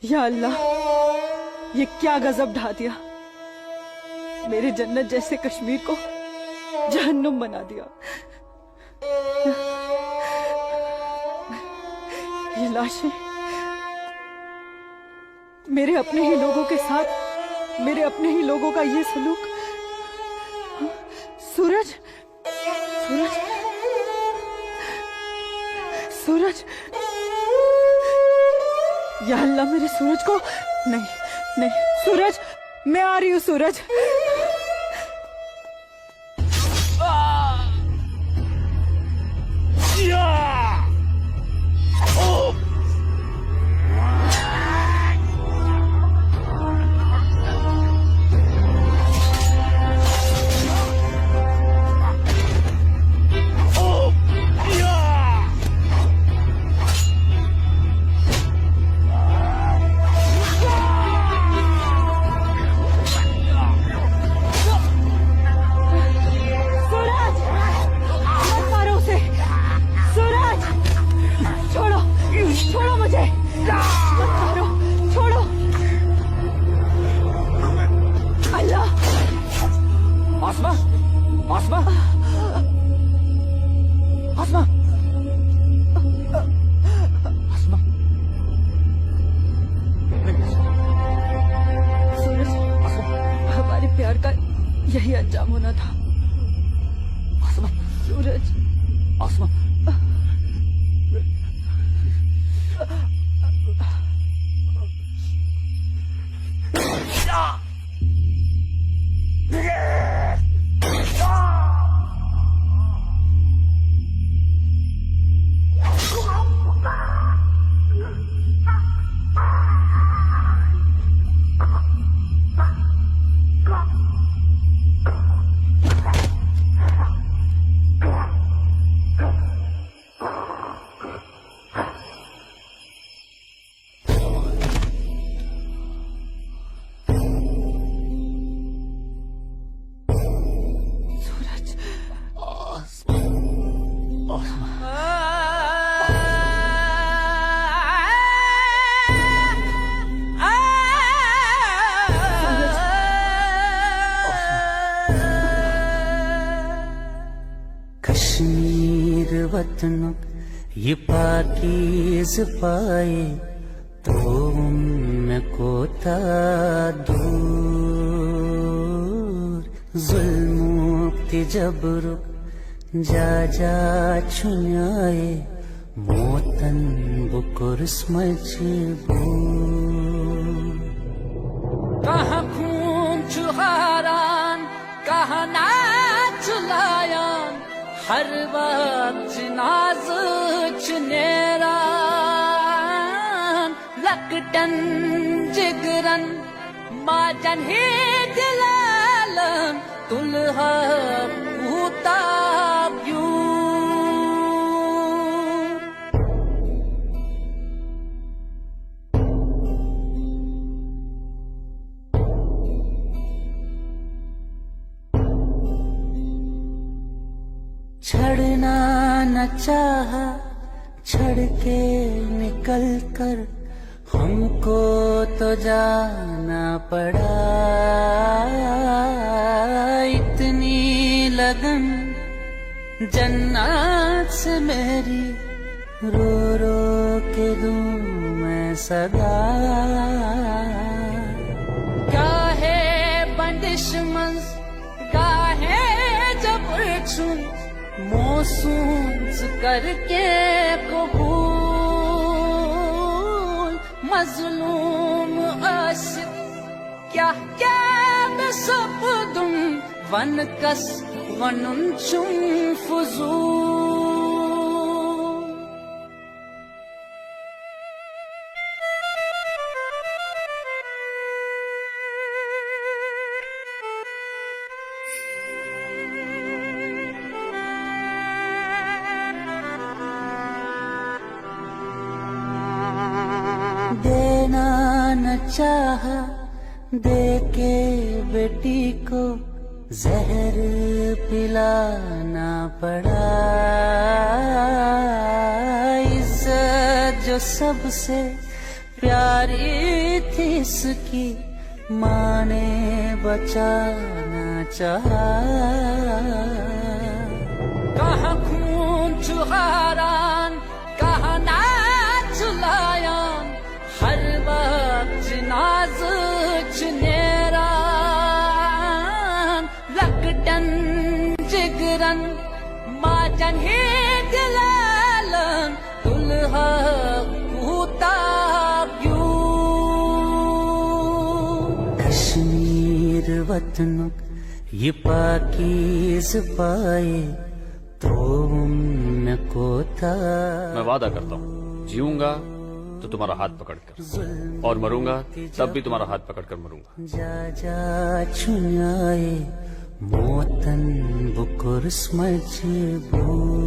S: या अल्लाह, ये क्या गजब ढा दिया। मेरे जन्नत जैसे कश्मीर को जहन्नुम बना दिया। ये लाशें मेरे अपने ही लोगों के साथ, मेरे अपने ही लोगों का ये सलूक। सूरज, सूरज, सूरज, या अल्लाह मेरे सूरज को। नहीं नहीं सूरज, मैं आ रही हूँ सूरज। यही अंजाम होना था। सूरज,
L: कश्मीर वतन ये पाकीज़ पाए तो उनमें कोता दूर जुल्म जबर जा जा छुन्याए मोतन बुकुर्स मजबूर
U: कहाँ खून चुहारान कहाँ नाच लायान हर वक्त नाज चुनेरान लकटन जिगरन माजन ही दिलालन तुलहा उताब्यू
L: छड़ना न चाहा छड़ के निकल कर हमको तो जाना पड़ा इतनी लगन जन्नत से मेरी रो रो के दूं मैं सदा
U: गाहे बंदिश मंज गाहे जबर छुन मोसूस करके कबूल मजलूम आशिक क्या क्या मैं सब दूं वन कस वनुन चुम फुजूल
L: देना न चाहा दे के बेटी को जहर पिलाना पड़ा इज्जत जो सबसे प्यारी थी इसकी माँ ने बचाना चाहा।
U: कहाँ खून चुहारान कहाँ नाच लायान हर वक्त जिनाज चुनेरान लकटन जिगरन माजन ही दिलालन दुल्हा कूता क्यों।
L: कश्मीर वतन ये पाकीज़ पाए तो उनको था।
J: मैं वादा करता हूँ जीऊंगा तो तुम्हारा हाथ पकड़कर और मरूंगा तब भी तुम्हारा हाथ पकड़कर मरूंगा।
L: जा जा छुनाए मोतन बुकुर मजबूर।